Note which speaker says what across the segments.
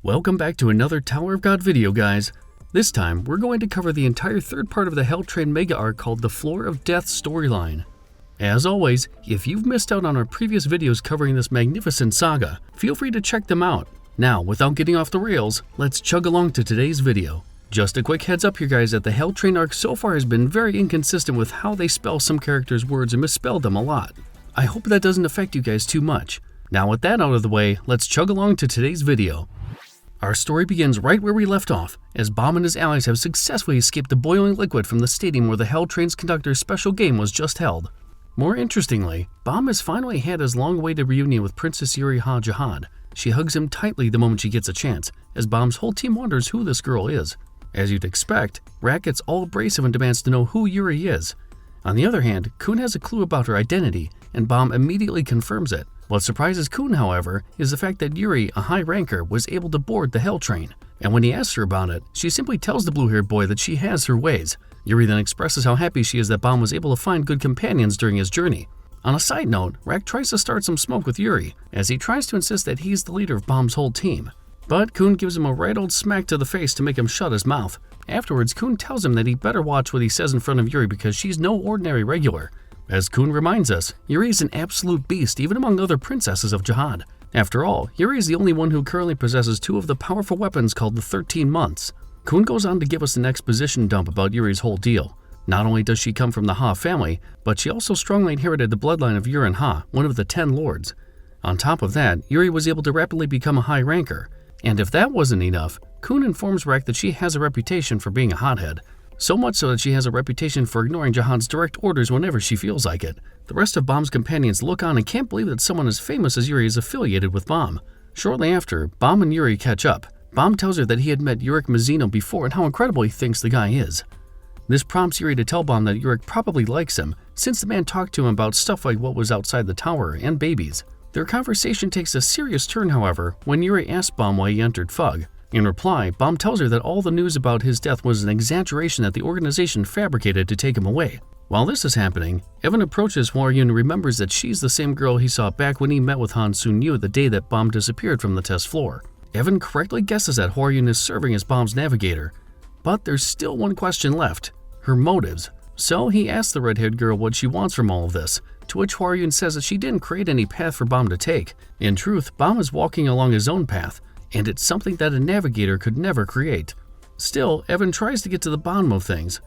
Speaker 1: Welcome back to another Tower of God video, guys. This time, we're going to cover the entire third part of the Hell Train mega arc called the Floor of Death storyline. As always, if you've missed out on our previous videos covering this magnificent saga, feel free to check them out. Now, without getting off the rails, let's chug along to today's video. Just a quick heads up here, guys, that the Hell Train arc so far has been very inconsistent with how they spell some characters' words and misspell them a lot. I hope that doesn't affect you guys too much. Now with that out of the way, let's chug along to today's video. Our story begins right where we left off, as Bomb and his allies have successfully escaped the boiling liquid from the stadium where the Hell Train's conductor's special game was just held. More interestingly, Bomb has finally had his long-awaited reunion with Princess Yuri Ha-Jihad. She hugs him tightly the moment she gets a chance, as Bomb's whole team wonders who this girl is. As you'd expect, Rat gets all abrasive and demands to know who Yuri is. On the other hand, Kun has a clue about her identity, and Bomb immediately confirms it. What surprises Kun, however, is the fact that Yuri, a high ranker, was able to board the Hell Train, and when he asks her about it, she simply tells the blue-haired boy that she has her ways. Yuri then expresses how happy she is that Bomb was able to find good companions during his journey. On a side note, Rak tries to start some smoke with Yuri, as he tries to insist that he's the leader of Bomb's whole team. But Kun gives him a right old smack to the face to make him shut his mouth. Afterwards, Kun tells him that he better watch what he says in front of Yuri because she's no ordinary regular. As Kun reminds us, Yuri is an absolute beast even among other princesses of Jihad. After all, Yuri is the only one who currently possesses two of the powerful weapons called the 13 Months. Kun goes on to give us an exposition dump about Yuri's whole deal. Not only does she come from the Ha family, but she also strongly inherited the bloodline of Yuren Ha, one of the 10 lords. On top of that, Yuri was able to rapidly become a high ranker. And if that wasn't enough, Kun informs Rak that she has a reputation for being a hothead. So much so that she has a reputation for ignoring Jihad's direct orders whenever she feels like it. The rest of Bomb's companions look on and can't believe that someone as famous as Yuri is affiliated with Bomb. Shortly after, Bomb and Yuri catch up. Bomb tells her that he had met Yurik Mazzino before and how incredible he thinks the guy is. This prompts Yuri to tell Bomb that Yurik probably likes him, since the man talked to him about stuff like what was outside the tower and babies. Their conversation takes a serious turn, however, when Yuri asks Bomb why he entered Fug. In reply, Bomb tells her that all the news about his death was an exaggeration that the organization fabricated to take him away. While this is happening, Evan approaches Hwaryun and remembers that she's the same girl he saw back when he met with Han Sun-yu the day that Bomb disappeared from the test floor. Evan correctly guesses that Hwaryun is serving as Bomb's navigator. But there's still one question left: her motives. So he asks the red-haired girl what she wants from all of this, to which Hwaryun says that she didn't create any path for Bomb to take. In truth, Bomb is walking along his own path, and it's something that a navigator could never create. Still, Evan tries to get to the bottom of things.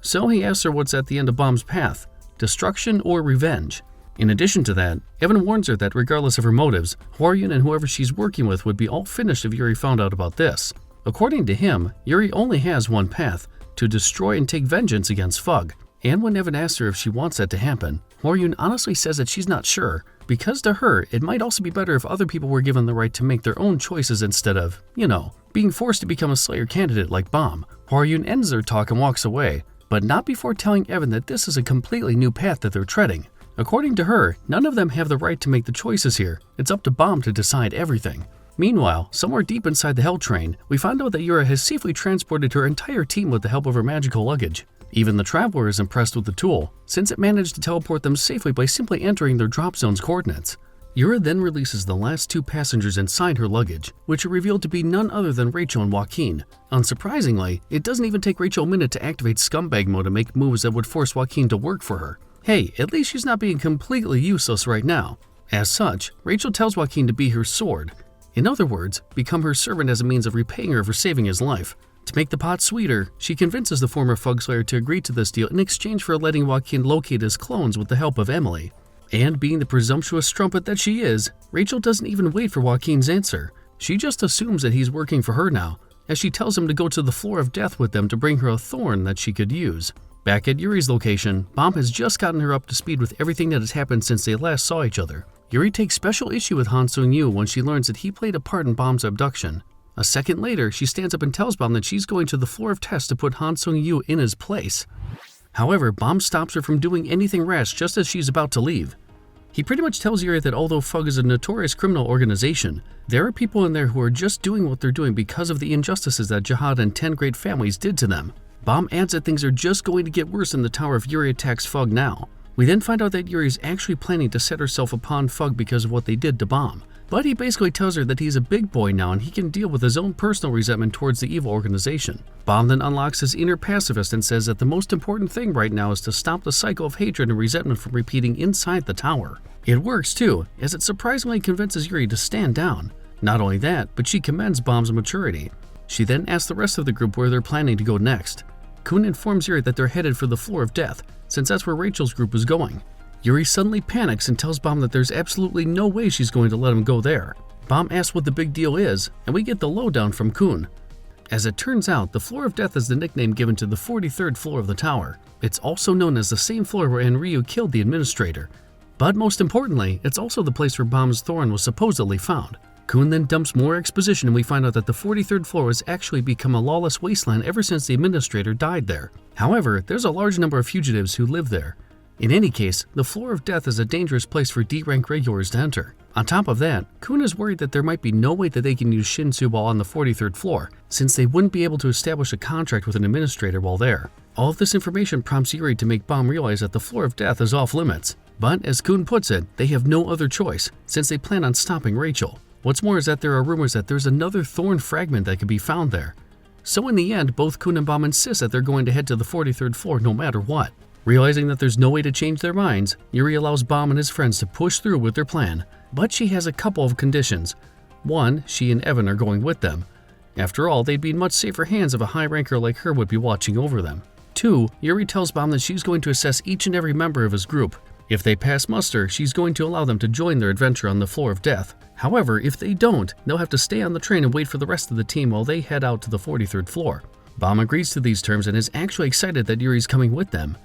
Speaker 1: So he asks her what's at the end of Bomb's path: destruction or revenge. In addition to that, Evan warns her that regardless of her motives, Hwaryun and whoever she's working with would be all finished if Yuri found out about this. According to him, Yuri only has one path: to destroy and take vengeance against Fug. And when Evan asks her if she wants that to happen, Hwaryun honestly says that she's not sure, because to her, it might also be better if other people were given the right to make their own choices instead of, being forced to become a Slayer candidate like Bomb. Hwaryun ends their talk and walks away, but not before telling Evan that this is a completely new path that they're treading. According to her, none of them have the right to make the choices here. It's up to Bomb to decide everything. Meanwhile, somewhere deep inside the Hell Train, we find out that Yura has safely transported her entire team with the help of her magical luggage. Even the Traveler is impressed with the tool, since it managed to teleport them safely by simply entering their drop zone's coordinates. Yura then releases the last two passengers inside her luggage, which are revealed to be none other than Rachel and Joaquin. Unsurprisingly, it doesn't even take Rachel a minute to activate scumbag mode and make moves that would force Joaquin to work for her. Hey, at least she's not being completely useless right now. As such, Rachel tells Joaquin to be her sword. In other words, become her servant as a means of repaying her for saving his life. To make the pot sweeter, she convinces the former Fug Slayer to agree to this deal in exchange for letting Joaquin locate his clones with the help of Emily. And being the presumptuous strumpet that she is, Rachel doesn't even wait for Joaquin's answer. She just assumes that he's working for her now, as she tells him to go to the Floor of Death with them to bring her a thorn that she could use. Back at Yuri's location, Bomb has just gotten her up to speed with everything that has happened since they last saw each other. Yuri takes special issue with Han Sun-yu when she learns that he played a part in Bomb's abduction. A second later, she stands up and tells Bomb that she's going to the Floor of Tests to put Han Sung-yu in his place. However, Bomb stops her from doing anything rash just as she's about to leave. He pretty much tells Yuri that although Fug is a notorious criminal organization, there are people in there who are just doing what they're doing because of the injustices that Jihad and 10 great families did to them. Bomb adds that things are just going to get worse in the tower if Yuri attacks Fug now. We then find out that Yuri is actually planning to set herself upon Fug because of what they did to Bomb. But he basically tells her that he's a big boy now and he can deal with his own personal resentment towards the evil organization. Bomb then unlocks his inner pacifist and says that the most important thing right now is to stop the cycle of hatred and resentment from repeating inside the tower. It works too, as it surprisingly convinces Yuri to stand down. Not only that, but she commends Bomb's maturity. She then asks the rest of the group where they're planning to go next. Kun informs Yuri that they're headed for the floor of death, since that's where Rachel's group is going. Yuri suddenly panics and tells Bomb that there's absolutely no way she's going to let him go there. Bomb asks what the big deal is, and we get the lowdown from Kun. As it turns out, the floor of death is the nickname given to the 43rd floor of the tower. It's also known as the same floor where Ryu killed the administrator. But most importantly, it's also the place where Bomb's thorn was supposedly found. Kun then dumps more exposition and we find out that the 43rd floor has actually become a lawless wasteland ever since the administrator died there. However, there's a large number of fugitives who live there. In any case, the floor of death is a dangerous place for D-rank regulars to enter. On top of that, Kun is worried that there might be no way that they can use Shinsu while on the 43rd floor, since they wouldn't be able to establish a contract with an administrator while there. All of this information prompts Yuri to make Bomb realize that the floor of death is off limits. But as Kun puts it, they have no other choice, since they plan on stopping Rachel. What's more is that there are rumors that there's another thorn fragment that could be found there. So in the end, both Kun and Bomb insist that they're going to head to the 43rd floor no matter what. Realizing that there's no way to change their minds, Yuri allows Bomb and his friends to push through with their plan, but she has a couple of conditions. One, she and Evan are going with them. After all, they'd be in much safer hands if a high ranker like her would be watching over them. Two, Yuri tells Bomb that she's going to assess each and every member of his group. If they pass muster, she's going to allow them to join their adventure on the floor of death. However, if they don't, they'll have to stay on the train and wait for the rest of the team while they head out to the 43rd floor. Bomb agrees to these terms and is actually excited that Yuri's coming with them.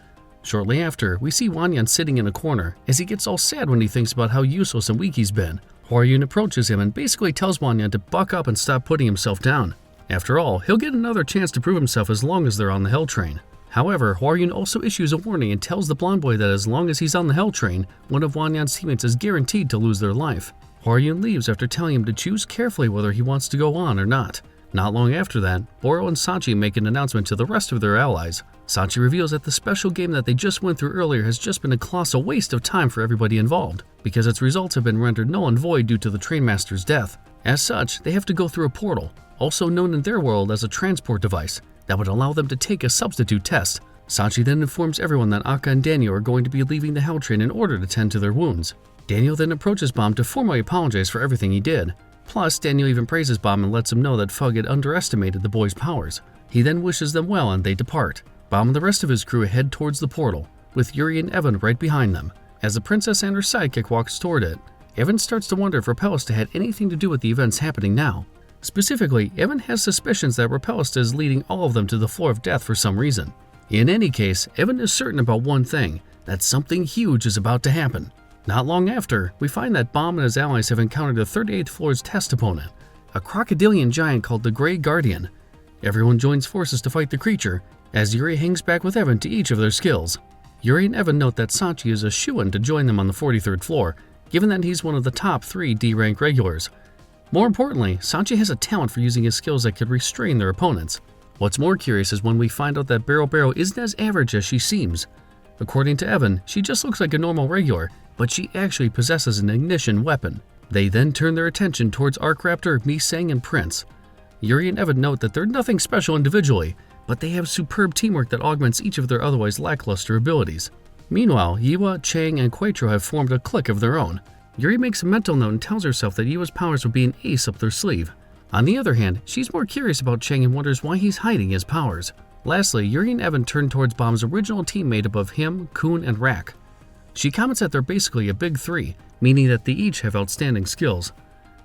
Speaker 1: Shortly after, we see Wagnan sitting in a corner as he gets all sad when he thinks about how useless and weak he's been. Hwaryun approaches him and basically tells Wagnan to buck up and stop putting himself down. After all, he'll get another chance to prove himself as long as they're on the Hell Train. However, Hwaryun also issues a warning and tells the blonde boy that as long as he's on the Hell Train, one of Wanyan's teammates is guaranteed to lose their life. Hwaryun leaves after telling him to choose carefully whether he wants to go on or not. Not long after that, Boro and Sachi make an announcement to the rest of their allies. Sachi reveals that the special game that they just went through earlier has just been a colossal waste of time for everybody involved, because its results have been rendered null and void due to the trainmaster's death. As such, they have to go through a portal, also known in their world as a transport device, that would allow them to take a substitute test. Sachi then informs everyone that Akka and Daniel are going to be leaving the Hell Train in order to tend to their wounds. Daniel then approaches Bomb to formally apologize for everything he did. Plus, Daniel even praises Bomb and lets him know that Fug had underestimated the boys' powers. He then wishes them well and they depart. Bomb and the rest of his crew head towards the portal, with Yuri and Evan right behind them. As the princess and her sidekick walks toward it, Evan starts to wonder if Repellista had anything to do with the events happening now. Specifically, Evan has suspicions that Repellista is leading all of them to the floor of death for some reason. In any case, Evan is certain about one thing, that something huge is about to happen. Not long after, we find that Bomb and his allies have encountered the 38th floor's test opponent, a crocodilian giant called the Grey Guardian. Everyone joins forces to fight the creature, as Yuri hangs back with Evan to each of their skills. Yuri and Evan note that Sachi is a shoo-in to join them on the 43rd floor, given that he's one of the top 3 D-rank regulars. More importantly, Sachi has a talent for using his skills that could restrain their opponents. What's more curious is when we find out that Barrow isn't as average as she seems. According to Evan, she just looks like a normal regular, but she actually possesses an ignition weapon. They then turn their attention towards Arkraptor, Misang, and Prince. Yuri and Evan note that they're nothing special individually, but they have superb teamwork that augments each of their otherwise lackluster abilities. Meanwhile, Yiwa, Chang, and Quaitro have formed a clique of their own. Yuri makes a mental note and tells herself that Yiwa's powers would be an ace up their sleeve. On the other hand, she's more curious about Chang and wonders why he's hiding his powers. Lastly, Yuri and Evan turn towards Bomb's original teammate above him, Kun, and Rak. She comments that they're basically a big 3, meaning that they each have outstanding skills.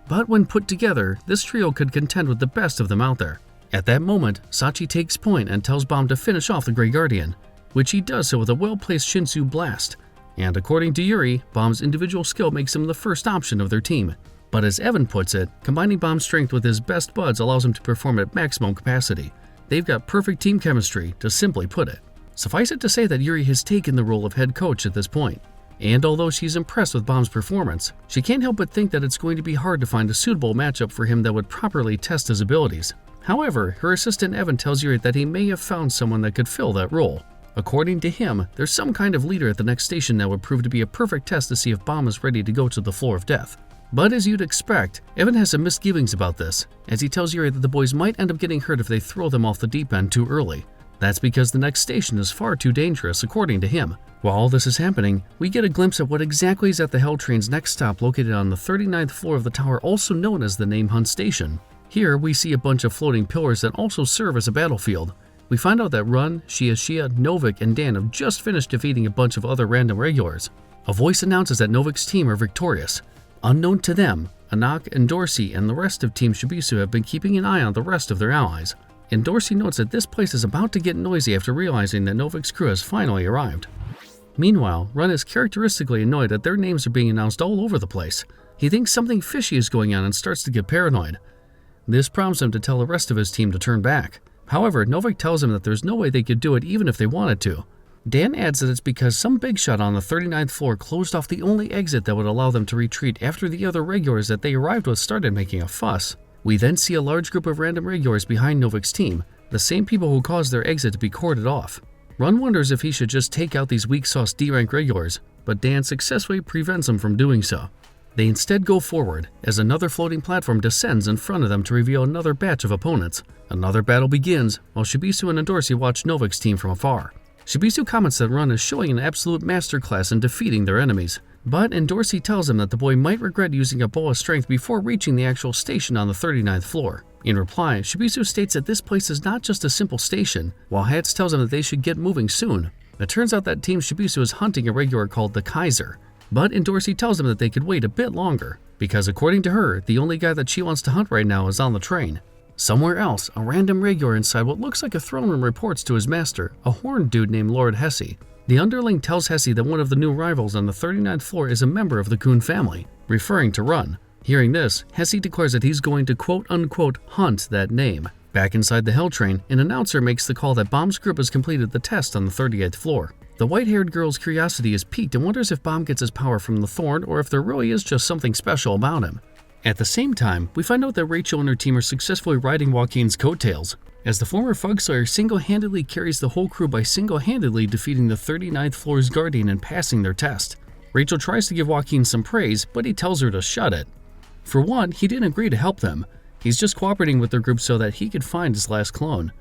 Speaker 1: But when put together, this trio could contend with the best of them out there. At that moment, Sachi takes point and tells Bomb to finish off the Grey Guardian, which he does so with a well-placed Shinsu blast. And according to Yuri, Bomb's individual skill makes him the first option of their team. But as Evan puts it, combining Bomb's strength with his best buds allows him to perform at maximum capacity. They've got perfect team chemistry, to simply put it. Suffice it to say that Yuri has taken the role of head coach at this point. And although she's impressed with Bomb's performance, she can't help but think that it's going to be hard to find a suitable matchup for him that would properly test his abilities. However, her assistant Evan tells Yuri that he may have found someone that could fill that role. According to him, there's some kind of leader at the next station that would prove to be a perfect test to see if Bomb is ready to go to the floor of death. But as you'd expect, Evan has some misgivings about this, as he tells Yuri that the boys might end up getting hurt if they throw them off the deep end too early. That's because the next station is far too dangerous, according to him. While all this is happening, we get a glimpse at what exactly is at the Hell Train's next stop, located on the 39th floor of the tower, also known as the Name Hunt Station. Here, we see a bunch of floating pillars that also serve as a battlefield. We find out that Run, Shia, Novik, and Dan have just finished defeating a bunch of other random regulars. A voice announces that Novik's team are victorious. Unknown to them, Anak and Dorsey and the rest of Team Shibisu have been keeping an eye on the rest of their allies. And Dorsey notes that this place is about to get noisy after realizing that Novik's crew has finally arrived. Meanwhile, Run is characteristically annoyed that their names are being announced all over the place. He thinks something fishy is going on and starts to get paranoid. This prompts him to tell the rest of his team to turn back. However, Novik tells him that there's no way they could do it even if they wanted to. Dan adds that it's because some big shot on the 39th floor closed off the only exit that would allow them to retreat after the other regulars that they arrived with started making a fuss. We then see a large group of random regulars behind Novik's team, the same people who caused their exit to be corded off. Run wonders if he should just take out these weak-sauce D-rank regulars, but Dan successfully prevents him from doing so. They instead go forward, as another floating platform descends in front of them to reveal another batch of opponents. Another battle begins, while Shibisu and Dorsey watch Novik's team from afar. Shibisu comments that Run is showing an absolute masterclass in defeating their enemies, but Dorsey tells him that the boy might regret using a ball of strength before reaching the actual station on the 39th floor. In reply, Shibisu states that this place is not just a simple station, while Hats tells him that they should get moving soon. It turns out that Team Shibisu is hunting a regular called the Kaiser, but Dorsey tells them that they could wait a bit longer, because according to her, the only guy that she wants to hunt right now is on the train. Somewhere else, a random regular inside what looks like a throne room reports to his master, a horned dude named Lord Hesse. The underling tells Hesse that one of the new rivals on the 39th floor is a member of the Kun family, referring to Run. Hearing this, Hesse declares that he's going to quote-unquote hunt that name. Back inside the Hell Train, an announcer makes the call that Bomb's group has completed the test on the 38th floor. The white-haired girl's curiosity is piqued and wonders if Bomb gets his power from the Thorn or if there really is just something special about him. At the same time, we find out that Rachel and her team are successfully riding Joaquin's coattails, as the former Fug Slayer single-handedly carries the whole crew by single-handedly defeating the 39th floor's guardian and passing their test. Rachel tries to give Joaquin some praise, but he tells her to shut it. For one, he didn't agree to help them. He's just cooperating with their group so that he could find his last clone.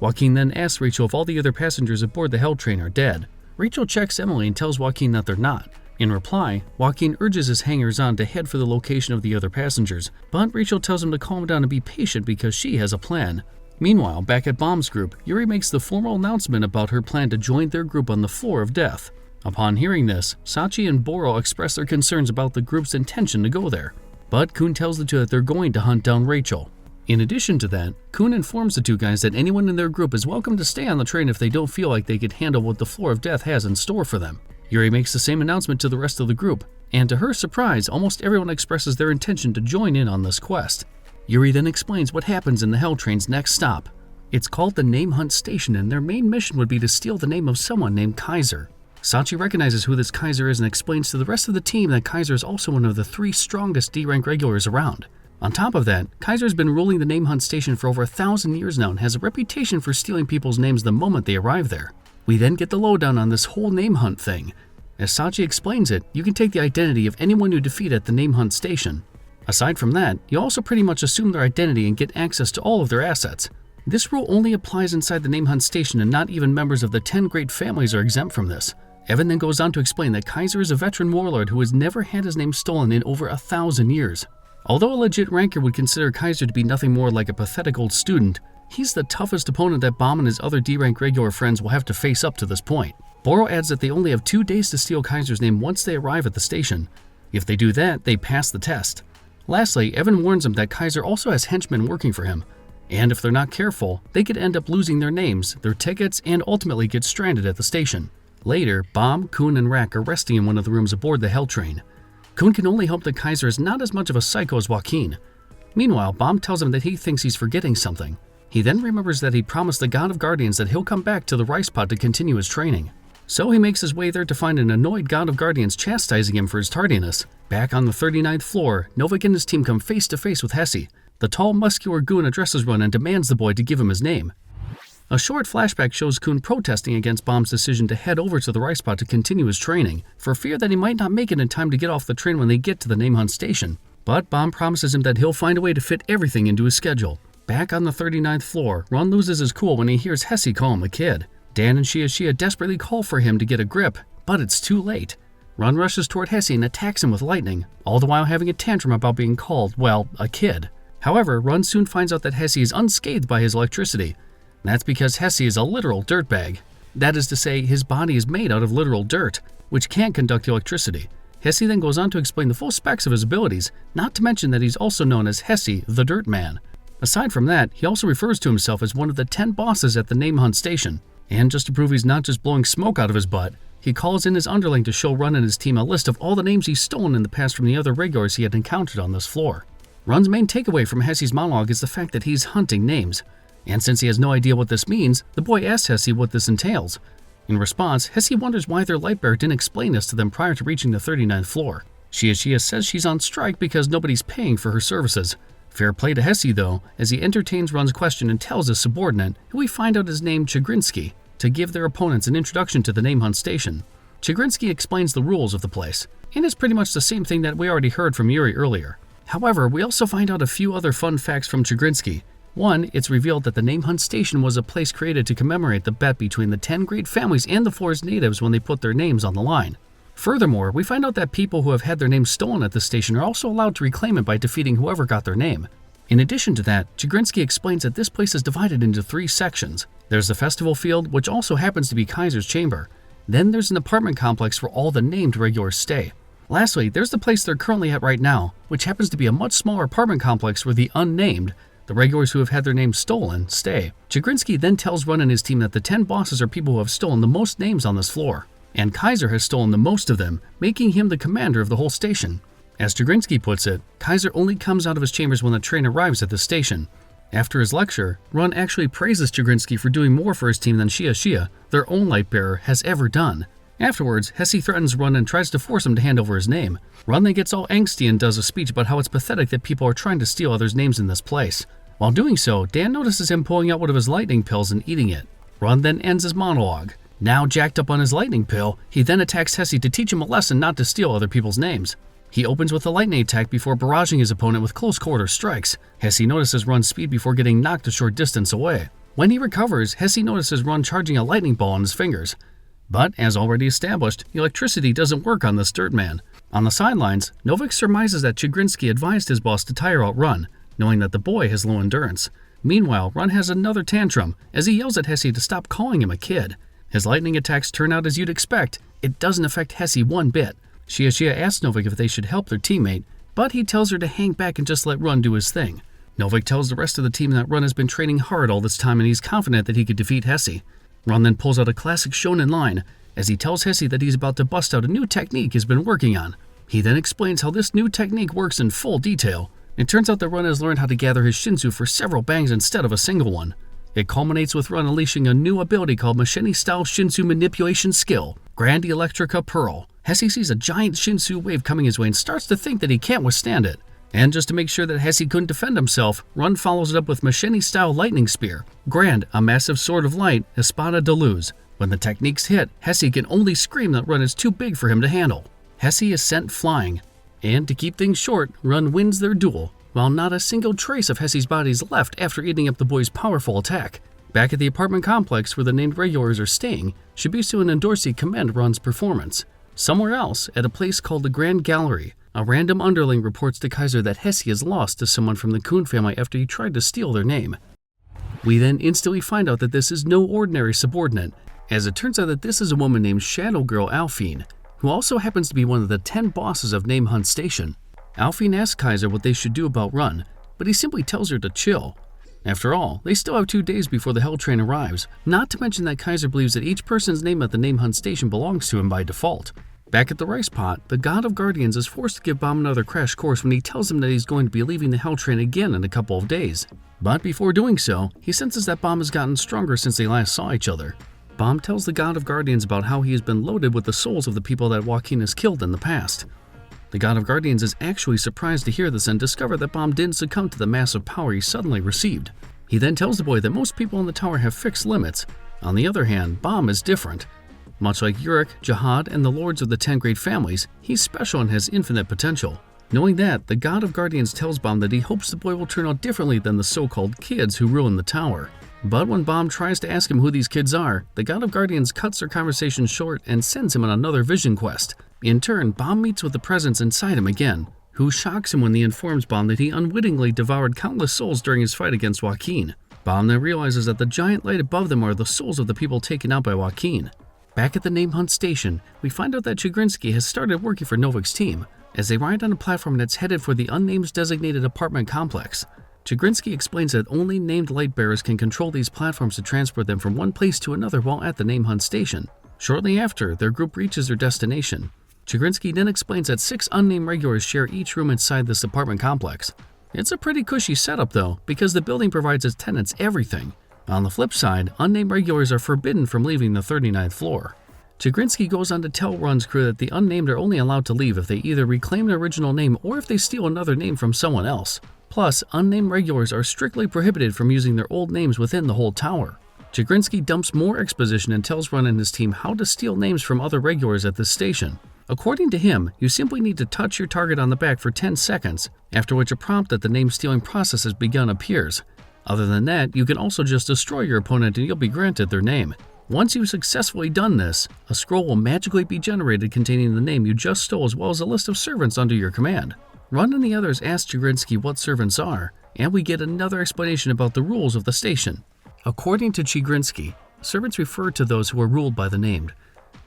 Speaker 1: Joaquin then asks Rachel if all the other passengers aboard the Hell Train are dead. Rachel checks Emily and tells Joaquin that they're not. In reply, Joaquin urges his hangers-on to head for the location of the other passengers, but Rachel tells him to calm down and be patient because she has a plan. Meanwhile, back at Bomb's group, Yuri makes the formal announcement about her plan to join their group on the floor of death. Upon hearing this, Sachi and Boro express their concerns about the group's intention to go there, but Kun tells the two that they're going to hunt down Rachel. In addition to that, Kun informs the two guys that anyone in their group is welcome to stay on the train if they don't feel like they could handle what the floor of death has in store for them. Yuri makes the same announcement to the rest of the group, and to her surprise, almost everyone expresses their intention to join in on this quest. Yuri then explains what happens in the Hell Train's next stop. It's called the Name Hunt Station, and their main mission would be to steal the name of someone named Kaiser. Sachi recognizes who this Kaiser is and explains to the rest of the team that Kaiser is also one of the 3 strongest D-rank regulars around. On top of that, Kaiser's been ruling the Name Hunt Station for over 1,000 years now and has a reputation for stealing people's names the moment they arrive there. We then get the lowdown on this whole name hunt thing. As Sachi explains it, you can take the identity of anyone you defeat at the Name Hunt Station. Aside from that, you also pretty much assume their identity and get access to all of their assets. This rule only applies inside the Name Hunt Station, and not even members of the 10 great families are exempt from this. Evan then goes on to explain that Kaiser is a veteran warlord who has never had his name stolen in over 1,000 years. Although a legit ranker would consider Kaiser to be nothing more like a pathetic old student, he's the toughest opponent that Bomb and his other D-rank regular friends will have to face up to this point. Boro adds that they only have 2 days to steal Kaiser's name once they arrive at the station. If they do that, they pass the test. Lastly, Evan warns them that Kaiser also has henchmen working for him, and if they're not careful, they could end up losing their names, their tickets, and ultimately get stranded at the station. Later, Bomb, Kun, and Rack are resting in one of the rooms aboard the Hell Train. Kun can only hope that Kaiser is not as much of a psycho as Joaquin. Meanwhile, Bomb tells him that he thinks he's forgetting something. He then remembers that he promised the God of Guardians that he'll come back to the rice pod to continue his training. So he makes his way there to find an annoyed God of Guardians chastising him for his tardiness. Back on the 39th floor, Novik and his team come face to face with Hesse. The tall, muscular goon addresses Run and demands the boy to give him his name. A short flashback shows Kun protesting against Bomb's decision to head over to the rice pod to continue his training, for fear that he might not make it in time to get off the train when they get to the Name Hunt Station. But Bomb promises him that he'll find a way to fit everything into his schedule. Back on the 39th floor, Ron loses his cool when he hears Hesse call him a kid. Dan and Shia desperately call for him to get a grip, but it's too late. Ron rushes toward Hesse and attacks him with lightning, all the while having a tantrum about being called, well, a kid. However, Ron soon finds out that Hesse is unscathed by his electricity. That's because Hesse is a literal dirtbag. That is to say, his body is made out of literal dirt, which can't conduct electricity. Hesse then goes on to explain the full specs of his abilities, not to mention that he's also known as Hesse the Dirt Man. Aside from that, he also refers to himself as one of the 10 bosses at the Name Hunt Station. And just to prove he's not just blowing smoke out of his butt, he calls in his underling to show Ron and his team a list of all the names he's stolen in the past from the other regulars he had encountered on this floor. Ron's main takeaway from Hesse's monologue is the fact that he's hunting names. And since he has no idea what this means, the boy asks Hesse what this entails. In response, Hesse wonders why their light bearer didn't explain this to them prior to reaching the 39th floor. Shia says she's on strike because nobody's paying for her services. Fair play to Hesse though, as he entertains Ron's question and tells his subordinate, who we find out is named Chagrinsky, to give their opponents an introduction to the Name Hunt Station. Chagrinsky explains the rules of the place, and it's pretty much the same thing that we already heard from Yuri earlier. However, we also find out a few other fun facts from Chagrinsky. One, it's revealed that the Name Hunt Station was a place created to commemorate the bet between the 10 great families and the floor's natives when they put their names on the line. Furthermore, we find out that people who have had their names stolen at the station are also allowed to reclaim it by defeating whoever got their name. In addition to that, Chagrinsky explains that this place is divided into 3 sections. There's the festival field, which also happens to be Kaiser's chamber. Then there's an apartment complex where all the named regulars stay. Lastly, there's the place they're currently at right now, which happens to be a much smaller apartment complex where the unnamed, the regulars who have had their names stolen, stay. Chagrinsky then tells Ron and his team that the 10 bosses are people who have stolen the most names on this floor, and Kaiser has stolen the most of them, making him the commander of the whole station. As Chagrinsky puts it, Kaiser only comes out of his chambers when the train arrives at the station. After his lecture, Ron actually praises Chagrinsky for doing more for his team than Shia, their own light bearer, has ever done. Afterwards, Hesse threatens Ron and tries to force him to hand over his name. Ron then gets all angsty and does a speech about how it's pathetic that people are trying to steal others' names in this place. While doing so, Dan notices him pulling out one of his lightning pills and eating it. Ron then ends his monologue. Now jacked up on his lightning pill, he then attacks Hesse to teach him a lesson not to steal other people's names. He opens with a lightning attack before barraging his opponent with close quarter strikes. Hesse notices Ron's speed before getting knocked a short distance away. When he recovers, Hesse notices Ron charging a lightning ball on his fingers. But, as already established, electricity doesn't work on this dirt man. On the sidelines, Novik surmises that Chagrinsky advised his boss to tire out Ron, knowing that the boy has low endurance. Meanwhile, Ron has another tantrum, as he yells at Hesse to stop calling him a kid. His lightning attacks turn out as you'd expect. It doesn't affect Hesse one bit. Shia asks Novik if they should help their teammate, but he tells her to hang back and just let Ron do his thing. Novik tells the rest of the team that Ron has been training hard all this time and he's confident that he could defeat Hesse. Ron then pulls out a classic shonen line, as he tells Hesse that he's about to bust out a new technique he's been working on. He then explains how this new technique works in full detail. It turns out that Ron has learned how to gather his Shinsu for several bangs instead of a single one. It culminates with Ron unleashing a new ability called Machine-style Shinsu Manipulation Skill, Grand Electrica Pearl. Hesse sees a giant Shinsu wave coming his way and starts to think that he can't withstand it. And just to make sure that Hesse couldn't defend himself, Ron follows it up with Machine-style Lightning Spear, Grand, a massive sword of light, Espada de Luz. When the techniques hit, Hesse can only scream that Ron is too big for him to handle. Hesse is sent flying. And to keep things short, Ron wins their duel, while not a single trace of Hesse's body is left after eating up the boy's powerful attack. Back at the apartment complex where the named regulars are staying, Shibisu and Endorsi commend Ron's performance. Somewhere else, at a place called the Grand Gallery, a random underling reports to Kaiser that Hesse is lost to someone from the Kuhn family after he tried to steal their name. We then instantly find out that this is no ordinary subordinate, as it turns out that this is a woman named Shadow Girl Alphine, who also happens to be one of the 10 bosses of Name Hunt Station. Alphine asks Kaiser what they should do about Ron, but he simply tells her to chill. After all, they still have 2 days before the Hell Train arrives, not to mention that Kaiser believes that each person's name at the Name Hunt Station belongs to him by default. Back at the rice pot, the God of Guardians is forced to give Bomb another crash course when he tells him that he's going to be leaving the Hell Train again in a couple of days. But before doing so, he senses that Bomb has gotten stronger since they last saw each other. Bomb tells the God of Guardians about how he has been loaded with the souls of the people that Joaquin has killed in the past. The God of Guardians is actually surprised to hear this and discover that Bomb didn't succumb to the massive power he suddenly received. He then tells the boy that most people in the tower have fixed limits. On the other hand, Bomb is different. Much like Yurik, Jihad, and the lords of the 10 great families, he's special and has infinite potential. Knowing that, the God of Guardians tells Bomb that he hopes the boy will turn out differently than the so-called kids who ruined the tower. But when Bomb tries to ask him who these kids are, the God of Guardians cuts their conversation short and sends him on another vision quest. In turn, Bomb meets with the presence inside him again, who shocks him when he informs Bomb that he unwittingly devoured countless souls during his fight against Wagnan. Bomb then realizes that the giant light above them are the souls of the people taken out by Wagnan. Back at the Name Hunt station, we find out that Chigrinsky has started working for Novik's team, as they ride on a platform that's headed for the unnamed designated apartment complex. Chigrinsky explains that only named light bearers can control these platforms to transport them from one place to another while at the Name Hunt station. Shortly after, their group reaches their destination. Chigrinsky then explains that 6 unnamed regulars share each room inside this apartment complex. It's a pretty cushy setup though, because the building provides its tenants everything. On the flip side, unnamed regulars are forbidden from leaving the 39th floor. Chigrinsky goes on to tell Run's crew that the unnamed are only allowed to leave if they either reclaim their original name or if they steal another name from someone else. Plus, unnamed regulars are strictly prohibited from using their old names within the whole tower. Chigrinsky dumps more exposition and tells Run and his team how to steal names from other regulars at this station. According to him, you simply need to touch your target on the back for 10 seconds, after which a prompt that the name stealing process has begun appears. Other than that, you can also just destroy your opponent and you'll be granted their name. Once you've successfully done this, a scroll will magically be generated containing the name you just stole as well as a list of servants under your command. Run and the others ask Chigrinsky what servants are, and we get another explanation about the rules of the station. According to Chigrinsky, servants refer to those who are ruled by the named.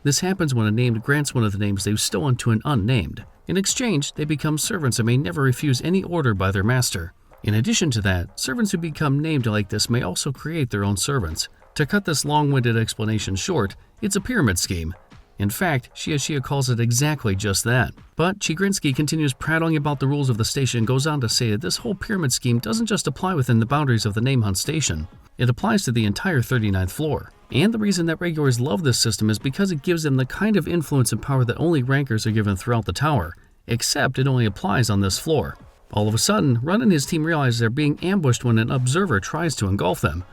Speaker 1: This happens when a named grants one of the names they've stolen to an unnamed. In exchange, they become servants and may never refuse any order by their master. In addition to that, servants who become named like this may also create their own servants. To cut this long-winded explanation short, it's a pyramid scheme. In fact, Shia calls it exactly just that. But Chigrinsky continues prattling about the rules of the station and goes on to say that this whole pyramid scheme doesn't just apply within the boundaries of the Name Hunt station. It applies to the entire 39th floor. And the reason that regulars love this system is because it gives them the kind of influence and power that only rankers are given throughout the tower, except it only applies on this floor. All of a sudden, Run and his team realize they're being ambushed when an observer tries to engulf them.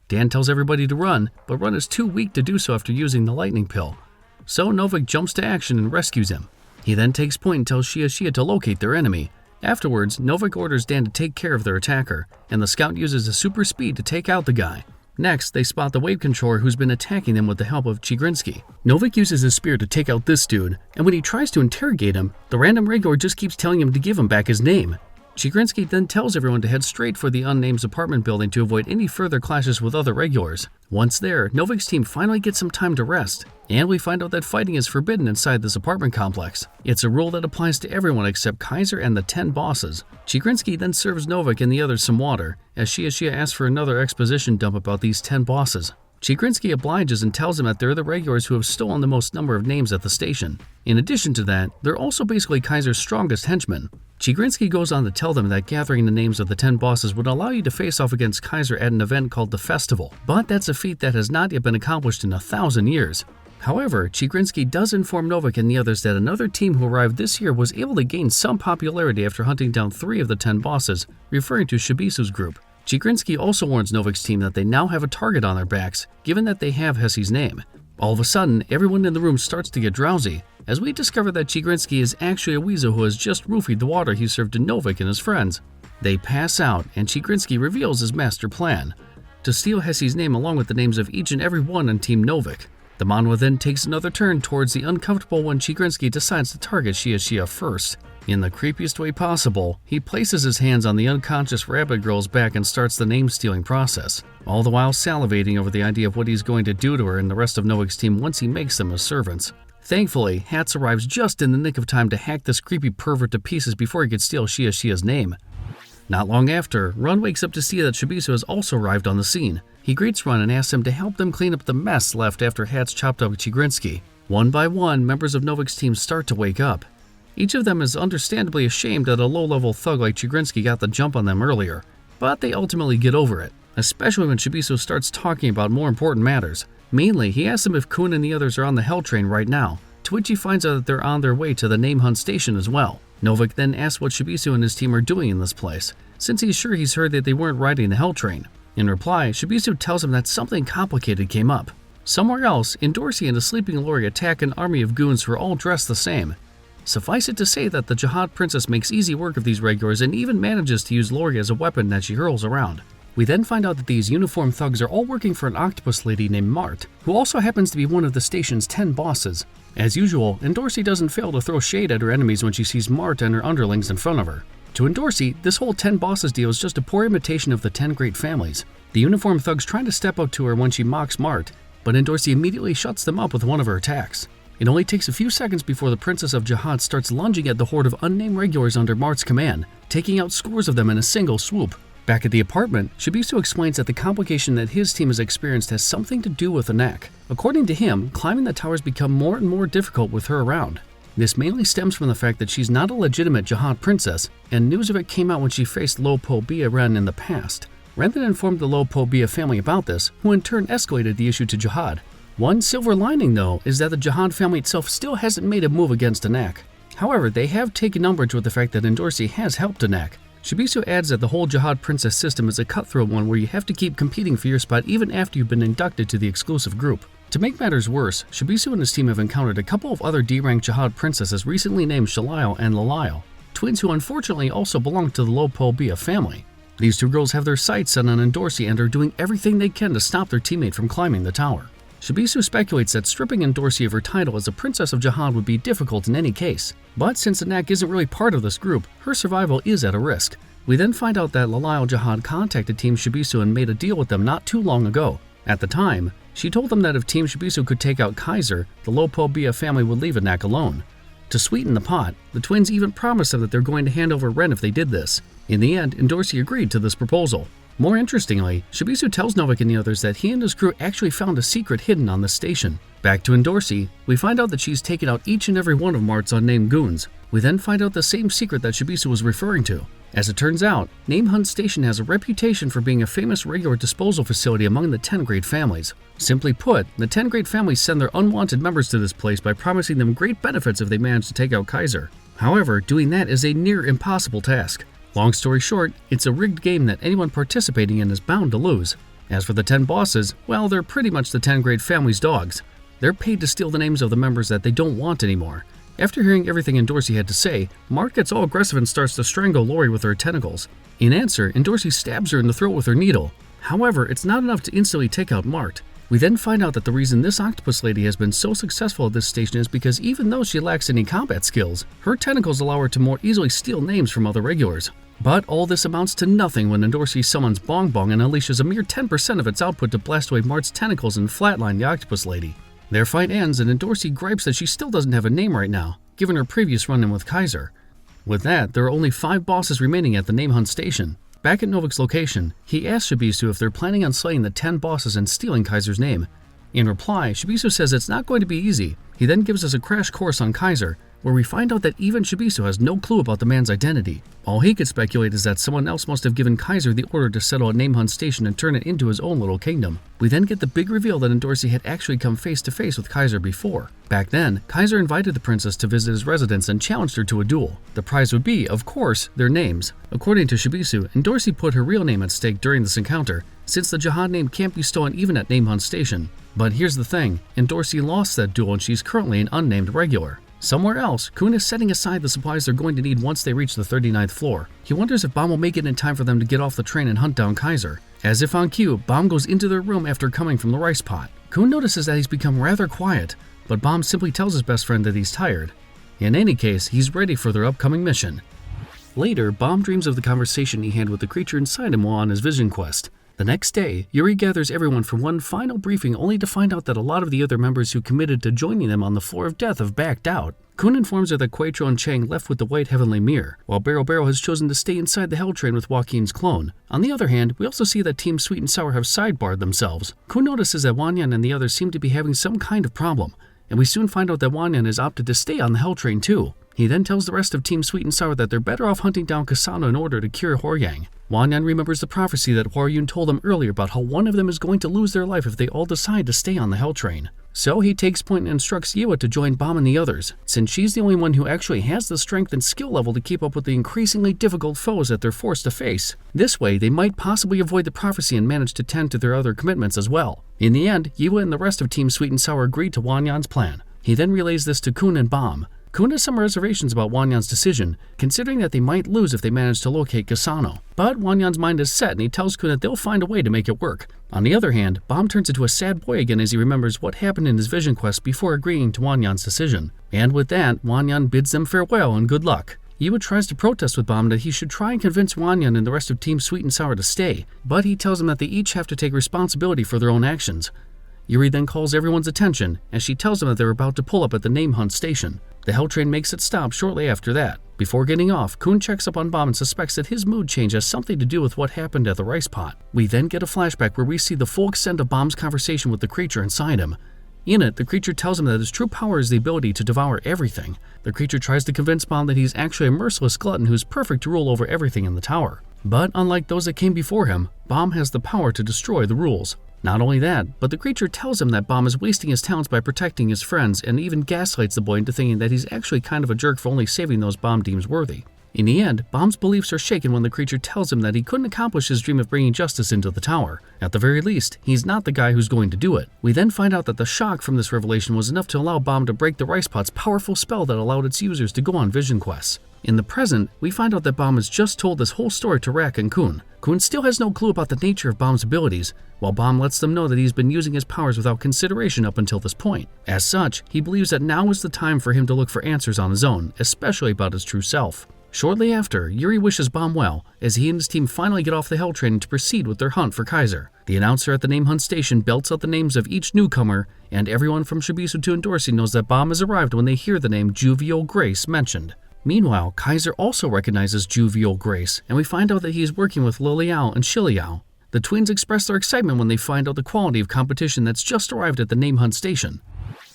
Speaker 1: Dan tells everybody to run, but Run is too weak to do so after using the lightning pill. So Novik jumps to action and rescues him. He then takes point and tells Shia to locate their enemy. Afterwards, Novik orders Dan to take care of their attacker, and the scout uses his super speed to take out the guy. Next, they spot the wave controller who's been attacking them with the help of Chigrinsky. Novik uses his spear to take out this dude, and when he tries to interrogate him, the random regular just keeps telling him to give him back his name. Chigrinsky then tells everyone to head straight for the unnamed apartment building to avoid any further clashes with other regulars. Once there, Novik's team finally gets some time to rest, and we find out that fighting is forbidden inside this apartment complex. It's a rule that applies to everyone except Kaiser and the 10 bosses. Chigrinsky then serves Novik and the others some water, as Shia asks for another exposition dump about these 10 bosses. Chigrinsky obliges and tells him that they're the regulars who have stolen the most number of names at the station. In addition to that, they're also basically Kaiser's strongest henchmen. Chigrinsky goes on to tell them that gathering the names of the 10 bosses would allow you to face off against Kaiser at an event called the Festival, but that's a feat that has not yet been accomplished in 1,000 years. However, Chigrinsky does inform Novik and the others that another team who arrived this year was able to gain some popularity after hunting down 3 of the 10 bosses, referring to Shibisu's group. Chigrinsky also warns Novik's team that they now have a target on their backs, given that they have Hesse's name. All of a sudden, everyone in the room starts to get drowsy, as we discover that Chigrinsky is actually a weasel who has just roofied the water he served to Novik and his friends. They pass out, and Chigrinsky reveals his master plan: to steal Hesse's name along with the names of each and every one on Team Novik. The manhwa then takes another turn towards the uncomfortable when Chigrinsky decides to target Shia first. In the creepiest way possible, he places his hands on the unconscious rabbit girl's back and starts the name-stealing process, all the while salivating over the idea of what he's going to do to her and the rest of Novik's team once he makes them his servants. Thankfully, Hats arrives just in the nick of time to hack this creepy pervert to pieces before he could steal Shia's name. Not long after, Run wakes up to see that Shibisu has also arrived on the scene. He greets Run and asks him to help them clean up the mess left after Hats chopped up Chigrinsky. One by one, members of Novik's team start to wake up. Each of them is understandably ashamed that a low-level thug like Chigrinsky got the jump on them earlier, but they ultimately get over it, especially when Shibisu starts talking about more important matters. Mainly, he asks them if Kun and the others are on the Hell Train right now, to which he finds out that they're on their way to the Name Hunt station as well. Novik then asks what Shibisu and his team are doing in this place, since he's sure he's heard that they weren't riding the Hell Train. In reply, Shibisu tells him that something complicated came up. Somewhere else, Dorsey and a sleeping Lori attack an army of goons who are all dressed the same. Suffice it to say that the Jihad Princess makes easy work of these regulars and even manages to use Lori as a weapon that she hurls around. We then find out that these uniformed thugs are all working for an octopus lady named Mart, who also happens to be one of the station's 10 bosses. As usual, Endorsi doesn't fail to throw shade at her enemies when she sees Mart and her underlings in front of her. To Endorsi, this whole 10 bosses deal is just a poor imitation of the 10 great families. The uniformed thugs try to step up to her when she mocks Mart, but Endorsi immediately shuts them up with one of her attacks. It only takes a few seconds before the Princess of Jihad starts lunging at the horde of unnamed regulars under Mart's command, taking out scores of them in a single swoop. Back at the apartment, Shibisu explains that the complication that his team has experienced has something to do with the neck. According to him, climbing the towers become more and more difficult with her around. This mainly stems from the fact that she's not a legitimate Jihad princess, and news of it came out when she faced Lo Po Bia Ren in the past. Ren then informed the Lo Po Bia family about this, who in turn escalated the issue to Jihad. One silver lining, though, is that the Jihad family itself still hasn't made a move against Anak. However, they have taken umbrage with the fact that Endorsi has helped Anak. Shibisu adds that the whole Jihad Princess system is a cutthroat one where you have to keep competing for your spot even after you've been inducted to the exclusive group. To make matters worse, Shibisu and his team have encountered a couple of other D-rank Jihad princesses recently named Shalile and Lalile, twins who unfortunately also belong to the Lo Po Bia family. These two girls have their sights set on Endorsi and are doing everything they can to stop their teammate from climbing the tower. Shibisu speculates that stripping Endorsi of her title as a Princess of Jihad would be difficult in any case, but since Anak isn't really part of this group, her survival is at a risk. We then find out that Lalile Jihad contacted Team Shibisu and made a deal with them not too long ago. At the time, she told them that if Team Shibisu could take out Kaiser, the Lo Po Bia family would leave Anak alone. To sweeten the pot, the twins even promised them that they're going to hand over Ren if they did this. In the end, Endorsi agreed to this proposal. More interestingly, Shibisu tells Novik and the others that he and his crew actually found a secret hidden on the station. Back to Endorsi, we find out that she's taken out each and every one of Mart's unnamed goons. We then find out the same secret that Shibisu was referring to. As it turns out, Name Hunt Station has a reputation for being a famous regular disposal facility among the 10 great families. Simply put, the 10 great families send their unwanted members to this place by promising them great benefits if they manage to take out Kaiser. However, doing that is a near impossible task. Long story short, it's a rigged game that anyone participating in is bound to lose. As for the 10 bosses, well, they're pretty much the 10 great families' dogs. They're paid to steal the names of the members that they don't want anymore. After hearing everything Endorsi had to say, Mart gets all aggressive and starts to strangle Lori with her tentacles. In answer, Endorsi stabs her in the throat with her needle. However, it's not enough to instantly take out Mart. We then find out that the reason this octopus lady has been so successful at this station is because even though she lacks any combat skills, her tentacles allow her to more easily steal names from other regulars. But all this amounts to nothing when Endorsi summons Bong Bong and unleashes a mere 10% of its output to blast away Mart's tentacles and flatline the octopus lady. Their fight ends and Endorsi gripes that she still doesn't have a name right now, given her previous run-in with Kaiser. With that, there are only 5 bosses remaining at the Name Hunt Station. Back at Novik's location, he asks Shibisu if they're planning on slaying the 10 bosses and stealing Kaiser's name. In reply, Shibisu says it's not going to be easy. He then gives us a crash course on Kaiser, where we find out that even Shibisu has no clue about the man's identity. All he could speculate is that someone else must have given Kaiser the order to settle at Name Hunt Station and turn it into his own little kingdom. We then get the big reveal that Endorsi had actually come face to face with Kaiser before. Back then, Kaiser invited the princess to visit his residence and challenged her to a duel. The prize would be, of course, their names. According to Shibisu, Endorsi put her real name at stake during this encounter, since the Jihad name can't be stolen even at Name Hunt Station. But here's the thing, Endorsi lost that duel and she's currently an unnamed regular. Somewhere else, Kun is setting aside the supplies they're going to need once they reach the 39th floor. He wonders if Bam will make it in time for them to get off the train and hunt down Kaiser. As if on cue, Bam goes into their room after coming from the rice pot. Kun notices that he's become rather quiet, but Bam simply tells his best friend that he's tired. In any case, he's ready for their upcoming mission. Later, Bam dreams of the conversation he had with the creature inside him while on his vision quest. The next day, Yuri gathers everyone for one final briefing only to find out that a lot of the other members who committed to joining them on the floor of death have backed out. Kun informs her that Quaitro and Chang left with the White Heavenly Mirror, while Barrow has chosen to stay inside the Hell Train with Joaquin's clone. On the other hand, we also see that Team Sweet and Sour have sidebarred themselves. Kun notices that Wagnan and the others seem to be having some kind of problem, and we soon find out that Wagnan has opted to stay on the Hell Train too. He then tells the rest of Team Sweet and Sour that they're better off hunting down Kasano in order to cure Huoyang. Wagnan remembers the prophecy that Huoyun told them earlier about how one of them is going to lose their life if they all decide to stay on the Hell Train. So he takes point and instructs Yiwa to join Bam and the others, since she's the only one who actually has the strength and skill level to keep up with the increasingly difficult foes that they're forced to face. This way, they might possibly avoid the prophecy and manage to tend to their other commitments as well. In the end, Yiwa and the rest of Team Sweet and Sour agreed to Wanyan's plan. He then relays this to Kun and Bam. Kun has some reservations about Wagnan's decision, considering that they might lose if they manage to locate Gasano. But Wagnan's mind is set and he tells Kun that they'll find a way to make it work. On the other hand, Bomb turns into a sad boy again as he remembers what happened in his vision quest before agreeing to Wagnan's decision. And with that, Wagnan bids them farewell and good luck. Yua tries to protest with Bomb that he should try and convince Wagnan and the rest of Team Sweet and Sour to stay, but he tells them that they each have to take responsibility for their own actions. Yuri then calls everyone's attention as she tells them that they're about to pull up at the Name Hunt station. The Hell Train makes its stop shortly after that. Before getting off, Kun checks up on Bomb and suspects that his mood change has something to do with what happened at the rice pot. We then get a flashback where we see the full extent of Bomb's conversation with the creature inside him. In it, the creature tells him that his true power is the ability to devour everything. The creature tries to convince Bomb that he's actually a merciless glutton who's perfect to rule over everything in the tower. But unlike those that came before him, Bomb has the power to destroy the rules. Not only that, but the creature tells him that Bomb is wasting his talents by protecting his friends and even gaslights the boy into thinking that he's actually kind of a jerk for only saving those Bomb deems worthy. In the end, Bomb's beliefs are shaken when the creature tells him that he couldn't accomplish his dream of bringing justice into the tower. At the very least, he's not the guy who's going to do it. We then find out that the shock from this revelation was enough to allow Bomb to break the rice pot's powerful spell that allowed its users to go on vision quests. In the present, we find out that Bomb has just told this whole story to Rak and Kun. Kun still has no clue about the nature of Bomb's abilities, while Bomb lets them know that he's been using his powers without consideration up until this point. As such, he believes that now is the time for him to look for answers on his own, especially about his true self. Shortly after, Yuri wishes Bomb well, as he and his team finally get off the Hell Train to proceed with their hunt for Kaiser. The announcer at the Name Hunt station belts out the names of each newcomer, and everyone from Shibisu to Endorsi knows that Bomb has arrived when they hear the name Jovial Grace mentioned. Meanwhile, Kaiser also recognizes Jovial Grace, and we find out that he is working with Liliao and Shiliao. The twins express their excitement when they find out the quality of competition that's just arrived at the Name Hunt station.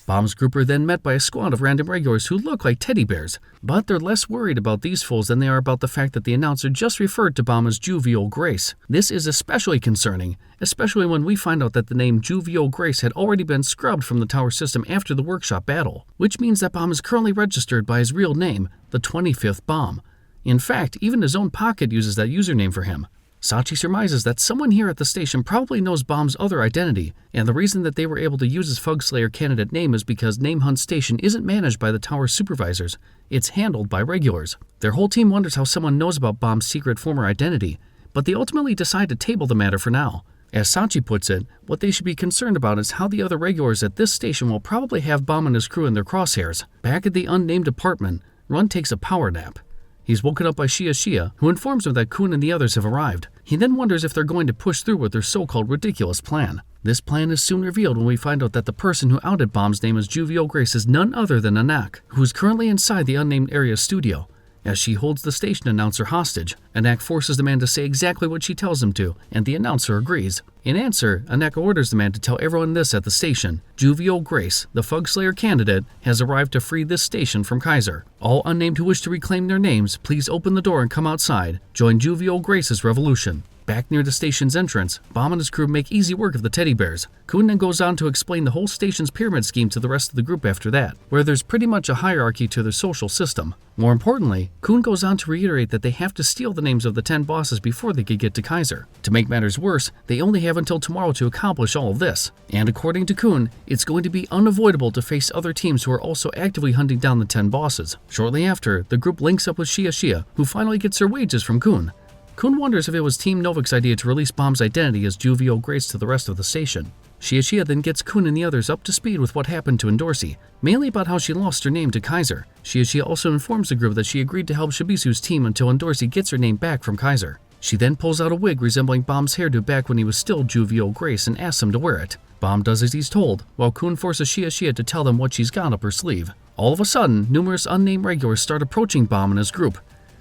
Speaker 1: Bomb's group are then met by a squad of random regulars who look like teddy bears, but they're less worried about these fools than they are about the fact that the announcer just referred to Bomb as Jovial Grace. This is especially concerning, especially when we find out that the name Jovial Grace had already been scrubbed from the tower system after the workshop battle, which means that Bomb is currently registered by his real name, the 25th Bomb. In fact, even his own pocket uses that username for him. Sachi surmises that someone here at the station probably knows Bomb's other identity, and the reason that they were able to use his Fugslayer candidate name is because Name Hunt Station isn't managed by the tower's supervisors, it's handled by regulars. Their whole team wonders how someone knows about Bomb's secret former identity, but they ultimately decide to table the matter for now. As Sachi puts it, what they should be concerned about is how the other regulars at this station will probably have Bomb and his crew in their crosshairs. Back at the unnamed apartment, Run takes a power nap. He's woken up by Shia, who informs him that Kun and the others have arrived. He then wonders if they're going to push through with their so-called ridiculous plan. This plan is soon revealed when we find out that the person who outed Bomb's name as Jovial Grace is none other than Anak, who is currently inside the unnamed area's studio. As she holds the station announcer hostage, Anak forces the man to say exactly what she tells him to, and the announcer agrees. In answer, Anak orders the man to tell everyone this at the station. Jovial Grace, the Fugslayer candidate, has arrived to free this station from Kaiser. All unnamed who wish to reclaim their names, please open the door and come outside. Join Jovial Grace's revolution. Back near the station's entrance, Bomb and his crew make easy work of the teddy bears. Kun then goes on to explain the whole station's pyramid scheme to the rest of the group after that, where there's pretty much a hierarchy to their social system. More importantly, Kun goes on to reiterate that they have to steal the names of the 10 bosses before they could get to Kaiser. To make matters worse, they only have until tomorrow to accomplish all of this. And according to Kun, it's going to be unavoidable to face other teams who are also actively hunting down the 10 bosses. Shortly after, the group links up with Shia, who finally gets her wages from Kun. Kun wonders if it was Team Novik's idea to release Bomb's identity as Jovial Grace to the rest of the station. Shia then gets Kun and the others up to speed with what happened to Endorsi, mainly about how she lost her name to Kaiser. Shia also informs the group that she agreed to help Shibisu's team until Endorsi gets her name back from Kaiser. She then pulls out a wig resembling Bomb's hairdo back when he was still Jovial Grace and asks him to wear it. Bomb does as he's told, while Kun forces Shia to tell them what she's got up her sleeve. All of a sudden, numerous unnamed regulars start approaching Bomb and his group.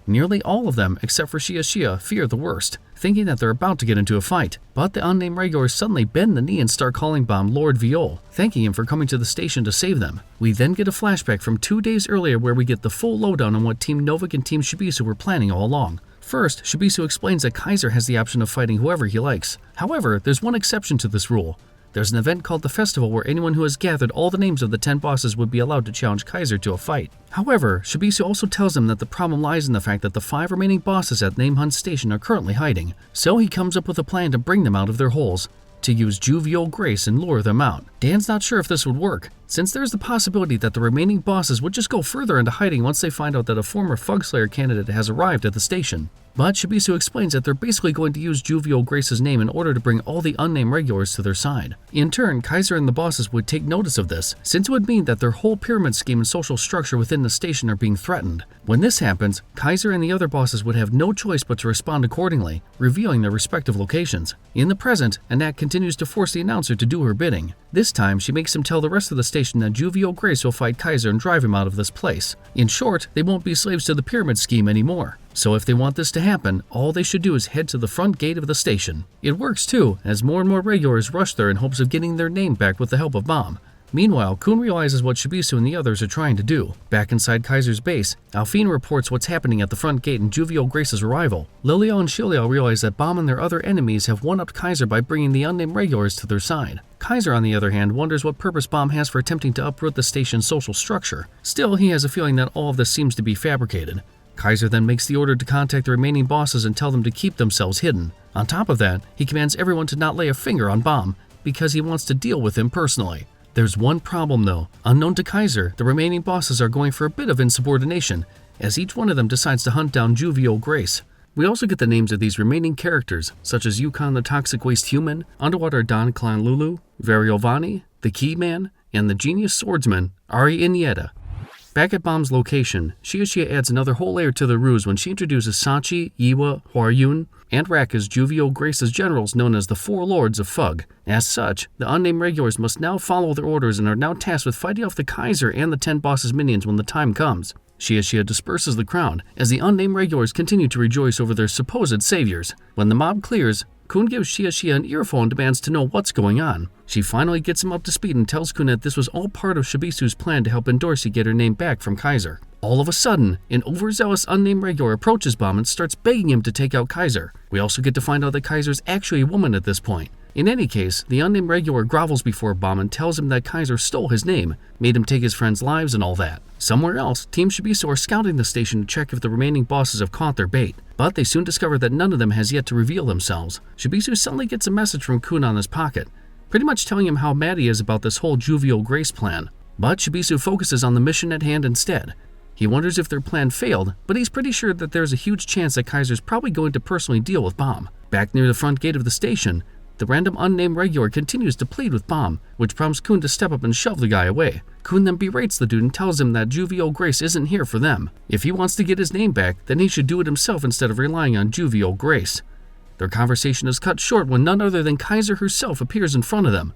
Speaker 1: Nearly all of them, except for Shia, fear the worst, thinking that they're about to get into a fight. But the unnamed regulars suddenly bend the knee and start calling Bomb Lord Viol, thanking him for coming to the station to save them. We then get a flashback from 2 days earlier where we get the full lowdown on what Team Novik and Team Shibisu were planning all along. First, Shibisu explains that Kaiser has the option of fighting whoever he likes. However, there's one exception to this rule. There's an event called the Festival where anyone who has gathered all the names of the 10 bosses would be allowed to challenge Kaiser to a fight. However, Shibisu also tells him that the problem lies in the fact that the 5 remaining bosses at Name Hunt Station are currently hiding, so he comes up with a plan to bring them out of their holes, to use Jovial Grace and lure them out. Dan's not sure if this would work, since there is the possibility that the remaining bosses would just go further into hiding once they find out that a former Fug Slayer candidate has arrived at the station. But Shibisu explains that they're basically going to use Jovial Grace's name in order to bring all the unnamed regulars to their side. In turn, Kaiser and the bosses would take notice of this, since it would mean that their whole pyramid scheme and social structure within the station are being threatened. When this happens, Kaiser and the other bosses would have no choice but to respond accordingly, revealing their respective locations. In the present, Anat continues to force the announcer to do her bidding. This time, she makes him tell the rest of the station that Jovial Grace will fight Kaiser and drive him out of this place. In short, they won't be slaves to the pyramid scheme anymore. So if they want this to happen, all they should do is head to the front gate of the station. It works too, as more and more regulars rush there in hopes of getting their name back with the help of Bomb. Meanwhile, Kun realizes what Shibisu and the others are trying to do. Back inside Kaiser's base, Alphine reports what's happening at the front gate and Jovial Grace's arrival. Liliao and Shiliao realize that Bomb and their other enemies have one-upped Kaiser by bringing the unnamed regulars to their side. Kaiser, on the other hand, wonders what purpose Bomb has for attempting to uproot the station's social structure. Still, he has a feeling that all of this seems to be fabricated. Kaiser then makes the order to contact the remaining bosses and tell them to keep themselves hidden. On top of that, he commands everyone to not lay a finger on Bomb, because he wants to deal with him personally. There's one problem though. Unknown to Kaiser, the remaining bosses are going for a bit of insubordination, as each one of them decides to hunt down Jovial Grace. We also get the names of these remaining characters, such as Yukon the Toxic Waste Human, Underwater Don Clan Lulu, Variovani, the Key Man, and the Genius Swordsman, Ari Inieta. Back at Bomb's location, Shia adds another whole layer to the ruse when she introduces Sachi, Yiwa, Huayun, and Rak as Jovial Grace's generals known as the Four Lords of Fug. As such, the unnamed regulars must now follow their orders and are now tasked with fighting off the Kaiser and the 10 bosses' minions when the time comes. Shia disperses the crowd as the unnamed regulars continue to rejoice over their supposed saviors. When the mob clears, Kun gives Shia an earful and demands to know what's going on. She finally gets him up to speed and tells Kun that this was all part of Shibisu's plan to help Endorsi get her name back from Kaiser. All of a sudden, an overzealous unnamed regular approaches Bomb and starts begging him to take out Kaiser. We also get to find out that Kaiser's actually a woman at this point. In any case, the unnamed regular grovels before Bomb and tells him that Kaiser stole his name, made him take his friends' lives and all that. Somewhere else, Team Shibisu are scouting the station to check if the remaining bosses have caught their bait, but they soon discover that none of them has yet to reveal themselves. Shibisu suddenly gets a message from Kun on his pocket, pretty much telling him how mad he is about this whole Jovial Grace plan. But Shibisu focuses on the mission at hand instead. He wonders if their plan failed, but he's pretty sure that there's a huge chance that Kaiser's probably going to personally deal with Bomb. Back near the front gate of the station, the random unnamed regular continues to plead with Bomb, which prompts Kun to step up and shove the guy away. Kun then berates the dude and tells him that Jovial Grace isn't here for them. If he wants to get his name back, then he should do it himself instead of relying on Jovial Grace. Their conversation is cut short when none other than Kaiser herself appears in front of them.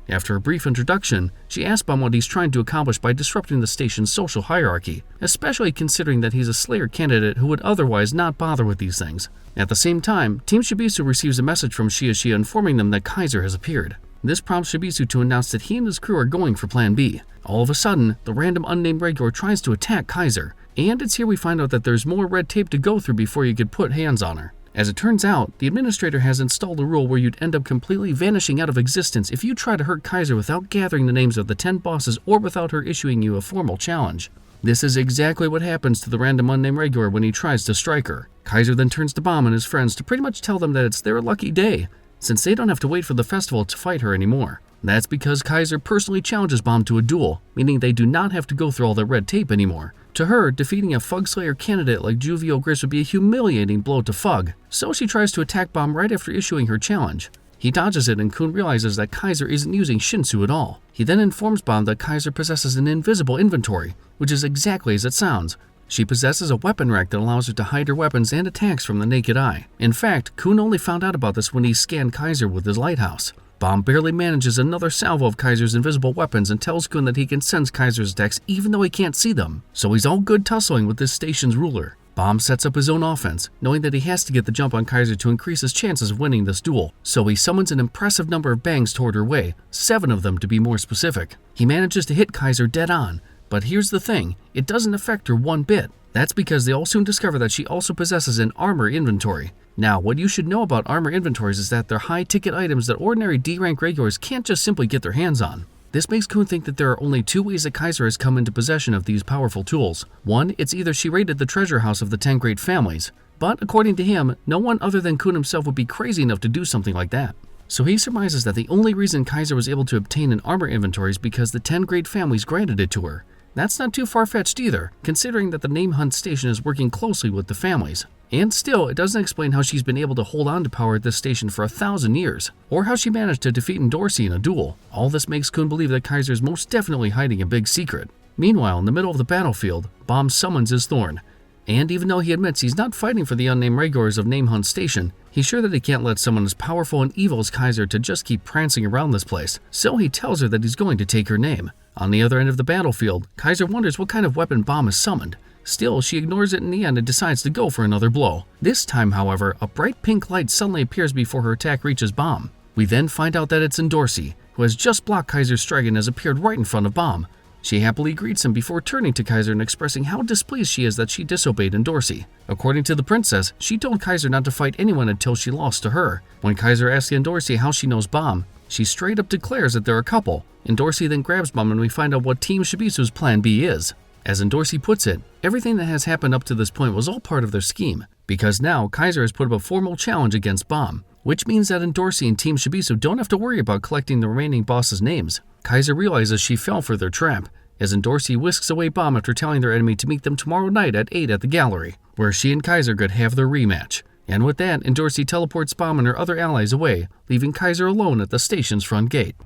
Speaker 1: After a brief introduction, she asks Bomb what he's trying to accomplish by disrupting the station's social hierarchy, especially considering that he's a Slayer candidate who would otherwise not bother with these things. At the same time, Team Shibisu receives a message from Shia informing them that Kaiser has appeared. This prompts Shibisu to announce that he and his crew are going for Plan B. All of a sudden, the random unnamed regular tries to attack Kaiser, and it's here we find out that there's more red tape to go through before you could put hands on her. As it turns out, the administrator has installed a rule where you'd end up completely vanishing out of existence if you try to hurt Kaiser without gathering the names of the 10 bosses or without her issuing you a formal challenge. This is exactly what happens to the random unnamed regular when he tries to strike her. Kaiser then turns to Bomb and his friends to pretty much tell them that it's their lucky day, since they don't have to wait for the festival to fight her anymore. That's because Kaiser personally challenges Bomb to a duel, meaning they do not have to go through all that red tape anymore. To her, defeating a Fug Slayer candidate like Jovial Grace would be a humiliating blow to Fug, so she tries to attack Bomb right after issuing her challenge. He dodges it and Kun realizes that Kaiser isn't using Shinsu at all. He then informs Bomb that Kaiser possesses an invisible inventory, which is exactly as it sounds. She possesses a weapon rack that allows her to hide her weapons and attacks from the naked eye. In fact, Kun only found out about this when he scanned Kaiser with his lighthouse. Bomb barely manages another salvo of Kaiser's invisible weapons and tells Kun that he can sense Kaiser's attacks even though he can't see them. So he's all good tussling with this station's ruler. Bomb sets up his own offense, knowing that he has to get the jump on Kaiser to increase his chances of winning this duel. So he summons an impressive number of bangs toward her way, 7 of them to be more specific. He manages to hit Kaiser dead on, but here's the thing, it doesn't affect her one bit. That's because they all soon discover that she also possesses an armor inventory. Now, what you should know about armor inventories is that they're high-ticket items that ordinary D-rank regulars can't just simply get their hands on. This makes Kun think that there are only 2 ways that Kaiser has come into possession of these powerful tools. One, it's either she raided the treasure house of the 10 great families, but according to him, no one other than Kun himself would be crazy enough to do something like that. so he surmises that the only reason Kaiser was able to obtain an armor inventory is because the 10 great families granted it to her. That's not too far-fetched either, considering that the Name Hunt station is working closely with the families. And still, it doesn't explain how she's been able to hold on to power at this station for 1,000 years, or how she managed to defeat Dorsey in a duel. All this makes Kun believe that Kaiser is most definitely hiding a big secret. Meanwhile, in the middle of the battlefield, Bomb summons his Thorn. And even though he admits he's not fighting for the unnamed regulars of Name Hunt Station, he's sure that he can't let someone as powerful and evil as Kaiser to just keep prancing around this place, so he tells her that he's going to take her name. On the other end of the battlefield, Kaiser wonders what kind of weapon Bomb has summoned. Still, she ignores it in the end and decides to go for another blow. This time, however, a bright pink light suddenly appears before her attack reaches Bomb. We then find out that it's Dorsey, who has just blocked Kaiser's strike and has appeared right in front of Bomb. She happily greets him before turning to Kaiser and expressing how displeased she is that she disobeyed Dorsey. According to the princess, she told Kaiser not to fight anyone until she lost to her. When Kaiser asks Dorsey how she knows Bomb, she straight up declares that they're a couple. Dorsey then grabs Bomb and we find out what Team Shibisu's plan B is. As Dorsey puts it, everything that has happened up to this point was all part of their scheme, because now Kaiser has put up a formal challenge against Bomb, which means that Dorsey and Team Shibisu don't have to worry about collecting the remaining bosses' names. Kaiser realizes she fell for their trap, as Dorsey whisks away Bomb after telling their enemy to meet them tomorrow night at 8 at the gallery, where she and Kaiser could have their rematch. And with that, Dorsey teleports Bomb and her other allies away, leaving Kaiser alone at the station's front gate.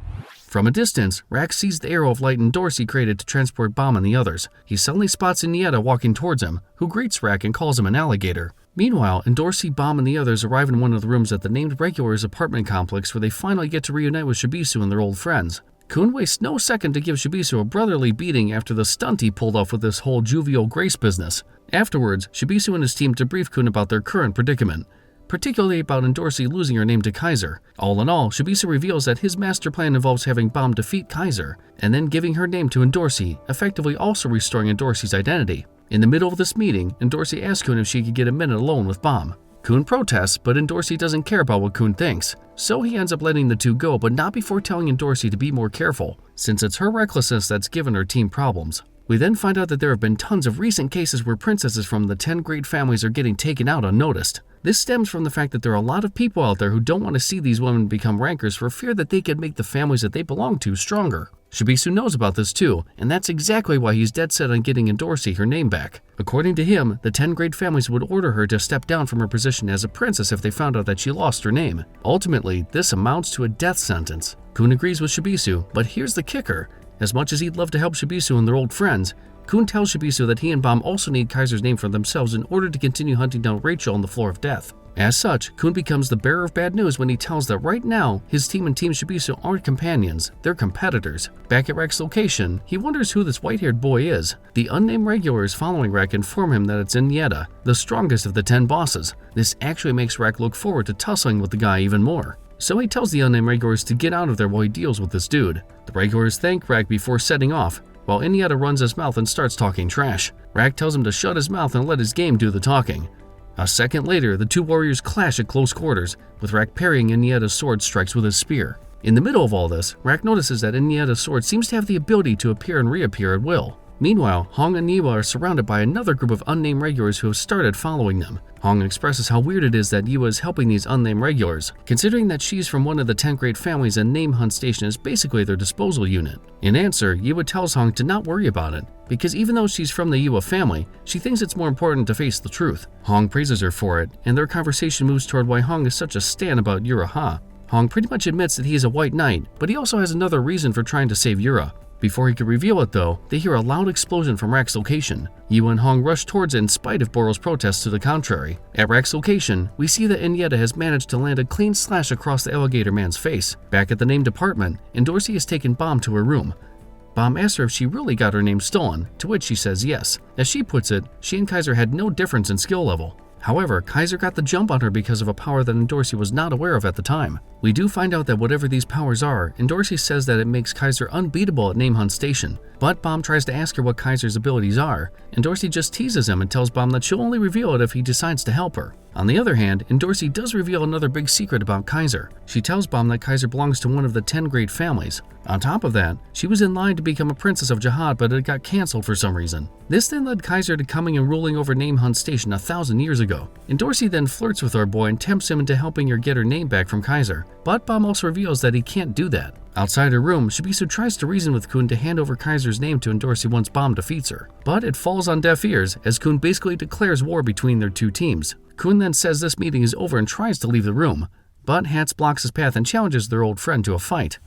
Speaker 1: From a distance, Rax sees the arrow of light Dorsey created to transport Bomb and the others. He suddenly spots Inieta walking towards him, who greets Rax and calls him an alligator. Meanwhile, Dorsey, Bomb, and the others arrive in one of the rooms at the named regulars' apartment complex where they finally get to reunite with Shibisu and their old friends. Kun wastes no second to give Shibisu a brotherly beating after the stunt he pulled off with this whole jovial grace business. Afterwards, Shibisu and his team debrief Kun about their current predicament, particularly about Dorsey losing her name to Kaiser. All in all, Shibisu reveals that his master plan involves having Bomb defeat Kaiser, and then giving her name to Dorsey, effectively also restoring Dorsey's identity. In the middle of this meeting, Dorsey asks Kun if she could get a minute alone with Bomb. Kun protests, but Dorsey doesn't care about what Kun thinks, so he ends up letting the two go, but not before telling Dorsey to be more careful, since it's her recklessness that's given her team problems. We then find out that there have been tons of recent cases where princesses from the 10 great families are getting taken out unnoticed. This stems from the fact that there are a lot of people out there who don't want to see these women become rankers for fear that they could make the families that they belong to stronger. Shibisu knows about this too, and that's exactly why he's dead set on getting Dorsey her name back. According to him, the 10 great families would order her to step down from her position as a princess if they found out that she lost her name. Ultimately, this amounts to a death sentence. Kun agrees with Shibisu, but here's the kicker. As much as he'd love to help Shibisu and their old friends, Kun tells Shibisu that he and Bomb also need Kaiser's name for themselves in order to continue hunting down Rachel on the floor of death. As such, Kun becomes the bearer of bad news when he tells that right now, his team and Team Shibisu aren't companions, they're competitors. Back at Rax's location, he wonders who this white-haired boy is. The unnamed regulars following Rax inform him that it's Inieta, the strongest of the 10 bosses. This actually makes Rax look forward to tussling with the guy even more. So he tells the unnamed regulars to get out of there while he deals with this dude. The regulars thank Rax before setting off, while Inieta runs his mouth and starts talking trash. Rax tells him to shut his mouth and let his game do the talking. A second later, the two warriors clash at close quarters, with Rax parrying Inieta's sword strikes with his spear. In the middle of all this, Rax notices that Inieta's sword seems to have the ability to appear and reappear at will. Meanwhile, Hong and Yiwa are surrounded by another group of unnamed regulars who have started following them. Hong expresses how weird it is that Yiwa is helping these unnamed regulars, considering that she's from one of the 10 great families and Name Hunt Station is basically their disposal unit. In answer, Yiwa tells Hong to not worry about it, because even though she's from the Yiwa family, she thinks it's more important to face the truth. Hong praises her for it, and their conversation moves toward why Hong is such a stan about Yura. Hong pretty much admits that he is a white knight, but he also has another reason for trying to save Yura. Before he could reveal it though, they hear a loud explosion from Rax's location. Yiwa and Hong rush towards it in spite of Boro's protests to the contrary. At Rax's location, we see that Inieta has managed to land a clean slash across the alligator man's face. Back at the named apartment, Dorsey has taken Bomb to her room. Bomb asks her if she really got her name stolen, to which she says yes. As she puts it, she and Kaiser had no difference in skill level. However, Kaiser got the jump on her because of a power that Dorsey was not aware of at the time. We do find out that whatever these powers are, Dorsey says that it makes Kaiser unbeatable at Name Hunt Station. But Bomb tries to ask her what Kaiser's abilities are, and Dorsey just teases him and tells Bomb that she'll only reveal it if he decides to help her. On the other hand, Endorsi does reveal another big secret about Kaiser. She tells Bomb that Kaiser belongs to one of the 10 great families. On top of that, she was in line to become a princess of Jihad, but it got cancelled for some reason. This then led Kaiser to coming and ruling over Name Hunt Station 1,000 years ago. Endorsi then flirts with our boy and tempts him into helping her get her name back from Kaiser, but Bomb also reveals that he can't do that. Outside her room, Shibisu tries to reason with Kun to hand over Kaiser's name to Endorsi once Bomb defeats her, but it falls on deaf ears as Kun basically declares war between their two teams. Kun then says this meeting is over and tries to leave the room, but Hats blocks his path and challenges their old friend to a fight.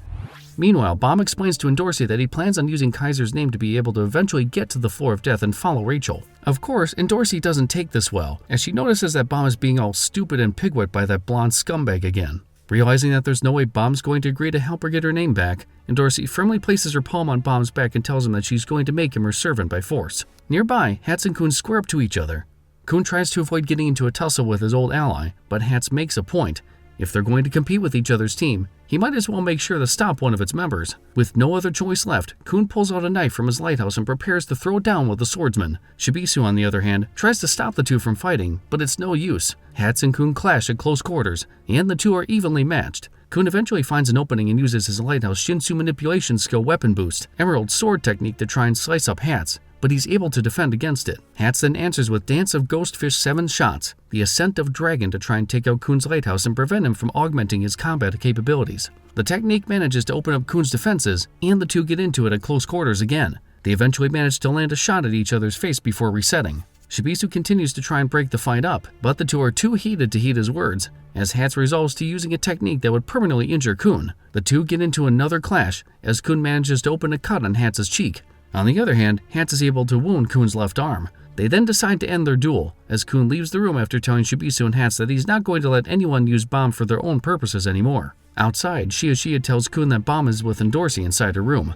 Speaker 1: Meanwhile, Bomb explains to Endorsi that he plans on using Kaiser's name to be able to eventually get to the floor of death and follow Rachel. Of course, Endorsi doesn't take this well, as she notices that Bomb is being all stupid and pigwit by that blonde scumbag again. Realizing that there's no way Bomb's going to agree to help her get her name back, Endorsi firmly places her palm on Bomb's back and tells him that she's going to make him her servant by force. Nearby, Hats and Kun square up to each other. Kun tries to avoid getting into a tussle with his old ally, but Hats makes a point. If they're going to compete with each other's team, he might as well make sure to stop one of its members. With no other choice left, Kun pulls out a knife from his lighthouse and prepares to throw it down with the swordsman. Shibisu, on the other hand, tries to stop the two from fighting, but it's no use. Hats and Kun clash at close quarters, and the two are evenly matched. Kun eventually finds an opening and uses his lighthouse Shinsu manipulation skill weapon boost, Emerald sword technique to try and slice up Hats, but he's able to defend against it. Hats then answers with Dance of Ghostfish 7 shots, the Ascent of Dragon, to try and take out Kun's lighthouse and prevent him from augmenting his combat capabilities. The technique manages to open up Kun's defenses, and the two get into it at close quarters again. They eventually manage to land a shot at each other's face before resetting. Shibisu continues to try and break the fight up, but the two are too heated to heed his words, as Hats resolves to using a technique that would permanently injure Kun. The two get into another clash, as Kun manages to open a cut on Hats' cheek. On the other hand, Hats is able to wound Kun's left arm. They then decide to end their duel, as Kun leaves the room after telling Shibisu and Hats that he's not going to let anyone use Bomb for their own purposes anymore. Outside, Shia tells Kun that Bomb is with Endorsi inside her room.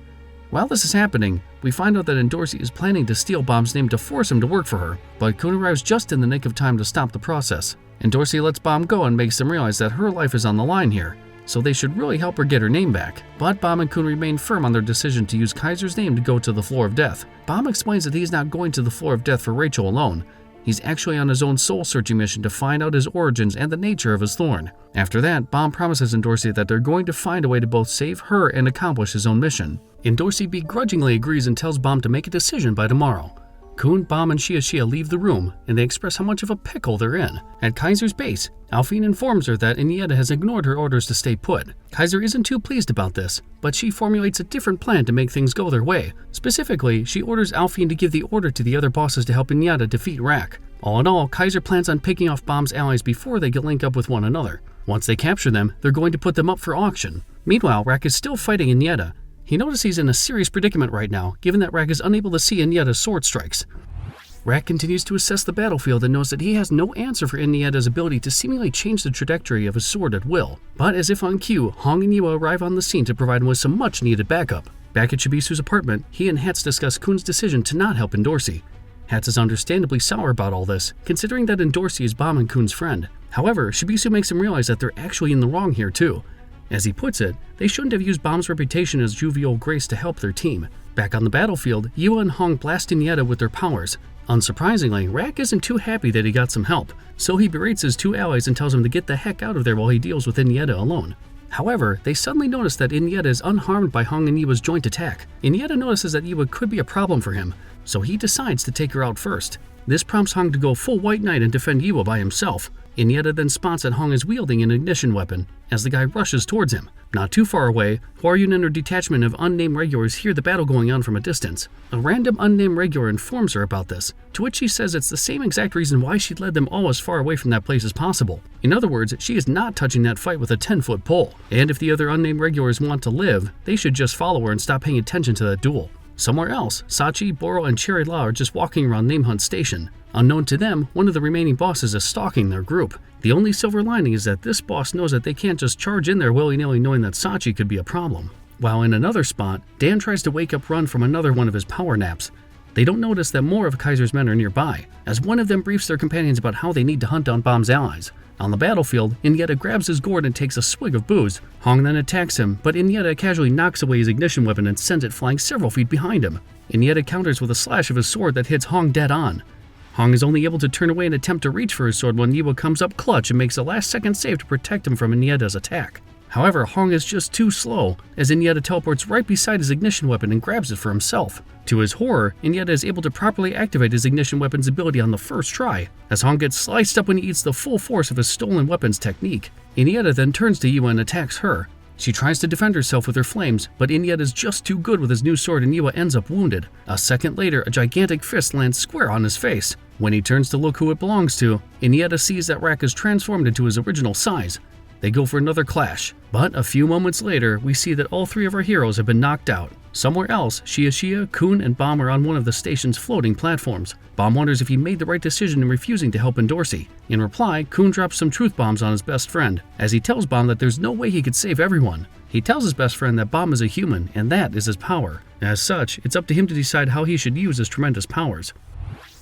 Speaker 1: While this is happening, we find out that Endorsi is planning to steal Bomb's name to force him to work for her, but Kun arrives just in the nick of time to stop the process. Endorsi lets Bomb go and makes them realize that her life is on the line here, so they should really help her get her name back. But Bomb and Kun remain firm on their decision to use Kaiser's name to go to the floor of death. Bomb explains that he's not going to the floor of death for Rachel alone. He's actually on his own soul-searching mission to find out his origins and the nature of his thorn. After that, Bomb promises Endorsi that they're going to find a way to both save her and accomplish his own mission. Endorsi begrudgingly agrees and tells Bomb to make a decision by tomorrow. Kun, Bomb, and Shia leave the room, and they express how much of a pickle they're in. At Kaiser's base, Alphine informs her that Inieta has ignored her orders to stay put. Kaiser isn't too pleased about this, but she formulates a different plan to make things go their way. Specifically, she orders Alphine to give the order to the other bosses to help Inieta defeat Rak. All in all, Kaiser plans on picking off Bomb's allies before they can link up with one another. Once they capture them, they're going to put them up for auction. Meanwhile, Rak is still fighting Inieta. He notices he's in a serious predicament right now, given that Rak is unable to see Inieta's sword strikes. Rak continues to assess the battlefield and knows that he has no answer for Inieta's ability to seemingly change the trajectory of his sword at will. But as if on cue, Hong and Yua arrive on the scene to provide him with some much-needed backup. Back at Shibisu's apartment, he and Hats discuss Kun's decision to not help Endorsi. Hats is understandably sour about all this, considering that Endorsi is Bomb and Kun's friend. However, Shibisu makes him realize that they're actually in the wrong here too. As he puts it, they shouldn't have used Bomb's reputation as jovial grace to help their team. Back on the battlefield, Yua and Hong blast Inieta with their powers. Unsurprisingly, Rak isn't too happy that he got some help, so he berates his two allies and tells them to get the heck out of there while he deals with Inieta alone. However, they suddenly notice that Inieta is unharmed by Hong and Yua's joint attack. Inieta notices that Yua could be a problem for him, so he decides to take her out first. This prompts Hong to go full White Knight and defend Yua by himself. Inieta then spots that Hong is wielding an ignition weapon as the guy rushes towards him. Not too far away, Huaryun and her detachment of unnamed regulars hear the battle going on from a distance. A random unnamed regular informs her about this, to which she says it's the same exact reason why she led them all as far away from that place as possible. In other words, she is not touching that fight with a 10-foot pole, and if the other unnamed regulars want to live, they should just follow her and stop paying attention to that duel. Somewhere else, Sachi, Boro, and Cherry La are just walking around Name Hunt Station. Unknown to them, one of the remaining bosses is stalking their group. The only silver lining is that this boss knows that they can't just charge in there willy-nilly knowing that Sachi could be a problem. While in another spot, Dan tries to wake up Run from another one of his power naps. They don't notice that more of Kaiser's men are nearby, as one of them briefs their companions about how they need to hunt down Bomb's allies. On the battlefield, Inieta grabs his gourd and takes a swig of booze. Hong then attacks him, but Inieta casually knocks away his ignition weapon and sends it flying several feet behind him. Inieta counters with a slash of his sword that hits Hong dead on. Hong is only able to turn away and attempt to reach for his sword when Inieta comes up clutch and makes a last-second save to protect him from Inieta's attack. However, Hong is just too slow, as Inieta teleports right beside his ignition weapon and grabs it for himself. To his horror, Inieta is able to properly activate his ignition weapon's ability on the first try, as Hong gets sliced up when he eats the full force of his stolen weapon's technique. Inieta then turns to Inieta and attacks her. She tries to defend herself with her flames, but Inieta is just too good with his new sword and Inieta ends up wounded. A second later, a gigantic fist lands square on his face. When he turns to look who it belongs to, Inieta sees that Rak is transformed into his original size. They go for another clash, but a few moments later, we see that all three of our heroes have been knocked out. Somewhere else, Shia, Kun, and Bomb are on one of the station's floating platforms. Bomb wonders if he made the right decision in refusing to help Dorsey. In reply, Kun drops some truth bombs on his best friend, as he tells Bomb that there's no way he could save everyone. He tells his best friend that Bomb is a human, and that is his power. As such, it's up to him to decide how he should use his tremendous powers.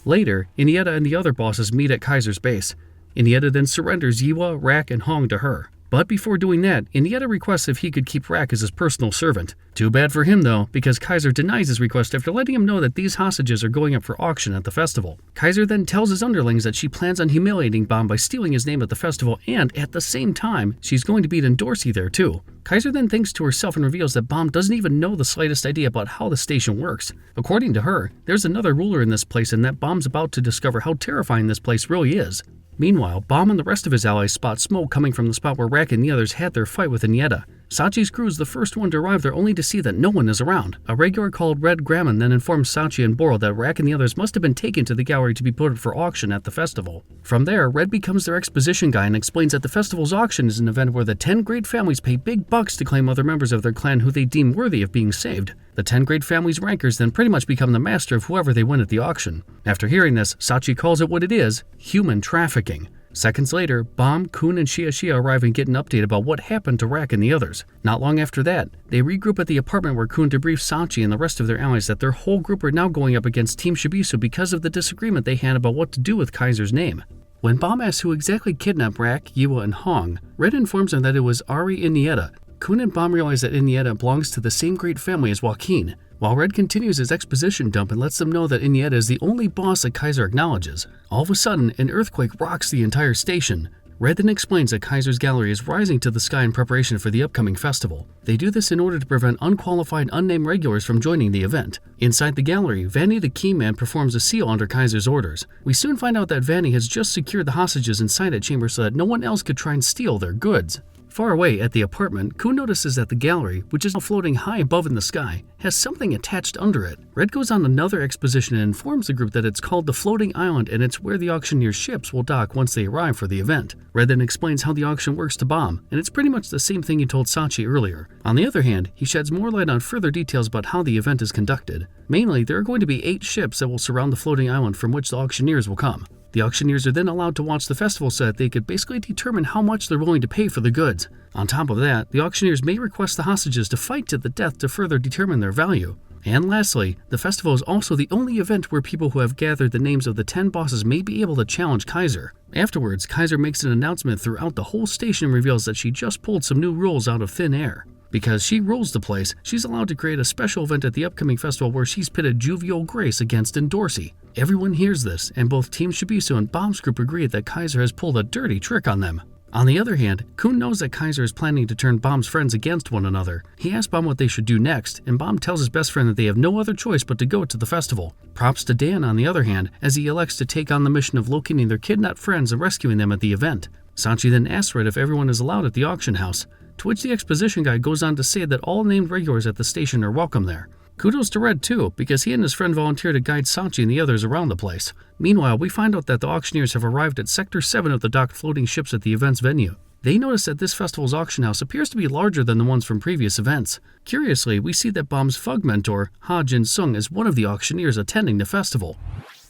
Speaker 1: Later, Inieta and the other bosses meet at Kaiser's base. Inieta then surrenders Yiwa, Rak, and Hong to her. But before doing that, Inieta requests if he could keep Rak as his personal servant. Too bad for him though, because Kaiser denies his request after letting him know that these hostages are going up for auction at the festival. Kaiser then tells his underlings that she plans on humiliating Bomb by stealing his name at the festival, and at the same time, she's going to beat Dorsey there too. Kaiser then thinks to herself and reveals that Bomb doesn't even know the slightest idea about how the station works. According to her, there's another ruler in this place and that Bomb's about to discover how terrifying this place really is. Meanwhile, Bomb and the rest of his allies spot smoke coming from the spot where Rak and the others had their fight with Inieta. Sachi's crew is the first one to arrive there only to see that no one is around. A regular called Red Grammon then informs Sachi and Boro that Rak and the others must have been taken to the gallery to be put up for auction at the festival. From there, Red becomes their exposition guy and explains that the festival's auction is an event where the 10 great families pay big bucks to claim other members of their clan who they deem worthy of being saved. The 10 great families' rankers then pretty much become the master of whoever they win at the auction. After hearing this, Sachi calls it what it is: human trafficking. Seconds later, Bomb, Kun, and Shia arrive and get an update about what happened to Rak and the others. Not long after that, they regroup at the apartment where Kun debriefs Sachi and the rest of their allies that their whole group are now going up against Team Shibisu because of the disagreement they had about what to do with Kaiser's name. When Bomb asks who exactly kidnapped Rak, Yiwa, and Hong, Red informs them that it was Ari Inieta. Kun and Bomb realize that Inieta belongs to the same great family as Joaquin, while Red continues his exposition dump and lets them know that Inieta is the only boss that Kaiser acknowledges. All of a sudden, an earthquake rocks the entire station. Red then explains that Kaiser's gallery is rising to the sky in preparation for the upcoming festival. They do this in order to prevent unqualified, unnamed regulars from joining the event. Inside the gallery, Vanny the Keyman performs a seal under Kaiser's orders. We soon find out that Vanny has just secured the hostages inside a chamber so that no one else could try and steal their goods. Far away at the apartment, Kun notices that the gallery, which is now floating high above in the sky, has something attached under it. Red goes on another exposition and informs the group that it's called the Floating Island and it's where the auctioneer's ships will dock once they arrive for the event. Red then explains how the auction works to Bomb, and it's pretty much the same thing he told Sachi earlier. On the other hand, he sheds more light on further details about how the event is conducted. Mainly, there are going to be 8 ships that will surround the floating island from which the auctioneers will come. The auctioneers are then allowed to watch the festival so that they could basically determine how much they're willing to pay for the goods. On top of that, the auctioneers may request the hostages to fight to the death to further determine their value. And lastly, the festival is also the only event where people who have gathered the names of the 10 bosses may be able to challenge Kaiser. Afterwards, Kaiser makes an announcement throughout the whole station and reveals that she just pulled some new rules out of thin air. Because she rules the place, she's allowed to create a special event at the upcoming festival where she's pitted Jovial Grace against Dorsey. Everyone hears this, and both Team Shibisu and Bomb's group agree that Kaiser has pulled a dirty trick on them. On the other hand, Kun knows that Kaiser is planning to turn Bomb's friends against one another. He asks Bomb what they should do next, and Bomb tells his best friend that they have no other choice but to go to the festival. Props to Dan, on the other hand, as he elects to take on the mission of locating their kidnapped friends and rescuing them at the event. Sachi then asks Red if everyone is allowed at the auction house, to which the exposition guy goes on to say that all named regulars at the station are welcome there. Kudos to Red too, because he and his friend volunteer to guide Sachi and the others around the place. Meanwhile, we find out that the auctioneers have arrived at Sector 7 of the docked floating ships at the event's venue. They notice that this festival's auction house appears to be larger than the ones from previous events. Curiously, we see that Bomb's Fug mentor, Ha Jin-sung, is one of the auctioneers attending the festival.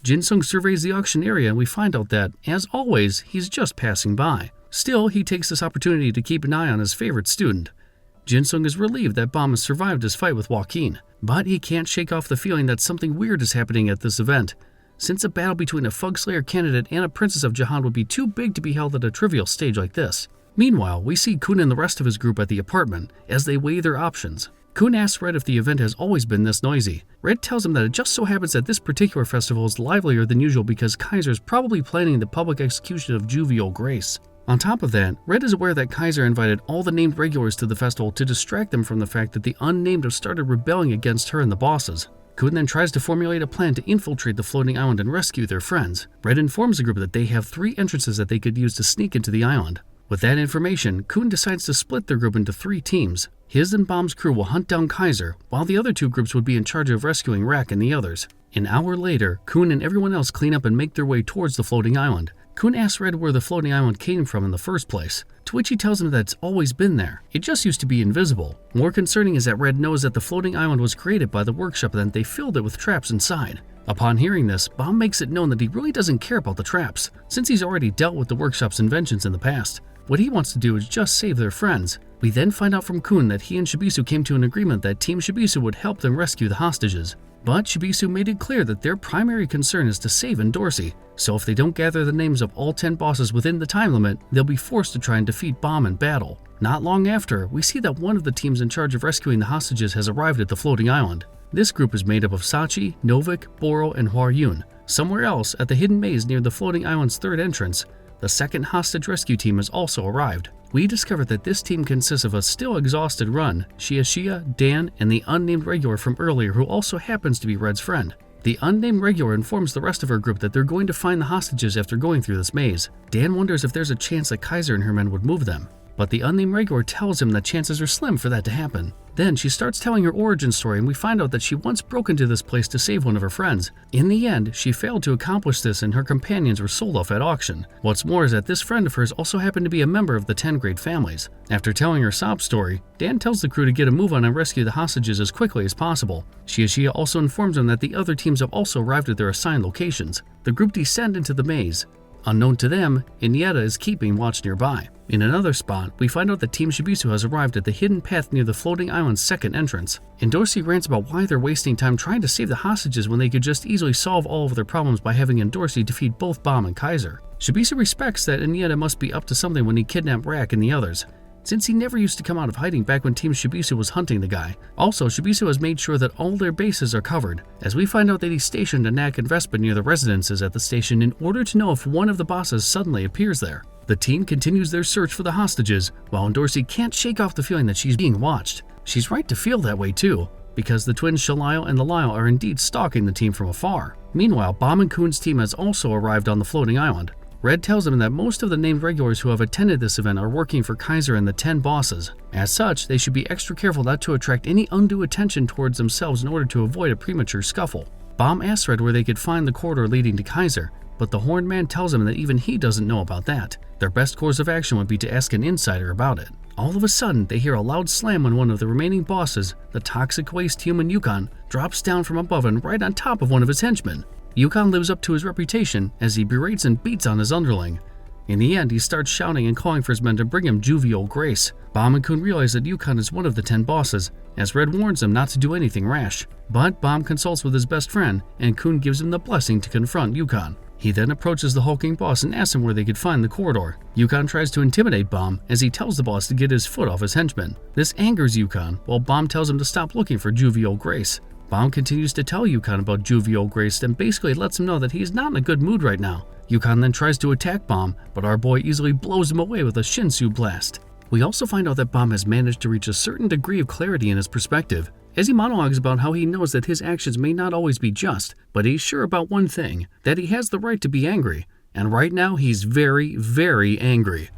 Speaker 1: Jin-sung surveys the auction area and we find out that, as always, he's just passing by. Still, he takes this opportunity to keep an eye on his favorite student. Jin-sung is relieved that Bomb has survived his fight with Joaquin, but he can't shake off the feeling that something weird is happening at this event, since a battle between a Fug Slayer candidate and a Princess of Jahan would be too big to be held at a trivial stage like this. Meanwhile, we see Kun and the rest of his group at the apartment as they weigh their options. Kun asks Red if the event has always been this noisy. Red tells him that it just so happens that this particular festival is livelier than usual because Kaiser is probably planning the public execution of Jovial Grace. On top of that, Red is aware that Kaiser invited all the named regulars to the festival to distract them from the fact that the unnamed have started rebelling against her and the bosses. Kun then tries to formulate a plan to infiltrate the floating island and rescue their friends. Red informs the group that they have 3 entrances that they could use to sneak into the island. With that information, Kun decides to split their group into 3 teams. His and Bomb's crew will hunt down Kaiser, while the other 2 groups would be in charge of rescuing Rack and the others. An hour later, Kun and everyone else clean up and make their way towards the floating island. Kun asks Red where the floating island came from in the first place, to which he tells him that it's always been there. It just used to be invisible. More concerning is that Red knows that the floating island was created by the workshop and that they filled it with traps inside. Upon hearing this, Bomb makes it known that he really doesn't care about the traps, since he's already dealt with the workshop's inventions in the past. What he wants to do is just save their friends. We then find out from Kun that he and Shibisu came to an agreement that Team Shibisu would help them rescue the hostages. But Shibisu made it clear that their primary concern is to save Endorsi, so if they don't gather the names of all 10 bosses within the time limit, they'll be forced to try and defeat Bomb in battle. Not long after, we see that one of the teams in charge of rescuing the hostages has arrived at the floating island. This group is made up of Sachi, Novik, Boro, and Hwaryun. Somewhere else, at the hidden maze near the floating island's 3rd entrance, the 2nd hostage rescue team has also arrived. We discover that this team consists of a still exhausted Run, Shia, Dan, and the unnamed regular from earlier who also happens to be Red's friend. The unnamed regular informs the rest of her group that they're going to find the hostages after going through this maze. Dan wonders if there's a chance that Kaiser and her men would move them, but the unnamed regular tells him that chances are slim for that to happen. Then she starts telling her origin story and we find out that she once broke into this place to save one of her friends. In the end, she failed to accomplish this and her companions were sold off at auction. What's more is that this friend of hers also happened to be a member of the 10 great families. After telling her sob story, Dan tells the crew to get a move on and rescue the hostages as quickly as possible. Shia also informs them that the other teams have also arrived at their assigned locations. The group descend into the maze. Unknown to them, Inieta is keeping watch nearby. In another spot, we find out that Team Shibisu has arrived at the hidden path near the floating island's 2nd entrance. Endorsi rants about why they're wasting time trying to save the hostages when they could just easily solve all of their problems by having Endorsi defeat both Bomb and Kaiser. Shibisu respects that Inieta must be up to something when he kidnapped Rack and the others, since he never used to come out of hiding back when Team Shibisu was hunting the guy. Also, Shibisu has made sure that all their bases are covered, as we find out that he stationed a Knack and Vespa near the residences at the station in order to know if one of the bosses suddenly appears there. The team continues their search for the hostages, while Endorsi can't shake off the feeling that she's being watched. She's right to feel that way too, because the twins Shalile and the Lyle are indeed stalking the team from afar. Meanwhile, Bomb and Kun's team has also arrived on the floating island. Red tells them that most of the named regulars who have attended this event are working for Kaiser and the 10 bosses. As such, they should be extra careful not to attract any undue attention towards themselves in order to avoid a premature scuffle. Bomb asks Red where they could find the corridor leading to Kaiser, but the Horned Man tells him that even he doesn't know about that. Their best course of action would be to ask an insider about it. All of a sudden, they hear a loud slam when one of the remaining bosses, the toxic waste human Yukon, drops down from above and right on top of one of his henchmen. Yukon lives up to his reputation as he berates and beats on his underling. In the end, he starts shouting and calling for his men to bring him Jovial Grace. Bomb and Kun realize that Yukon is one of the 10 bosses, as Red warns them not to do anything rash. But Bomb consults with his best friend, and Kun gives him the blessing to confront Yukon. He then approaches the hulking boss and asks him where they could find the corridor. Yukon tries to intimidate Bomb as he tells the boss to get his foot off his henchman. This angers Yukon, while Bomb tells him to stop looking for Jovial Grace. Bomb continues to tell Yukon about Jovial Grace and basically lets him know that he's not in a good mood right now. Yukon then tries to attack Bomb, but our boy easily blows him away with a Shinsu blast. We also find out that Bomb has managed to reach a certain degree of clarity in his perspective, as he monologues about how he knows that his actions may not always be just, but he's sure about one thing, that he has the right to be angry, and right now he's very, very angry.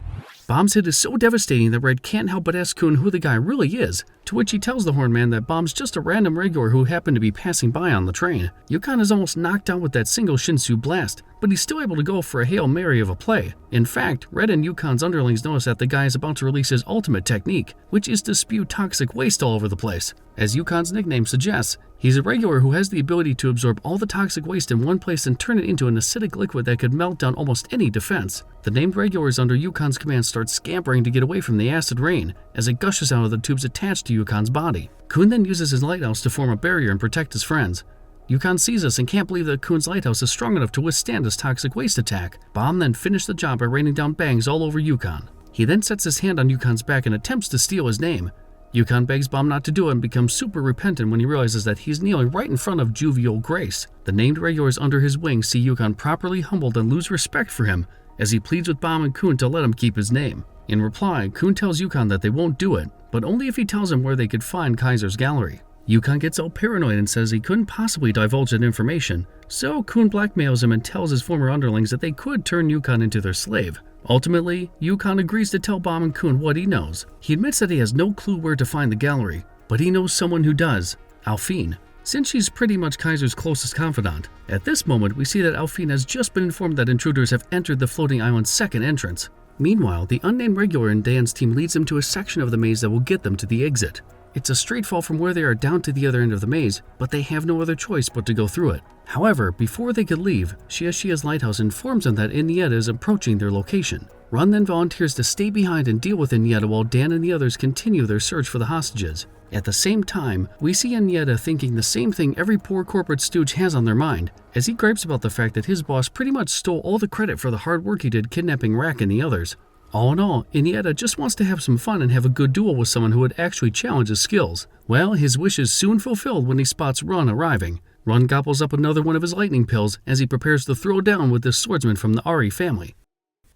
Speaker 1: Bomb's hit is so devastating that Red can't help but ask Kun who the guy really is, to which he tells the Horned Man that Bomb's just a random regular who happened to be passing by on the train. Yukon is almost knocked out with that single Shinsu blast, but he's still able to go for a Hail Mary of a play. In fact, Red and Yukon's underlings notice that the guy is about to release his ultimate technique, which is to spew toxic waste all over the place. As Yukon's nickname suggests, he's a regular who has the ability to absorb all the toxic waste in one place and turn it into an acidic liquid that could melt down almost any defense. The named regulars under Yukon's command start scampering to get away from the acid rain, as it gushes out of the tubes attached to Yukon's body. Kun then uses his lighthouse to form a barrier and protect his friends. Yukon sees us and can't believe that Kun's lighthouse is strong enough to withstand his toxic waste attack. Bomb then finished the job by raining down bangs all over Yukon. He then sets his hand on Yukon's back and attempts to steal his name. Yukon begs Bomb not to do it and becomes super repentant when he realizes that he's kneeling right in front of jovial Grace. The named regulars under his wing see Yukon properly humbled and lose respect for him as he pleads with Bomb and Kun to let him keep his name. In reply, Kun tells Yukon that they won't do it, but only if he tells him where they could find Kaiser's gallery. Yukon gets all paranoid and says he couldn't possibly divulge that information, so Kun blackmails him and tells his former underlings that they could turn Yukon into their slave. Ultimately, Yukon agrees to tell Bomb and Kun what he knows. He admits that he has no clue where to find the gallery, but he knows someone who does, Alphine, since she's pretty much Kaiser's closest confidant. At this moment, we see that Alphine has just been informed that intruders have entered the floating island's second entrance. Meanwhile, the unnamed regular in Dan's team leads them to a section of the maze that will get them to the exit. It's a straight fall from where they are down to the other end of the maze, but they have no other choice but to go through it. However, before they could leave, Shiashia's lighthouse informs them that Inieta is approaching their location. Run then volunteers to stay behind and deal with Inieta while Dan and the others continue their search for the hostages. At the same time, we see Inieta thinking the same thing every poor corporate stooge has on their mind, as he gripes about the fact that his boss pretty much stole all the credit for the hard work he did kidnapping Rack and the others. All in all, Inieta just wants to have some fun and have a good duel with someone who would actually challenge his skills. Well, his wish is soon fulfilled when he spots Run arriving. Run gobbles up another one of his lightning pills as he prepares to throw down with this swordsman from the Ari family.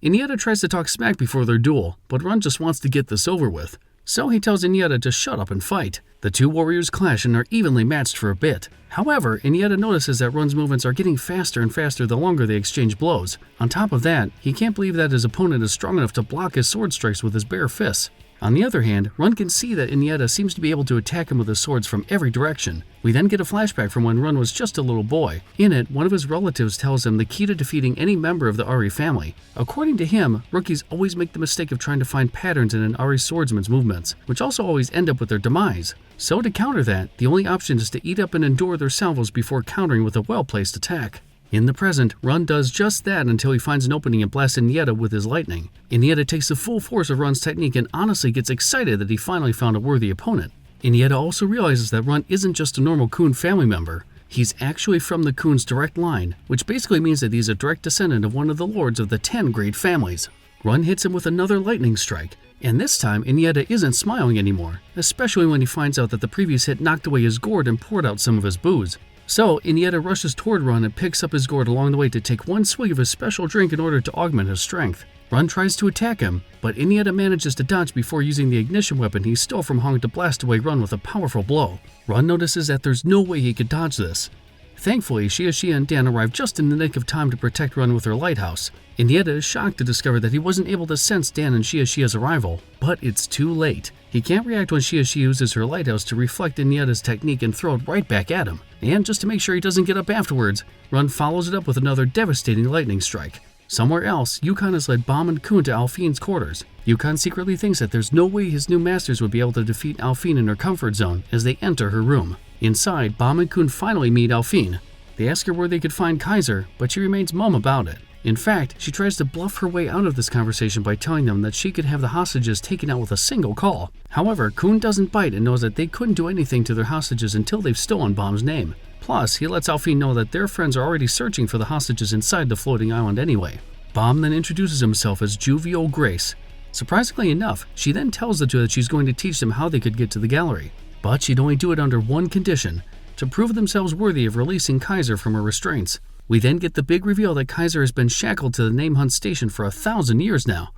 Speaker 1: Inieta tries to talk smack before their duel, but Run just wants to get this over with. So he tells Inieta to shut up and fight. The two warriors clash and are evenly matched for a bit. However, Inieta notices that Run's movements are getting faster and faster the longer they exchange blows. On top of that, he can't believe that his opponent is strong enough to block his sword strikes with his bare fists. On the other hand, Run can see that Inieta seems to be able to attack him with his swords from every direction. We then get a flashback from when Run was just a little boy. In it, one of his relatives tells him the key to defeating any member of the Ari family. According to him, rookies always make the mistake of trying to find patterns in an Ari swordsman's movements, which also always end up with their demise. So to counter that, the only option is to eat up and endure their salvos before countering with a well-placed attack. In the present, Run does just that until he finds an opening and blasts Inieta with his lightning. Inieta takes the full force of Run's technique and honestly gets excited that he finally found a worthy opponent. Inieta also realizes that Run isn't just a normal Kun family member. He's actually from the Kun's direct line, which basically means that he's a direct descendant of one of the lords of the 10 great families. Run hits him with another lightning strike, and this time Inieta isn't smiling anymore, especially when he finds out that the previous hit knocked away his gourd and poured out some of his booze. So, Inieta rushes toward Run and picks up his gourd along the way to take one swig of his special drink in order to augment his strength. Run tries to attack him, but Inieta manages to dodge before using the ignition weapon he stole from Hong to blast away Run with a powerful blow. Run notices that there's no way he could dodge this. Thankfully, Shiashia and Dan arrive just in the nick of time to protect Run with their lighthouse. Inieta is shocked to discover that he wasn't able to sense Dan and Shiashia's arrival, but it's too late. He can't react when Shiashia uses her lighthouse to reflect Inieta's technique and throw it right back at him. And just to make sure he doesn't get up afterwards, Run follows it up with another devastating lightning strike. Somewhere else, Yukon has led Bomb and Kun to Alphine's quarters. Yukon secretly thinks that there's no way his new masters would be able to defeat Alphine in her comfort zone as they enter her room. Inside, Bomb and Kun finally meet Alphine. They ask her where they could find Kaiser, but she remains mum about it. In fact, she tries to bluff her way out of this conversation by telling them that she could have the hostages taken out with a single call. However, Kun doesn't bite and knows that they couldn't do anything to their hostages until they've stolen Bomb's name. Plus, he lets Alphine know that their friends are already searching for the hostages inside the floating island anyway. Bomb then introduces himself as Jovial Grace. Surprisingly enough, she then tells the two that she's going to teach them how they could get to the gallery. But she'd only do it under one condition: to prove themselves worthy of releasing Kaiser from her restraints. We then get the big reveal that Kaiser has been shackled to the Name Hunt station for 1,000 years now.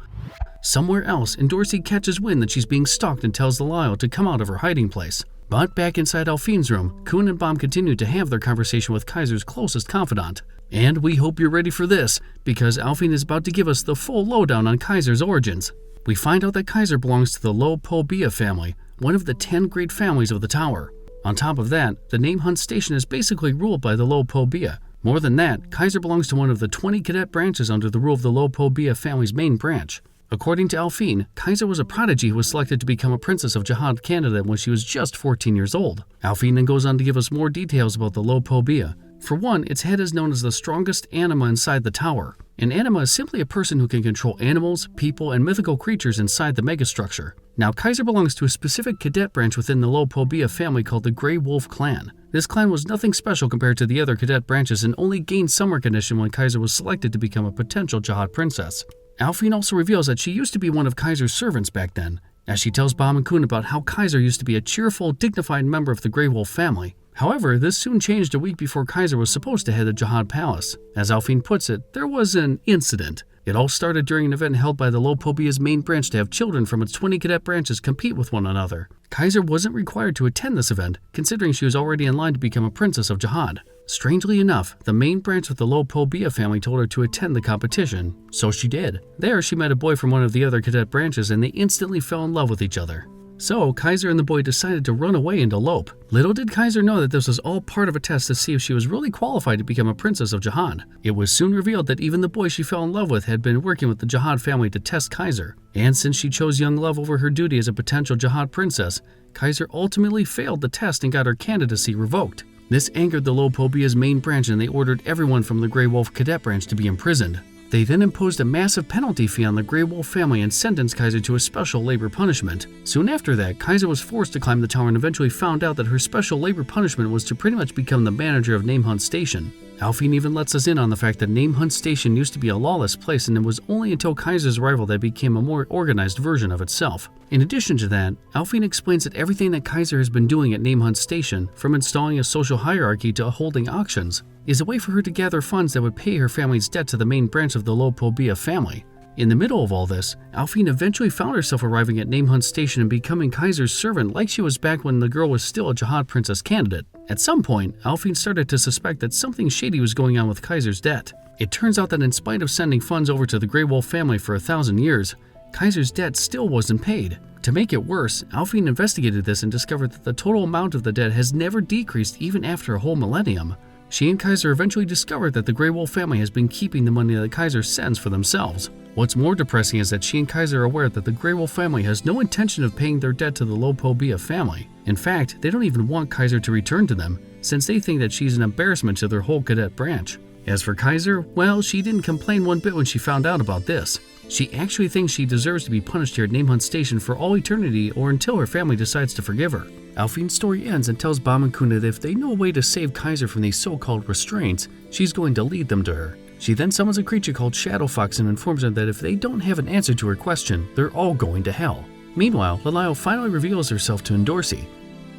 Speaker 1: Somewhere else, Endorsi catches wind that she's being stalked and tells the Lyle to come out of her hiding place. But back inside Alphine's room, Kun and Bomb continue to have their conversation with Kaiser's closest confidant. And we hope you're ready for this, because Alphine is about to give us the full lowdown on Kaiser's origins. We find out that Kaiser belongs to the Lo Po Bia family, one of the 10 great families of the tower. On top of that, the Name Hunt station is basically ruled by the Lo Po Bia. More than that, Kaiser belongs to one of the 20 cadet branches under the rule of the Lo Po Bia family's main branch. According to Alphine, Kaiser was a prodigy who was selected to become a princess of Jihad Canada when she was just 14 years old. Alphine then goes on to give us more details about the Lo Po Bia. For one, its head is known as the strongest anima inside the tower. An anima is simply a person who can control animals, people, and mythical creatures inside the megastructure. Now, Kaiser belongs to a specific cadet branch within the Lo Po Bia family called the Grey Wolf Clan. This clan was nothing special compared to the other cadet branches and only gained some recognition when Kaiser was selected to become a potential Jihad princess. Alphine also reveals that she used to be one of Kaiser's servants back then, as she tells Bomb and Kun about how Kaiser used to be a cheerful, dignified member of the Grey Wolf family. However, this soon changed a week before Kaiser was supposed to head to Jihad Palace. As Alphine puts it, there was an incident. It all started during an event held by the Lopobia's main branch to have children from its 20 cadet branches compete with one another. Kaiser wasn't required to attend this event, considering she was already in line to become a princess of Jihad. Strangely enough, the main branch of the Lopobia family told her to attend the competition, so she did. There, she met a boy from one of the other cadet branches and they instantly fell in love with each other. So, Kaiser and the boy decided to run away and elope. Little did Kaiser know that this was all part of a test to see if she was really qualified to become a princess of Jihad. It was soon revealed that even the boy she fell in love with had been working with the Jihad family to test Kaiser. And since she chose young love over her duty as a potential Jihad princess, Kaiser ultimately failed the test and got her candidacy revoked. This angered the Lopobia's main branch and they ordered everyone from the Grey Wolf cadet branch to be imprisoned. They then imposed a massive penalty fee on the Grey Wolf family and sentenced Kaiser to a special labor punishment. Soon after that, Kaiser was forced to climb the tower and eventually found out that her special labor punishment was to pretty much become the manager of Name Hunt Station. Alphine even lets us in on the fact that Name Hunt Station used to be a lawless place and it was only until Kaiser's arrival that it became a more organized version of itself. In addition to that, Alphine explains that everything that Kaiser has been doing at Name Hunt Station, from installing a social hierarchy to holding auctions, is a way for her to gather funds that would pay her family's debt to the main branch of the Lopobia family. In the middle of all this, Alphine eventually found herself arriving at Name Hunt Station and becoming Kaiser's servant like she was back when the girl was still a Jihad princess candidate. At some point, Alphine started to suspect that something shady was going on with Kaiser's debt. It turns out that in spite of sending funds over to the Grey Wolf family for 1,000 years, Kaiser's debt still wasn't paid. To make it worse, Alphine investigated this and discovered that the total amount of the debt has never decreased even after a whole millennium. She and Kaiser eventually discovered that the Grey Wolf family has been keeping the money that Kaiser sends for themselves. What's more depressing is that she and Kaiser are aware that the Grey Wolf family has no intention of paying their debt to the Lopobia family. In fact, they don't even want Kaiser to return to them, since they think that she's an embarrassment to their whole cadet branch. As for Kaiser, well, she didn't complain one bit when she found out about this. She actually thinks she deserves to be punished here at Name Hunt Station for all eternity or until her family decides to forgive her. Alphine's story ends and tells Bomb and Kun that if they know a way to save Kaiser from these so-called restraints, she's going to lead them to her. She then summons a creature called Shadow Fox and informs them that if they don't have an answer to her question, they're all going to hell. Meanwhile, Lalayo finally reveals herself to Endorsi.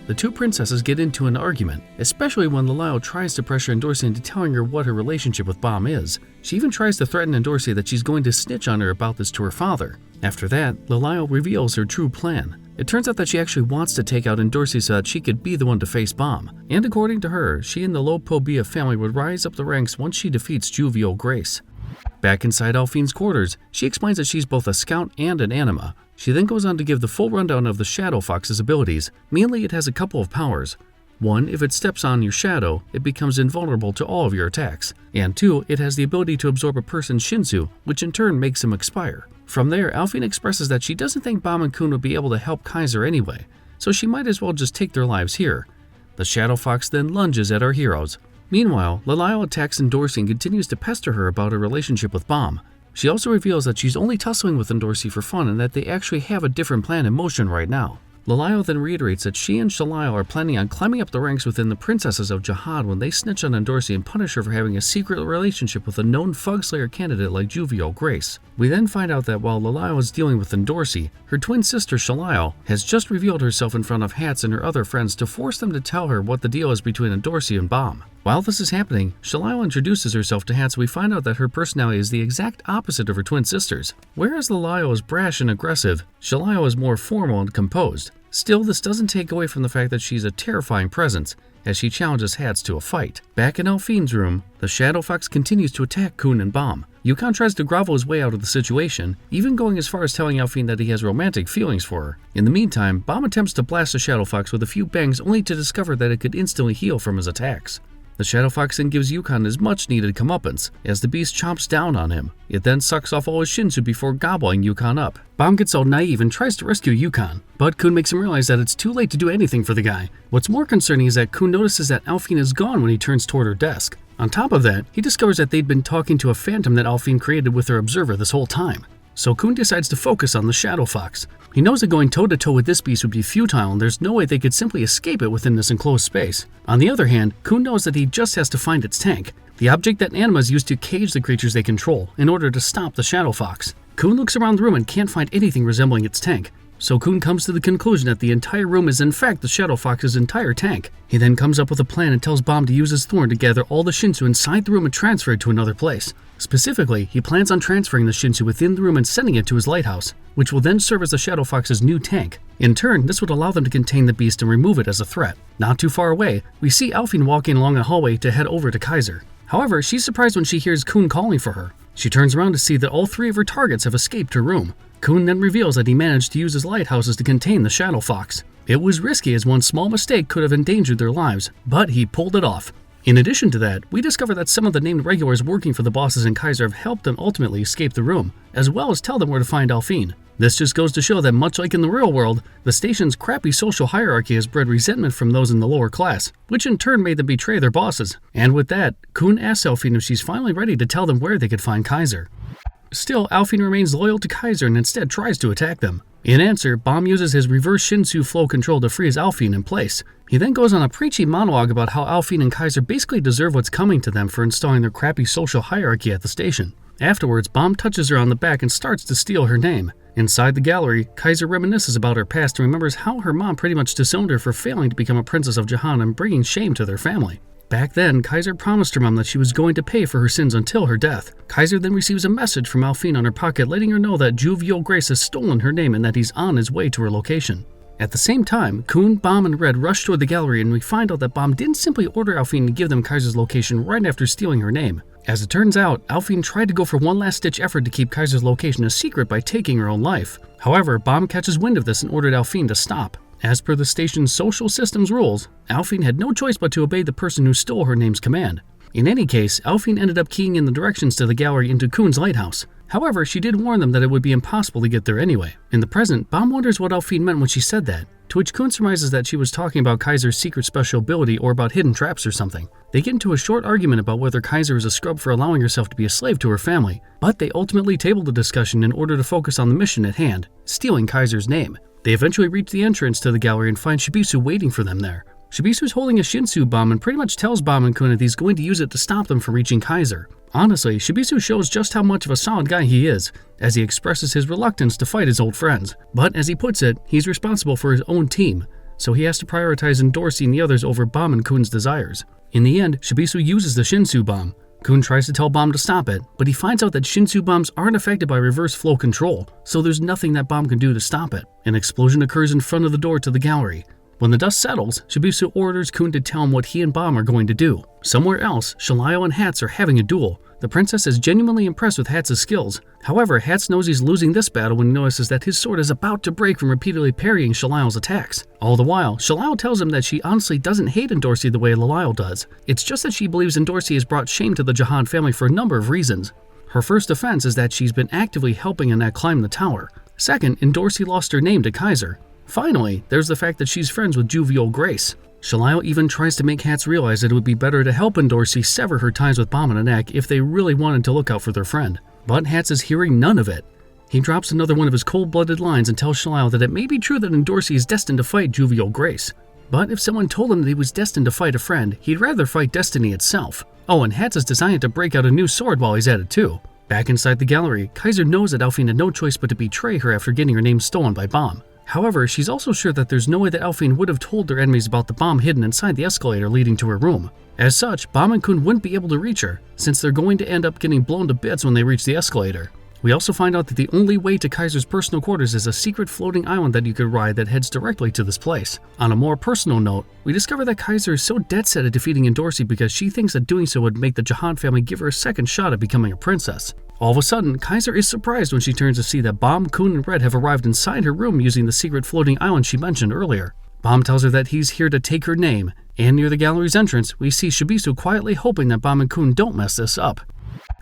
Speaker 1: The two princesses get into an argument, especially when Lalayo tries to pressure Endorsi into telling her what her relationship with Bomb is. She even tries to threaten Endorsi that she's going to snitch on her about this to her father. After that, Lalayo reveals her true plan. It turns out that she actually wants to take out Endorsi so that she could be the one to face Bomb. And according to her, she and the Lopobia family would rise up the ranks once she defeats Jovial Grace. Back inside Alphine's quarters, she explains that she's both a scout and an anima. She then goes on to give the full rundown of the Shadow Fox's abilities. Mainly, it has a couple of powers. 1, if it steps on your shadow, it becomes invulnerable to all of your attacks. And 2, it has the ability to absorb a person's Shinsu, which in turn makes him expire. From there, Alphine expresses that she doesn't think Bomb and Kun would be able to help Kaiser anyway, so she might as well just take their lives here. The Shadow Fox then lunges at our heroes. Meanwhile, Lalayo attacks Endorsi and continues to pester her about her relationship with Bomb. She also reveals that she's only tussling with Endorsi for fun and that they actually have a different plan in motion right now. Lalayo then reiterates that she and Shalayo are planning on climbing up the ranks within the princesses of Jihad when they snitch on Endorsi and punish her for having a secret relationship with a known Fugslayer candidate like Jovial Grace. We then find out that while Lalayo is dealing with Endorsi, her twin sister Shalayo has just revealed herself in front of Hats and her other friends to force them to tell her what the deal is between Endorsi and Bomb. While this is happening, Shalayo introduces herself to Hats and we find out that her personality is the exact opposite of her twin sister's. Whereas Lalayo is brash and aggressive, Shalayo is more formal and composed. Still, this doesn't take away from the fact that she's a terrifying presence, as she challenges Hats to a fight. Back in Alphine's room, the Shadow Fox continues to attack Kun and Bomb. Yukon tries to grovel his way out of the situation, even going as far as telling Alphine that he has romantic feelings for her. In the meantime, Bomb attempts to blast the Shadow Fox with a few bangs only to discover that it could instantly heal from his attacks. The Shadow Fox then gives Yukon his much-needed comeuppance, as the beast chomps down on him. It then sucks off all his Shinsu before gobbling Yukon up. Bomb gets all naive and tries to rescue Yukon, but Kun makes him realize that it's too late to do anything for the guy. What's more concerning is that Kun notices that Alphine is gone when he turns toward her desk. On top of that, he discovers that they'd been talking to a phantom that Alphine created with her observer this whole time. So Kun decides to focus on the Shadow Fox. He knows that going toe-to-toe with this beast would be futile and there's no way they could simply escape it within this enclosed space. On the other hand, Kun knows that he just has to find its tank, the object that animas use to cage the creatures they control, in order to stop the Shadow Fox. Kun looks around the room and can't find anything resembling its tank, so Kun comes to the conclusion that the entire room is in fact the Shadow Fox's entire tank. He then comes up with a plan and tells Bomb to use his thorn to gather all the Shinsu inside the room and transfer it to another place. Specifically, he plans on transferring the Shinsu within the room and sending it to his lighthouse, which will then serve as the Shadow Fox's new tank. In turn, this would allow them to contain the beast and remove it as a threat. Not too far away, we see Alphine walking along a hallway to head over to Kaiser. However, she's surprised when she hears Kun calling for her. She turns around to see that all three of her targets have escaped her room. Kun then reveals that he managed to use his lighthouses to contain the Shadow Fox. It was risky as one small mistake could have endangered their lives, but he pulled it off. In addition to that, we discover that some of the named regulars working for the bosses in Kaiser have helped them ultimately escape the room, as well as tell them where to find Alphine. This just goes to show that much like in the real world, the station's crappy social hierarchy has bred resentment from those in the lower class, which in turn made them betray their bosses. And with that, Kun asks Alphine if she's finally ready to tell them where they could find Kaiser. Still, Alphine remains loyal to Kaiser and instead tries to attack them. In answer, Bomb uses his reverse Shinsu flow control to freeze Alphine in place. He then goes on a preachy monologue about how Alphine and Kaiser basically deserve what's coming to them for installing their crappy social hierarchy at the station. Afterwards, Bomb touches her on the back and starts to steal her name. Inside the gallery, Kaiser reminisces about her past and remembers how her mom pretty much disowned her for failing to become a princess of Jahan and bringing shame to their family. Back then, Kaiser promised her mom that she was going to pay for her sins until her death. Kaiser then receives a message from Alphine on her pocket letting her know that Jovial Grace has stolen her name and that he's on his way to her location. At the same time, Kun, Bomb, and Red rush toward the gallery and we find out that Bomb didn't simply order Alphine to give them Kaiser's location right after stealing her name. As it turns out, Alphine tried to go for one last-ditch effort to keep Kaiser's location a secret by taking her own life. However, Bomb catches wind of this and ordered Alphine to stop. As per the station's social systems rules, Alphine had no choice but to obey the person who stole her name's command. In any case, Alphine ended up keying in the directions to the gallery into Kun's lighthouse. However, she did warn them that it would be impossible to get there anyway. In the present, Bomb wonders what Alphine meant when she said that, to which Kun surmises that she was talking about Kaiser's secret special ability or about hidden traps or something. They get into a short argument about whether Kaiser is a scrub for allowing herself to be a slave to her family, but they ultimately table the discussion in order to focus on the mission at hand, stealing Kaiser's name. They eventually reach the entrance to the gallery and find Shibisu waiting for them there. Shibisu's holding a Shinsu bomb and pretty much tells Bomb and Kun that he's going to use it to stop them from reaching Kaiser. Honestly, Shibisu shows just how much of a solid guy he is, as he expresses his reluctance to fight his old friends. But as he puts it, he's responsible for his own team, so he has to prioritize endorsing the others over Bomb and Kun's desires. In the end, Shibisu uses the Shinsu bomb. Kun tries to tell Bomb to stop it, but he finds out that Shinsu bombs aren't affected by reverse flow control, so there's nothing that Bomb can do to stop it. An explosion occurs in front of the door to the gallery. When the dust settles, Shibisu orders Kun to tell him what he and Bomb are going to do. Somewhere else, Shalayo and Hats are having a duel. The princess is genuinely impressed with Hats' skills. However, Hats knows he's losing this battle when he notices that his sword is about to break from repeatedly parrying Shalayo's attacks. All the while, Shalayo tells him that she honestly doesn't hate Endorsi the way Lalayo does. It's just that she believes Endorsi has brought shame to the Jahan family for a number of reasons. Her first offense is that she's been actively helping Inieta climb the tower. Second, Endorsi lost her name to Kaiser. Finally, there's the fact that she's friends with Jovial Grace. Shalayo even tries to make Hats realize that it would be better to help Endorsi sever her ties with Bomb and Inieta if they really wanted to look out for their friend. But Hats is hearing none of it. He drops another one of his cold-blooded lines and tells Shalayo that it may be true that Endorsi is destined to fight Jovial Grace. But if someone told him that he was destined to fight a friend, he'd rather fight destiny itself. Oh, and Hats is decided to break out a new sword while he's at it too. Back inside the gallery, Kaiser knows that Alphine had no choice but to betray her after getting her name stolen by Bomb. However, she's also sure that there's no way that Alphine would have told their enemies about the bomb hidden inside the escalator leading to her room. As such, Bomb and Kun wouldn't be able to reach her, since they're going to end up getting blown to bits when they reach the escalator. We also find out that the only way to Kaiser's personal quarters is a secret floating island that you could ride that heads directly to this place. On a more personal note, we discover that Kaiser is so dead set at defeating Endorsi because she thinks that doing so would make the Jahan family give her a second shot at becoming a princess. All of a sudden, Kaiser is surprised when she turns to see that Bomb, Kun, and Red have arrived inside her room using the secret floating island she mentioned earlier. Bomb tells her that he's here to take her name, and near the gallery's entrance, we see Shibisu quietly hoping that Bomb and Kun don't mess this up.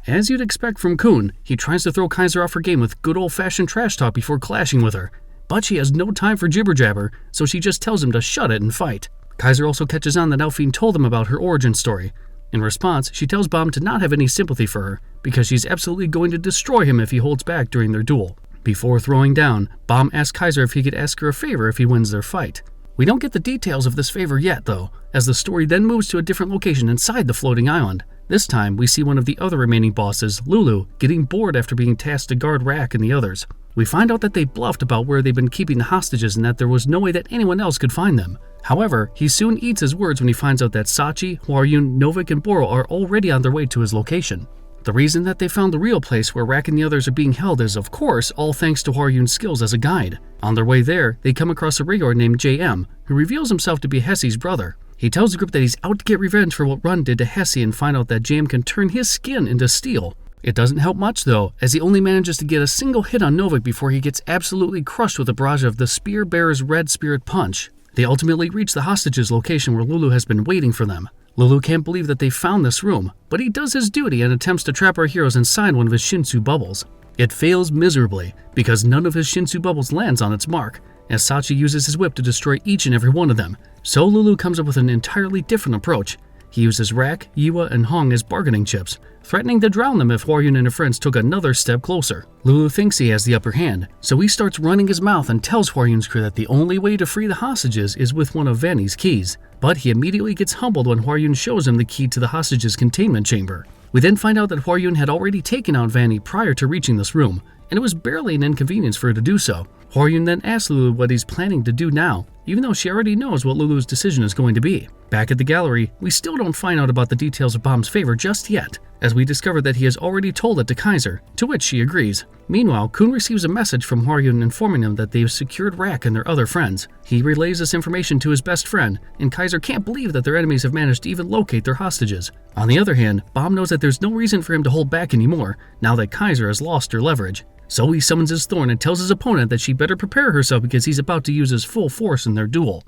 Speaker 1: As you'd expect from Kun, he tries to throw Kaiser off her game with good old-fashioned trash talk before clashing with her. But she has no time for jibber-jabber, so she just tells him to shut it and fight. Kaiser also catches on that Alphine told him about her origin story. In response, she tells Bomb to not have any sympathy for her, because she's absolutely going to destroy him if he holds back during their duel. Before throwing down, Bomb asks Kaiser if he could ask her a favor if he wins their fight. We don't get the details of this favor yet, though, as the story then moves to a different location inside the floating island. This time, we see one of the other remaining bosses, Lulu, getting bored after being tasked to guard Rak and the others. We find out that they bluffed about where they've been keeping the hostages and that there was no way that anyone else could find them. However, he soon eats his words when he finds out that Sachi, Hwaryun, Novik, and Boro are already on their way to his location. The reason that they found the real place where Rak and the others are being held is, of course, all thanks to Hwaryun's skills as a guide. On their way there, they come across a Rigor named JM, who reveals himself to be Hesse's brother. He tells the group that he's out to get revenge for what Run did to Hesse and find out that JM can turn his skin into steel. It doesn't help much though, as he only manages to get a single hit on Novik before he gets absolutely crushed with a barrage of the Spear Bearer's Red Spirit Punch. They ultimately reach the hostages' location where Lulu has been waiting for them. Lulu can't believe that they found this room, but he does his duty and attempts to trap our heroes inside one of his Shinsu bubbles. It fails miserably, because none of his Shinsu bubbles lands on its mark, as Sachi uses his whip to destroy each and every one of them. So Lulu comes up with an entirely different approach. He uses Rak, Yiwa, and Hong as bargaining chips, threatening to drown them if Hwaryun and her friends took another step closer. Lulu thinks he has the upper hand, so he starts running his mouth and tells Hwaryun's crew that the only way to free the hostages is with one of Vanny's keys. But he immediately gets humbled when Hwaryun shows him the key to the hostages' containment chamber. We then find out that Hwaryun had already taken out Vanny prior to reaching this room, and it was barely an inconvenience for her to do so. Hwaryun then asks Lulu what he's planning to do now, even though she already knows what Lulu's decision is going to be. Back at the gallery, we still don't find out about the details of Bomb's favor just yet, as we discover that he has already told it to Kaiser, to which she agrees. Meanwhile, Kun receives a message from Hwaryun informing him that they've secured Rak and their other friends. He relays this information to his best friend, and Kaiser can't believe that their enemies have managed to even locate their hostages. On the other hand, Bomb knows that there's no reason for him to hold back anymore, now that Kaiser has lost her leverage. So he summons his Thorn and tells his opponent that she better prepare herself because he's about to use his full force in their duel.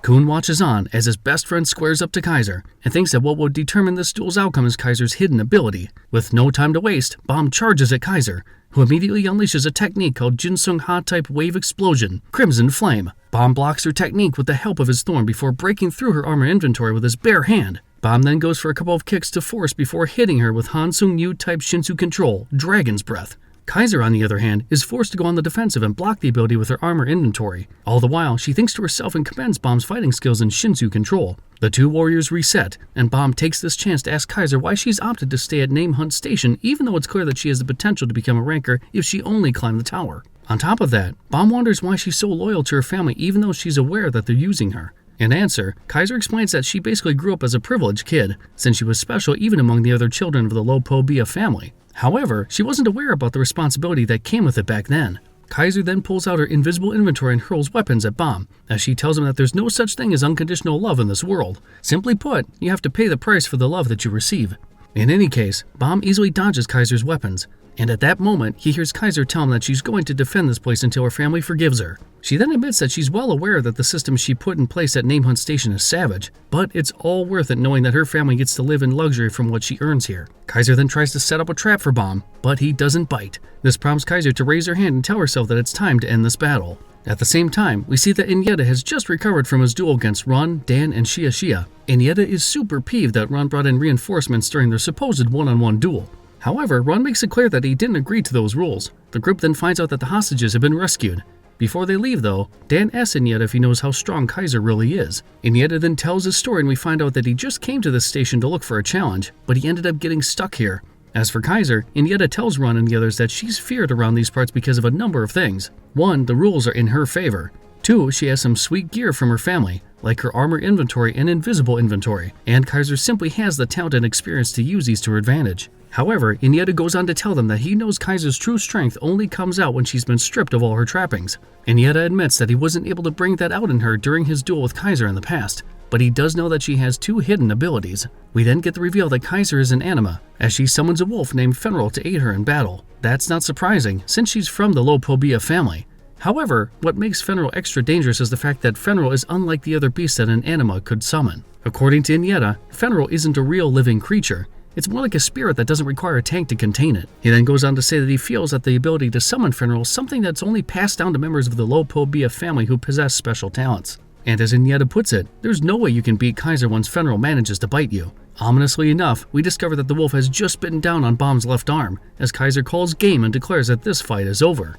Speaker 1: Kun watches on as his best friend squares up to Kaiser and thinks that what would determine this duel's outcome is Kaiser's hidden ability. With no time to waste, Bomb charges at Kaiser, who immediately unleashes a technique called Jinsung Ha-type Wave Explosion, Crimson Flame. Bomb blocks her technique with the help of his Thorn before breaking through her armor inventory with his bare hand. Bomb then goes for a couple of kicks to force before hitting her with Hansung Yu-type Shinsu Control, Dragon's Breath. Kaiser, on the other hand, is forced to go on the defensive and block the ability with her armor inventory. All the while, she thinks to herself and commends Bomb's fighting skills in Shinsu Control. The two warriors reset, and Bomb takes this chance to ask Kaiser why she's opted to stay at Name Hunt Station even though it's clear that she has the potential to become a ranker if she only climbed the tower. On top of that, Bomb wonders why she's so loyal to her family even though she's aware that they're using her. In answer, Kaiser explains that she basically grew up as a privileged kid, since she was special even among the other children of the Lopobia family. However, she wasn't aware about the responsibility that came with it back then. Kaiser then pulls out her invisible inventory and hurls weapons at Bomb, as she tells him that there's no such thing as unconditional love in this world. Simply put, you have to pay the price for the love that you receive. In any case, Bomb easily dodges Kaiser's weapons, and at that moment, he hears Kaiser tell him that she's going to defend this place until her family forgives her. She then admits that she's well aware that the system she put in place at Name Hunt Station is savage, but it's all worth it knowing that her family gets to live in luxury from what she earns here. Kaiser then tries to set up a trap for Bomb, but he doesn't bite. This prompts Kaiser to raise her hand and tell herself that it's time to end this battle. At the same time, we see that Inieta has just recovered from his duel against Run, Dan, and Shia. Inieta is super peeved that Run brought in reinforcements during their supposed one-on-one duel. However, Run makes it clear that he didn't agree to those rules. The group then finds out that the hostages have been rescued. Before they leave though, Dan asks Inieta if he knows how strong Kaiser really is. Inieta then tells his story and we find out that he just came to this station to look for a challenge, but he ended up getting stuck here. As for Kaiser, Inieta tells Run and the others that she's feared around these parts because of a number of things. 1, the rules are in her favor. 2, she has some sweet gear from her family, like her armor inventory and invisible inventory, and Kaiser simply has the talent and experience to use these to her advantage. However, Inieta goes on to tell them that he knows Kaiser's true strength only comes out when she's been stripped of all her trappings. Inieta admits that he wasn't able to bring that out in her during his duel with Kaiser in the past, but he does know that she has 2 hidden abilities. We then get the reveal that Kaiser is an anima, as she summons a wolf named Fenrir to aid her in battle. That's not surprising, since she's from the Lopobia family. However, what makes Fenrir extra dangerous is the fact that Fenrir is unlike the other beasts that an anima could summon. According to Inieta, Fenrir isn't a real living creature. It's more like a spirit that doesn't require a tank to contain it. He then goes on to say that he feels that the ability to summon Fenrir is something that's only passed down to members of the Lopobia family who possess special talents. And as Inieta puts it, there's no way you can beat Kaiser once Fenrir manages to bite you. Ominously enough, we discover that the wolf has just bitten down on Bomb's left arm, as Kaiser calls game and declares that this fight is over.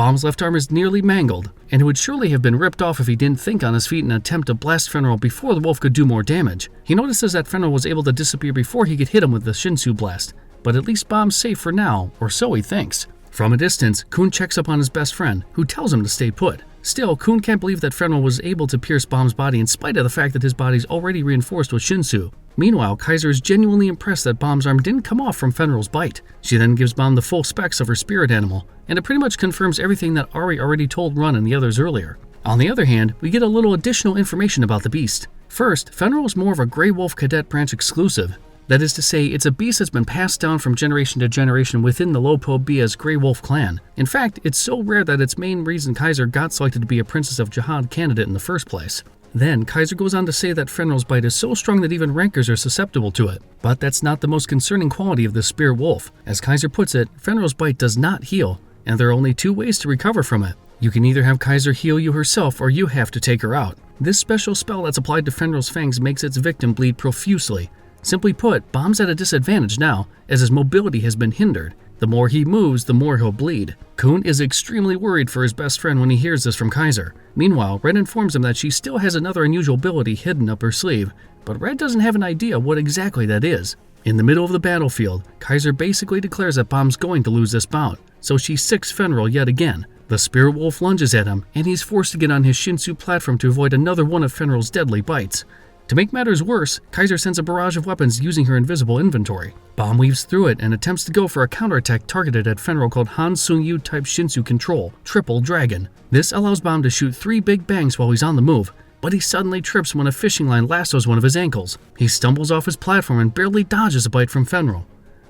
Speaker 1: Bomb's left arm is nearly mangled, and it would surely have been ripped off if he didn't think on his feet in an attempt to blast Fenrir before the wolf could do more damage. He notices that Fenrir was able to disappear before he could hit him with the Shinsu blast, but at least Bomb's safe for now, or so he thinks. From a distance, Kun checks up on his best friend, who tells him to stay put. Still, Kun can't believe that Fenrir was able to pierce Bomb's body in spite of the fact that his body's already reinforced with Shinsu. Meanwhile, Kaiser is genuinely impressed that Bomb's arm didn't come off from Fenrir's bite. She then gives Bomb the full specs of her spirit animal, and it pretty much confirms everything that Ari already told Run and the others earlier. On the other hand, we get a little additional information about the beast. First, Fenrir is more of a Grey Wolf Cadet branch exclusive. That is to say, it's a beast that's been passed down from generation to generation within the Lopo Bia's Grey Wolf clan. In fact, it's so rare that it's main reason Kaiser got selected to be a Princess of Jihad candidate in the first place. Then, Kaiser goes on to say that Fenrir's bite is so strong that even rankers are susceptible to it. But that's not the most concerning quality of this spear wolf. As Kaiser puts it, Fenrir's bite does not heal, and there are only two ways to recover from it. You can either have Kaiser heal you herself, or you have to take her out. This special spell that's applied to Fenrir's fangs makes its victim bleed profusely. Simply put, Bomb's at a disadvantage now, as his mobility has been hindered. The more he moves, the more he'll bleed. Kun is extremely worried for his best friend when he hears this from Kaiser. Meanwhile, Red informs him that she still has another unusual ability hidden up her sleeve, but Red doesn't have an idea what exactly that is. In the middle of the battlefield, Kaiser basically declares that Bomb's going to lose this bout, so she sicks Fenrir yet again. The spirit wolf lunges at him, and he's forced to get on his Shinsu platform to avoid another one of Fenrir's deadly bites. To make matters worse, Kaiser sends a barrage of weapons using her invisible inventory. Bomb weaves through it and attempts to go for a counterattack targeted at Fenrir called Han Sung-Yu type Shinsu Control, Triple Dragon. This allows Bomb to shoot 3 big bangs while he's on the move, but he suddenly trips when a fishing line lassos one of his ankles. He stumbles off his platform and barely dodges a bite from Fenrir.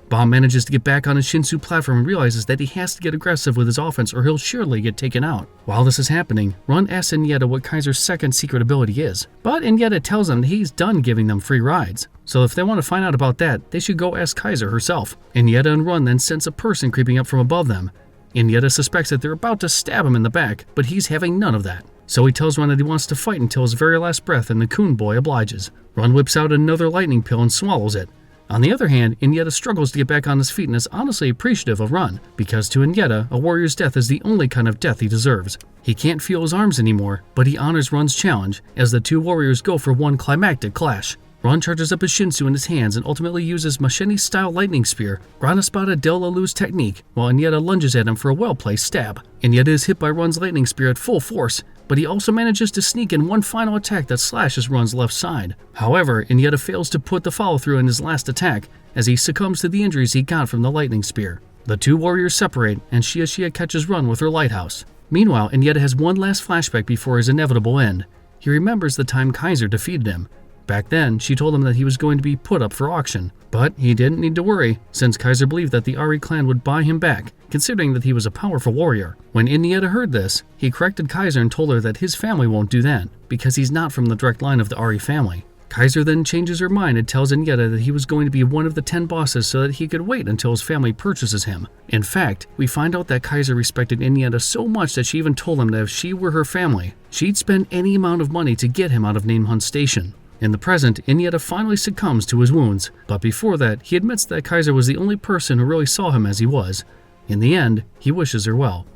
Speaker 1: Bomb manages to get back on his Shinsu platform and realizes that he has to get aggressive with his offense or he'll surely get taken out. While this is happening, Run asks Inieta what Kaiser's second secret ability is, but Inieta tells him that he's done giving them free rides. So if they want to find out about that, they should go ask Kaiser herself. Inieta and Run then sense a person creeping up from above them. Inieta suspects that they're about to stab him in the back, but he's having none of that. So he tells Run that he wants to fight until his very last breath, and the Kun boy obliges. Run whips out another lightning pill and swallows it. On the other hand, Inieta struggles to get back on his feet and is honestly appreciative of Run, because to Inieta, a warrior's death is the only kind of death he deserves. He can't feel his arms anymore, but he honors Run's challenge as the two warriors go for one climactic clash. Run charges up his Shinsu in his hands and ultimately uses Machete-style lightning spear, Granaspada del La Luz technique, while Inieta lunges at him for a well-placed stab. Inieta is hit by Run's lightning spear at full force, but he also manages to sneak in one final attack that slashes Run's left side. However, Inieta fails to put the follow-through in his last attack, as he succumbs to the injuries he got from the lightning spear. The two warriors separate, and Shia catches Run with her lighthouse. Meanwhile, Inieta has one last flashback before his inevitable end. He remembers the time Kaiser defeated him. Back then, she told him that he was going to be put up for auction, but he didn't need to worry, since Kaiser believed that the Ari clan would buy him back, considering that he was a powerful warrior. When Inieta heard this, he corrected Kaiser and told her that his family won't do that, because he's not from the direct line of the Ari family. Kaiser then changes her mind and tells Inieta that he was going to be one of the 10 bosses so that he could wait until his family purchases him. In fact, we find out that Kaiser respected Inieta so much that she even told him that if she were her family, she'd spend any amount of money to get him out of Namehunt Station. In the present, Inieta finally succumbs to his wounds, but before that, he admits that Kaiser was the only person who really saw him as he was. In the end, he wishes her well.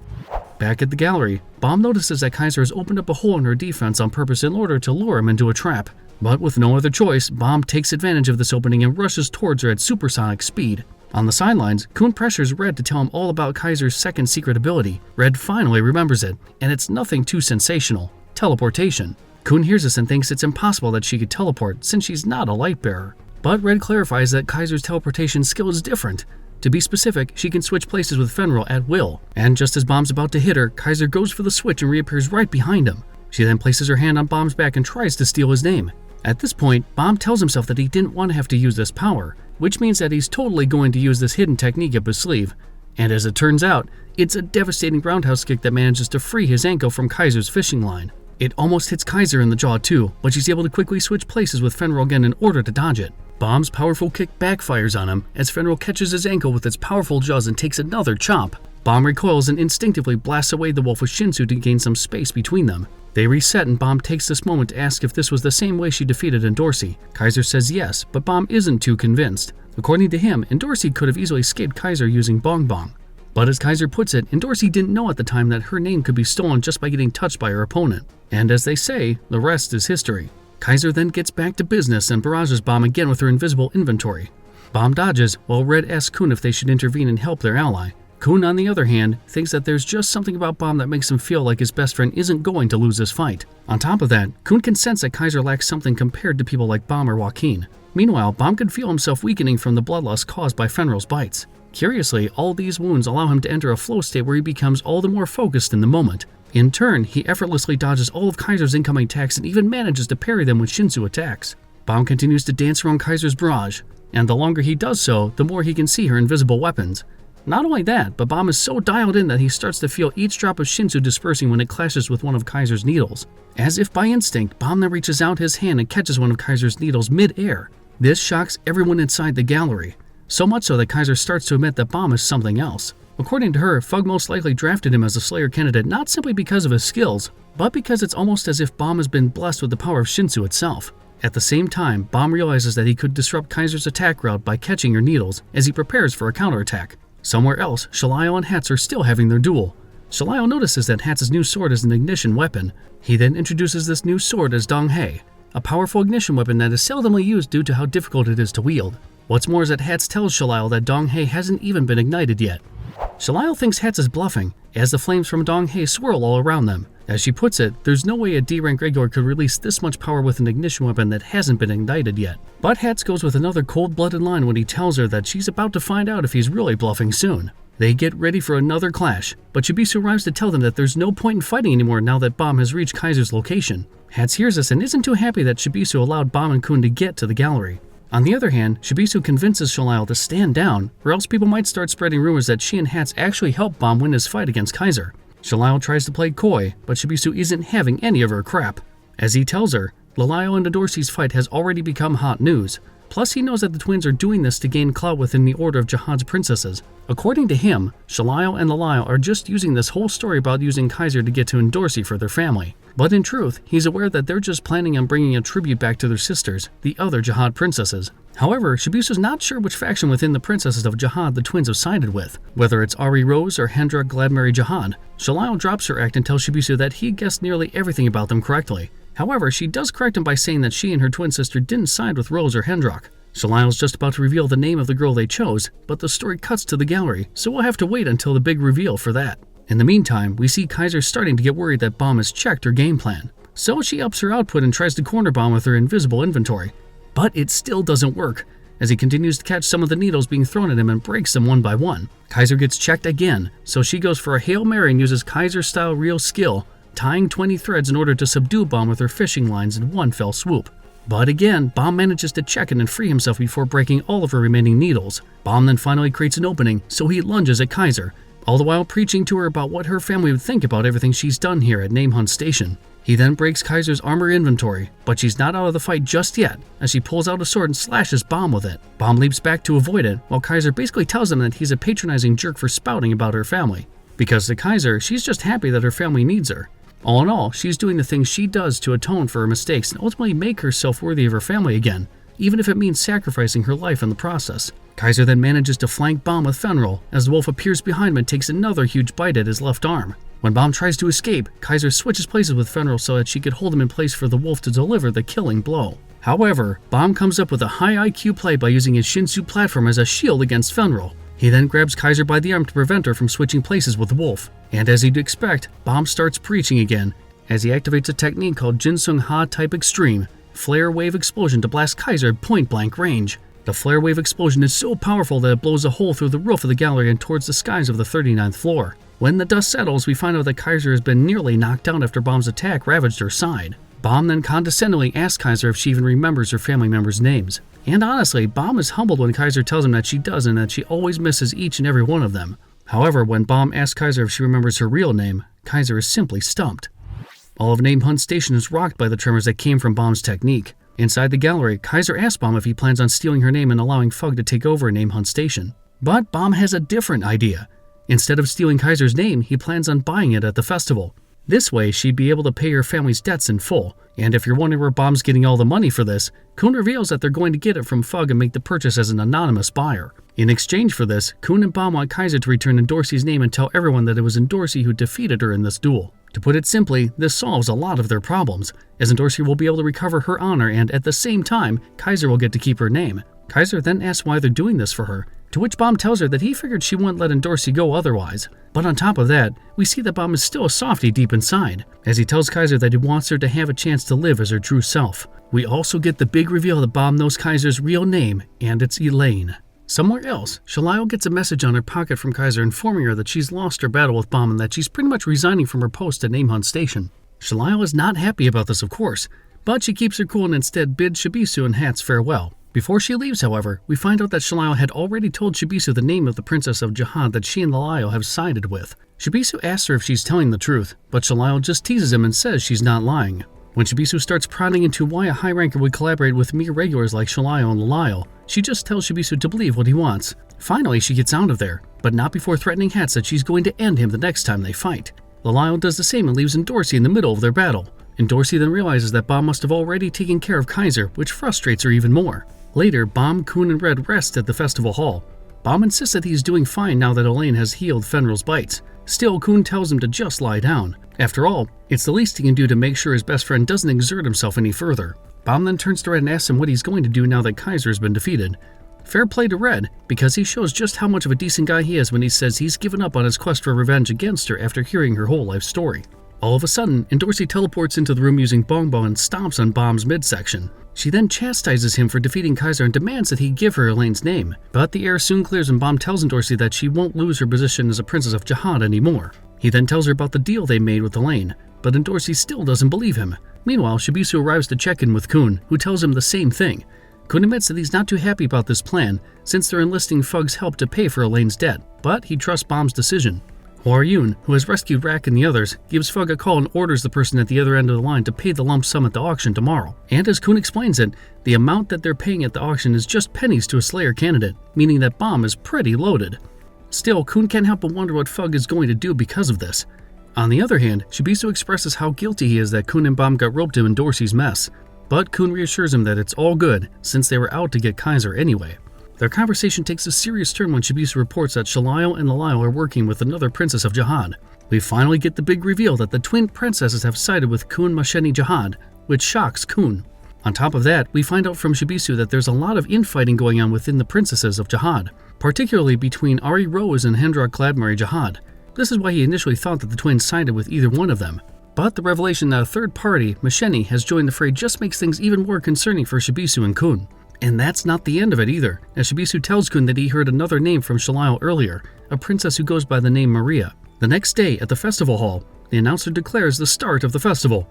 Speaker 1: Back at the gallery, Bomb notices that Kaiser has opened up a hole in her defense on purpose in order to lure him into a trap. But with no other choice, Bomb takes advantage of this opening and rushes towards her at supersonic speed. On the sidelines, Kun pressures Red to tell him all about Kaiser's second secret ability. Red finally remembers it, and it's nothing too sensational: teleportation. Kun hears this and thinks it's impossible that she could teleport since she's not a light bearer. But Red clarifies that Kaiser's teleportation skill is different. To be specific, she can switch places with Fenrir at will. And just as Bomb's about to hit her, Kaiser goes for the switch and reappears right behind him. She then places her hand on Bomb's back and tries to steal his name. At this point, Bomb tells himself that he didn't want to have to use this power, which means that he's totally going to use this hidden technique up his sleeve. And as it turns out, it's a devastating roundhouse kick that manages to free his ankle from Kaiser's fishing line. It almost hits Kaiser in the jaw too, but she's able to quickly switch places with Fenrir again in order to dodge it. Bomb's powerful kick backfires on him as Fenrir catches his ankle with its powerful jaws and takes another chomp. Bomb recoils and instinctively blasts away the wolf with Shinsu to gain some space between them. They reset and Bomb takes this moment to ask if this was the same way she defeated Endorsi. Kaiser says yes, but Bomb isn't too convinced. According to him, Endorsi could have easily escaped Kaiser using Bong Bong. But as Kaiser puts it, Dorsey didn't know at the time that her name could be stolen just by getting touched by her opponent. And as they say, the rest is history. Kaiser then gets back to business and barrages Bomb again with her invisible inventory. Bomb dodges, while Red asks Kun if they should intervene and help their ally. Kun, on the other hand, thinks that there's just something about Bomb that makes him feel like his best friend isn't going to lose this fight. On top of that, Kun can sense that Kaiser lacks something compared to people like Bomb or Joaquin. Meanwhile, Bomb can feel himself weakening from the bloodlust caused by Fenrir's bites. Curiously, all these wounds allow him to enter a flow state where he becomes all the more focused in the moment. In turn, he effortlessly dodges all of Kaiser's incoming attacks and even manages to parry them when Shinsu attacks. Bomb continues to dance around Kaiser's barrage, and the longer he does so, the more he can see her invisible weapons. Not only that, but Bomb is so dialed in that he starts to feel each drop of Shinsu dispersing when it clashes with one of Kaiser's needles. As if by instinct, Bomb then reaches out his hand and catches one of Kaiser's needles mid-air. This shocks everyone inside the gallery, so much so that Kaiser starts to admit that Bomb is something else. According to her, Fug most likely drafted him as a Slayer candidate not simply because of his skills, but because it's almost as if Bomb has been blessed with the power of Shinsu itself. At the same time, Bomb realizes that he could disrupt Kaiser's attack route by catching her needles as he prepares for a counterattack. Somewhere else, Shalayo and Hatz are still having their duel. Shalayo notices that Hatz's new sword is an ignition weapon. He then introduces this new sword as Donghei, a powerful ignition weapon that is seldomly used due to how difficult it is to wield. What's more is that Hatz tells Shalayo that Donghei hasn't even been ignited yet. Shalayo thinks Hatz is bluffing, as the flames from Donghei swirl all around them. As she puts it, there's no way a D-rank regular could release this much power with an ignition weapon that hasn't been ignited yet. But Hatz goes with another cold-blooded line when he tells her that she's about to find out if he's really bluffing soon. They get ready for another clash, but Shibisu arrives to tell them that there's no point in fighting anymore now that Bomb has reached Kaiser's location. Hatz hears this and isn't too happy that Shibisu allowed Bomb and Kun to get to the gallery. On the other hand, Shibisu convinces Shalayo to stand down, or else people might start spreading rumors that she and Hatz actually helped Bomb win his fight against Kaiser. Shalayo tries to play coy, but Shibisu isn't having any of her crap. As he tells her, Lalayo and Dorsey's fight has already become hot news. Plus, he knows that the twins are doing this to gain clout within the Order of Jihad's princesses. According to him, Shalayo and Lalayo are just using this whole story about using Kaiser to get to Dorsey for their family. But in truth, he's aware that they're just planning on bringing a tribute back to their sisters, the other Jihad princesses. However, Shibisu's not sure which faction within the princesses of Jihad the twins have sided with, whether it's Ari Rose or Hendra Gladmary Jihad. Shalayo drops her act and tells Shibisu that he guessed nearly everything about them correctly. However, she does correct him by saying that she and her twin sister didn't side with Rose or Hendrak. Shalayo's just about to reveal the name of the girl they chose, but the story cuts to the gallery, so we'll have to wait until the big reveal for that. In the meantime, we see Kaiser starting to get worried that Bomb has checked her game plan. So she ups her output and tries to corner Bomb with her invisible inventory. But it still doesn't work, as he continues to catch some of the needles being thrown at him and breaks them one by one. Kaiser gets checked again, so she goes for a Hail Mary and uses Kaiser-style real skill, tying 20 threads in order to subdue Bomb with her fishing lines in one fell swoop. But again, Bomb manages to check it and free himself before breaking all of her remaining needles. Bomb then finally creates an opening, so he lunges at Kaiser, all the while preaching to her about what her family would think about everything she's done here at Namehunt Station. He then breaks Kaiser's armor inventory, but she's not out of the fight just yet, as she pulls out a sword and slashes Bomb with it. Bomb leaps back to avoid it, while Kaiser basically tells him that he's a patronizing jerk for spouting about her family. Because to Kaiser, she's just happy that her family needs her. All in all, she's doing the things she does to atone for her mistakes and ultimately make herself worthy of her family again, even if it means sacrificing her life in the process. Kaiser then manages to flank Bomb with Fenrir, as the wolf appears behind him and takes another huge bite at his left arm. When Bomb tries to escape, Kaiser switches places with Fenrir so that she could hold him in place for the wolf to deliver the killing blow. However, Bomb comes up with a high IQ play by using his Shinsu platform as a shield against Fenrir. He then grabs Kaiser by the arm to prevent her from switching places with the wolf. And as you'd expect, Bomb starts preaching again, as he activates a technique called Jinsung Ha Type Extreme, Flare Wave Explosion to blast Kaiser at point-blank range. The flare wave explosion is so powerful that it blows a hole through the roof of the gallery and towards the skies of the 39th floor. When the dust settles, we find out that Kaiser has been nearly knocked out after Bomb's attack ravaged her side. Bomb then condescendingly asks Kaiser if she even remembers her family members' names. And honestly, Bomb is humbled when Kaiser tells him that she does and that she always misses each and every one of them. However, when Bomb asks Kaiser if she remembers her real name, Kaiser is simply stumped. All of Namehunt Station is rocked by the tremors that came from Bomb's technique. Inside the gallery, Kaiser asks Bomb if he plans on stealing her name and allowing Fug to take over Namehunt Station. But Bomb has a different idea. Instead of stealing Kaiser's name, he plans on buying it at the festival. This way, she'd be able to pay her family's debts in full. And if you're wondering where Bomb's getting all the money for this, Kun reveals that they're going to get it from Fug and make the purchase as an anonymous buyer. In exchange for this, Kun and Bomb want Kaiser to return Endorsi's name and tell everyone that it was Endorsi who defeated her in this duel. To put it simply, this solves a lot of their problems, as Endorsi will be able to recover her honor and at the same time, Kaiser will get to keep her name. Kaiser then asks why they're doing this for her, to which Bomb tells her that he figured she wouldn't let Endorsi go otherwise. But on top of that, we see that Bomb is still a softie deep inside, as he tells Kaiser that he wants her to have a chance to live as her true self. We also get the big reveal that Bomb knows Kaiser's real name, and it's Elaine. Somewhere else, Shalio gets a message on her pocket from Kaiser informing her that she's lost her battle with Bomb and that she's pretty much resigning from her post at Namehunt Station. Shalio is not happy about this, of course, but she keeps her cool and instead bids Shibisu and Hats farewell. Before she leaves, however, we find out that Shalio had already told Shibisu the name of the Princess of Jihad that she and Lalio have sided with. Shibisu asks her if she's telling the truth, but Shalio just teases him and says she's not lying. When Shibisu starts prodding into why a high ranker would collaborate with mere regulars like Shalio and Lalio, she just tells Shibisu to believe what he wants. Finally, she gets out of there, but not before threatening Hats that she's going to end him the next time they fight. Lalio does the same and leaves Endorsi in the middle of their battle. Endorsi then realizes that Bomb must have already taken care of Kaiser, which frustrates her even more. Later, Bomb, Kun, and Red rest at the festival hall. Bomb insists that he's doing fine now that Elaine has healed Fenrir's bites. Still, Kun tells him to just lie down. After all, it's the least he can do to make sure his best friend doesn't exert himself any further. Bomb then turns to Red and asks him what he's going to do now that Kaiser has been defeated. Fair play to Red, because he shows just how much of a decent guy he is when he says he's given up on his quest for revenge against her after hearing her whole life story. All of a sudden, Endorsi teleports into the room using Bongbong and stomps on Bomb's midsection. She then chastises him for defeating Kaiser and demands that he give her Elaine's name. But the air soon clears and Bomb tells Endorsi that she won't lose her position as a princess of Jihad anymore. He then tells her about the deal they made with Elaine, but Endorsi still doesn't believe him. Meanwhile, Shibisu arrives to check in with Kun, who tells him the same thing. Kun admits that he's not too happy about this plan, since they're enlisting Fug's help to pay for Elaine's debt, but he trusts Bomb's decision. Hwa-Yun, who has rescued Rak and the others, gives Fug a call and orders the person at the other end of the line to pay the lump sum at the auction tomorrow. And as Kun explains it, the amount that they're paying at the auction is just pennies to a Slayer candidate, meaning that Bomb is pretty loaded. Still, Kun can't help but wonder what Fug is going to do because of this. On the other hand, Shibisu expresses how guilty he is that Kun and Bomb got roped in Endorsi's mess, but Kun reassures him that it's all good, since they were out to get Kaiser anyway. Their conversation takes a serious turn when Shibisu reports that Shalio and Lalio are working with another princess of Jihad. We finally get the big reveal that the twin princesses have sided with Kun Masheni Jihad, which shocks Kun. On top of that, we find out from Shibisu that there's a lot of infighting going on within the princesses of Jihad, particularly between Ari Rose and Hendra Gladmary Jihad. This is why he initially thought that the twins sided with either one of them. But the revelation that a third party, Masheni, has joined the fray just makes things even more concerning for Shibisu and Kun. And that's not the end of it either, as Shibisu tells Kun that he heard another name from Shalio earlier, a princess who goes by the name Maria. The next day, at the festival hall, the announcer declares the start of the festival.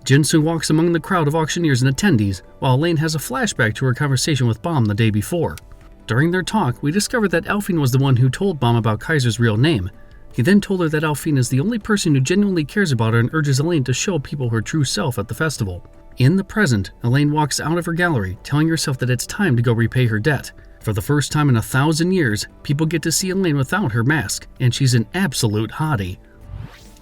Speaker 1: Jinsung walks among the crowd of auctioneers and attendees, while Elaine has a flashback to her conversation with Bomb the day before. During their talk, we discover that Alphine was the one who told Bomb about Kaiser's real name. He then told her that Alphine is the only person who genuinely cares about her and urges Elaine to show people her true self at the festival. In the present, Elaine walks out of her gallery, telling herself that it's time to go repay her debt. For the first time in 1,000 years, people get to see Elaine without her mask, and she's an absolute hottie.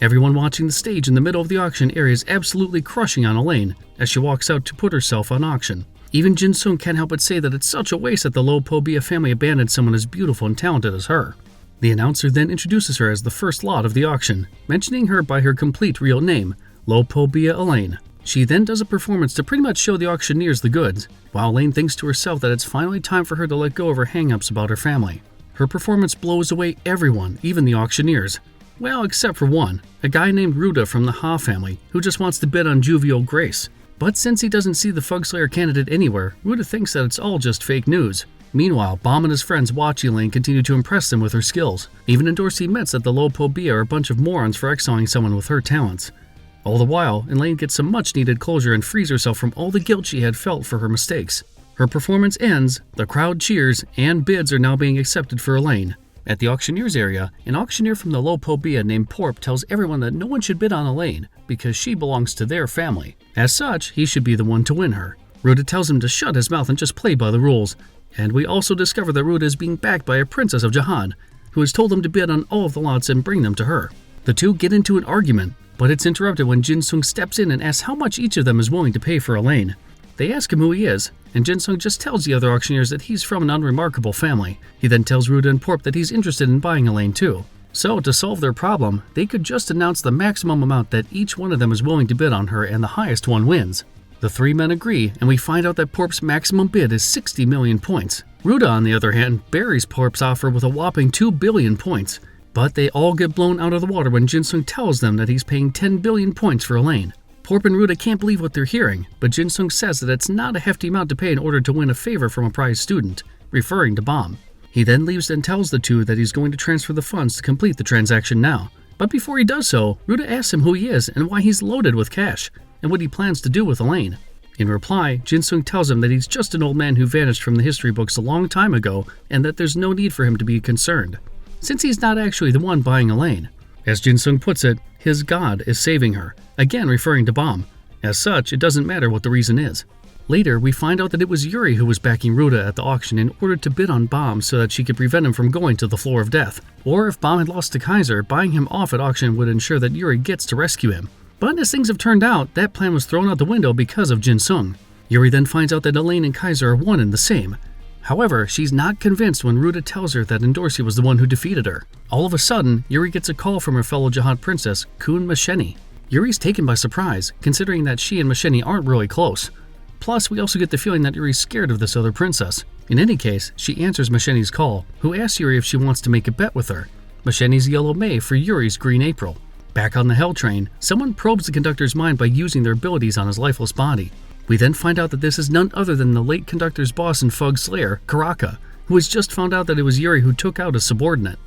Speaker 1: Everyone watching the stage in the middle of the auction area is absolutely crushing on Elaine as she walks out to put herself on auction. Even Jinsung can't help but say that it's such a waste that the Lo Pobia family abandoned someone as beautiful and talented as her. The announcer then introduces her as the first lot of the auction, mentioning her by her complete real name, Lo Pobia Elaine. She then does a performance to pretty much show the auctioneers the goods, while Elaine thinks to herself that it's finally time for her to let go of her hang-ups about her family. Her performance blows away everyone, even the auctioneers. Well, except for one, a guy named Ruda from the Ha family, who just wants to bid on Jovial Grace. But since he doesn't see the Fugslayer candidate anywhere, Ruda thinks that it's all just fake news. Meanwhile, Bomb and his friends watch Elaine continue to impress them with her skills. Even Endorsi admits that the Lo Pobia are a bunch of morons for exiling someone with her talents. All the while, Elaine gets some much-needed closure and frees herself from all the guilt she had felt for her mistakes. Her performance ends, the crowd cheers, and bids are now being accepted for Elaine. At the auctioneer's area, an auctioneer from the Lo Pobia named Porp tells everyone that no one should bid on Elaine because she belongs to their family. As such, he should be the one to win her. Ruda tells him to shut his mouth and just play by the rules. And we also discover that Ruda is being backed by a princess of Jihad, who has told him to bid on all of the lots and bring them to her. The two get into an argument, but it's interrupted when Jin-sung steps in and asks how much each of them is willing to pay for Elaine. They ask him who he is, and Jin-sung just tells the other auctioneers that he's from an unremarkable family. He then tells Ruda and Porp that he's interested in buying Elaine too. So, to solve their problem, they could just announce the maximum amount that each one of them is willing to bid on her, and the highest one wins. The three men agree, and we find out that Porp's maximum bid is 60 million points. Ruda, on the other hand, buries Porp's offer with a whopping 2 billion points. But they all get blown out of the water when Jin-sung tells them that he's paying 10 billion points for Elaine. Porp and Ruda can't believe what they're hearing, but Jin-sung says that it's not a hefty amount to pay in order to win a favor from a prize student, referring to Bomb. He then leaves and tells the two that he's going to transfer the funds to complete the transaction now. But before he does so, Ruda asks him who he is and why he's loaded with cash, and what he plans to do with Elaine. In reply, Jin-sung tells him that he's just an old man who vanished from the history books a long time ago, and that there's no need for him to be concerned, since he's not actually the one buying Elaine. As Jin-sung puts it, his god is saving her, again referring to Bomb. As such, it doesn't matter what the reason is. Later, we find out that it was Yuri who was backing Ruda at the auction in order to bid on Bomb so that she could prevent him from going to the floor of death. Or if Bomb had lost to Kaiser, buying him off at auction would ensure that Yuri gets to rescue him. But as things have turned out, that plan was thrown out the window because of Jin-sung. Yuri then finds out that Elaine and Kaiser are one and the same. However, she's not convinced when Ruda tells her that Endorsi was the one who defeated her. All of a sudden, Yuri gets a call from her fellow Jihad princess, Kun Masheni. Yuri's taken by surprise, considering that she and Masheni aren't really close. Plus, we also get the feeling that Yuri's scared of this other princess. In any case, she answers Masheni's call, who asks Yuri if she wants to make a bet with her. Masheni's Yellow May for Yuri's Green April. Back on the Hell Train, someone probes the conductor's mind by using their abilities on his lifeless body. We then find out that this is none other than the late conductor's boss and Fug Slayer, Karaka, who has just found out that it was Yuri who took out his subordinate.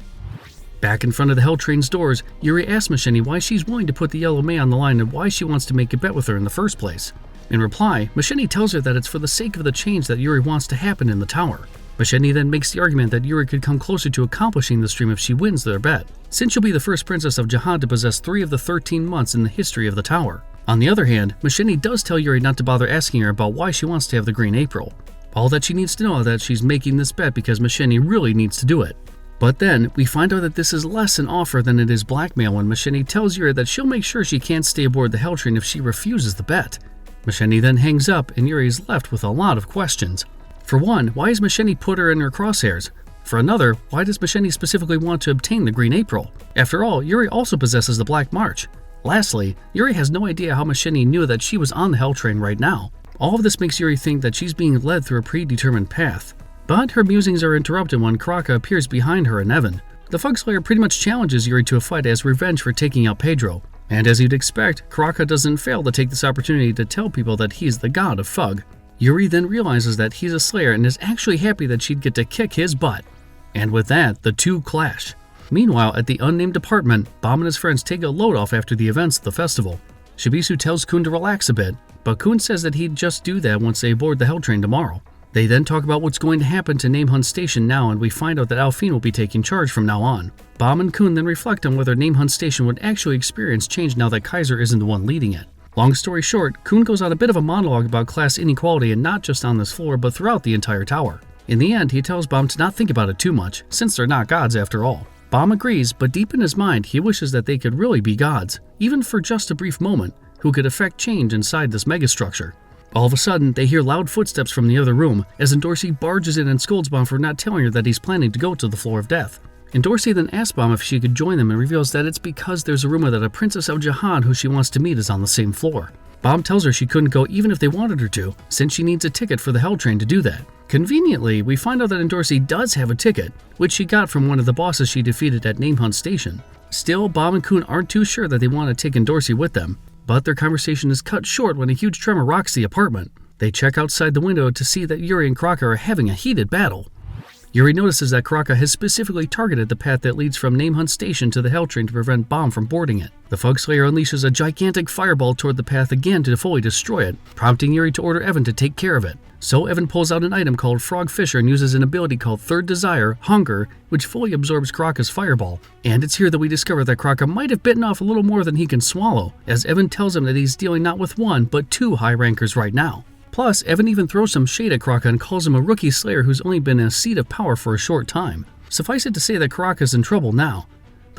Speaker 1: Back in front of the Hell Train's doors, Yuri asks Masheni why she's willing to put the Yellow May on the line and why she wants to make a bet with her in the first place. In reply, Masheni tells her that it's for the sake of the change that Yuri wants to happen in the tower. Masheni then makes the argument that Yuri could come closer to accomplishing this dream if she wins their bet, since she'll be the first princess of Jihad to possess 3 of the 13 months in the history of the tower. On the other hand, Masheni does tell Yuri not to bother asking her about why she wants to have the Green April. All that she needs to know is that she's making this bet because Masheni really needs to do it. But then, we find out that this is less an offer than it is blackmail when Masheni tells Yuri that she'll make sure she can't stay aboard the Hell Train if she refuses the bet. Masheni then hangs up and Yuri is left with a lot of questions. For one, why has Masheni put her in her crosshairs? For another, why does Masheni specifically want to obtain the Green April? After all, Yuri also possesses the Black March. Lastly, Yuri has no idea how Masheni knew that she was on the Hell Train right now. All of this makes Yuri think that she's being led through a predetermined path. But her musings are interrupted when Karaka appears behind her and Evan. The Fug Slayer pretty much challenges Yuri to a fight as revenge for taking out Pedro. And as you'd expect, Karaka doesn't fail to take this opportunity to tell people that he's the god of Fug. Yuri then realizes that he's a Slayer and is actually happy that she'd get to kick his butt. And with that, the two clash. Meanwhile, at the unnamed apartment, Bomb and his friends take a load off after the events of the festival. Shibisu tells Kun to relax a bit, but Kun says that he'd just do that once they board the Hell Train tomorrow. They then talk about what's going to happen to Namehunt Station now, and we find out that Alphine will be taking charge from now on. Bomb and Kun then reflect on whether Namehunt Station would actually experience change now that Kaiser isn't the one leading it. Long story short, Kun goes on a bit of a monologue about class inequality and not just on this floor but throughout the entire tower. In the end, he tells Bomb to not think about it too much, since they're not gods after all. Bomb agrees, but deep in his mind, he wishes that they could really be gods, even for just a brief moment, who could affect change inside this megastructure. All of a sudden, they hear loud footsteps from the other room, as Endorsi barges in and scolds Bomb for not telling her that he's planning to go to the floor of death. Endorsi then asks Bomb if she could join them and reveals that it's because there's a rumor that a princess of Jihad who she wants to meet is on the same floor. Bomb tells her she couldn't go even if they wanted her to, since she needs a ticket for the Hell Train to do that. Conveniently, we find out that Endorsi does have a ticket, which she got from one of the bosses she defeated at Namehunt Station. Still, Bomb and Kun aren't too sure that they want to take Endorsi with them, but their conversation is cut short when a huge tremor rocks the apartment. They check outside the window to see that Yuri and Karaka are having a heated battle. Yuri notices that Karaka has specifically targeted the path that leads from Namehunt Station to the Hell Train to prevent Bomb from boarding it. The Fug Slayer unleashes a gigantic fireball toward the path again to fully destroy it, prompting Yuri to order Evan to take care of it. So Evan pulls out an item called Frog Fisher and uses an ability called Third Desire, Hunger, which fully absorbs Karaka's fireball. And it's here that we discover that Karaka might have bitten off a little more than he can swallow, as Evan tells him that he's dealing not with one, but 2 high rankers right now. Plus, Evan even throws some shade at Karaka and calls him a rookie slayer who's only been in a seat of power for a short time. Suffice it to say that Karaka's in trouble now.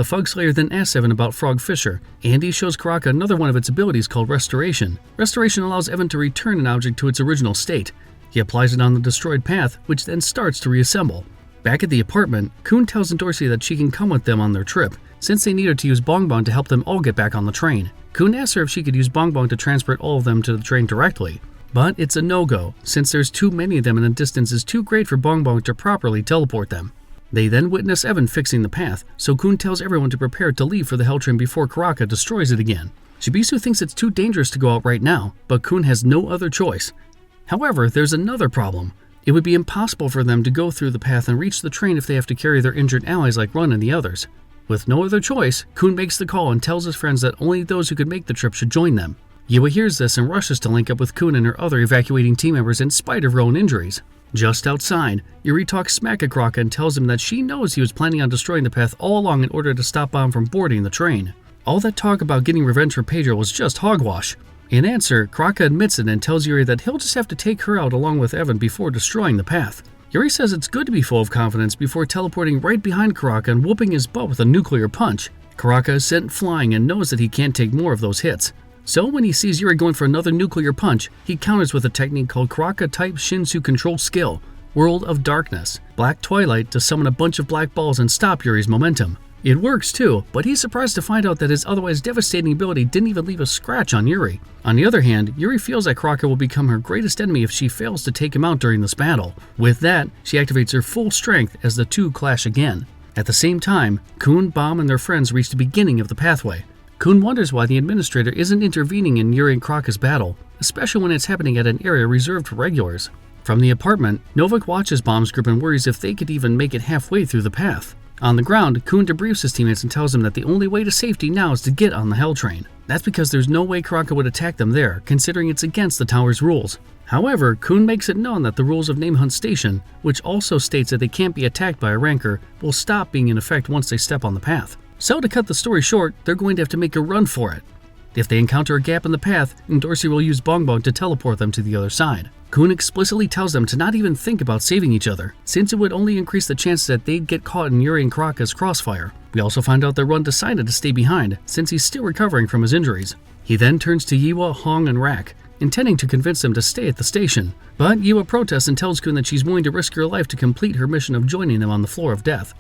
Speaker 1: The Fug Slayer then asks Evan about Frog Fisher, and he shows Karaka another one of its abilities called Restoration. Restoration allows Evan to return an object to its original state. He applies it on the destroyed path, which then starts to reassemble. Back at the apartment, Kun tells Dorsey that she can come with them on their trip, since they need her to use Bongbong to help them all get back on the train. Kun asks her if she could use Bongbong to transport all of them to the train directly, but it's a no-go, since there's too many of them and the distance is too great for Bongbong to properly teleport them. They then witness Evan fixing the path, so Kun tells everyone to prepare to leave for the Hell Train before Karaka destroys it again. Shibisu thinks it's too dangerous to go out right now, but Kun has no other choice. However, there's another problem. It would be impossible for them to go through the path and reach the train if they have to carry their injured allies like Run and the others. With no other choice, Kun makes the call and tells his friends that only those who could make the trip should join them. Yua hears this and rushes to link up with Kun and her other evacuating team members in spite of her own injuries. Just outside, Yuri talks smack at Karaka and tells him that she knows he was planning on destroying the path all along in order to stop Bomb from boarding the train. All that talk about getting revenge for Pedro was just hogwash. In answer, Karaka admits it and tells Yuri that he'll just have to take her out along with Evan before destroying the path. Yuri says it's good to be full of confidence before teleporting right behind Karaka and whooping his butt with a nuclear punch. Karaka is sent flying and knows that he can't take more of those hits. So when he sees Yuri going for another nuclear punch, he counters with a technique called Karaka Type Shinsu Control Skill, World of Darkness, Black Twilight, to summon a bunch of black balls and stop Yuri's momentum. It works too, but he's surprised to find out that his otherwise devastating ability didn't even leave a scratch on Yuri. On the other hand, Yuri feels that Karaka will become her greatest enemy if she fails to take him out during this battle. With that, she activates her full strength as the two clash again. At the same time, Kun, Bomb, and their friends reach the beginning of the pathway. Kun wonders why the administrator isn't intervening in Yuri and Karaka's battle, especially when it's happening at an area reserved for regulars. From the apartment, Novak watches Bomb's group and worries if they could even make it halfway through the path. On the ground, Kun debriefs his teammates and tells them that the only way to safety now is to get on the Hell Train. That's because there's no way Karaka would attack them there, considering it's against the tower's rules. However, Kun makes it known that the rules of Name Hunt Station, which also states that they can't be attacked by a ranker, will stop being in effect once they step on the path. So to cut the story short, they're going to have to make a run for it. If they encounter a gap in the path, Dorsey will use Bongbong to teleport them to the other side. Kun explicitly tells them to not even think about saving each other, since it would only increase the chances that they'd get caught in Yuri and Karaka's crossfire. We also find out that Run decided to stay behind, since he's still recovering from his injuries. He then turns to Yiwa, Hong, and Rak, intending to convince them to stay at the station. But Yiwa protests and tells Kun that she's willing to risk her life to complete her mission of joining them on the floor of death.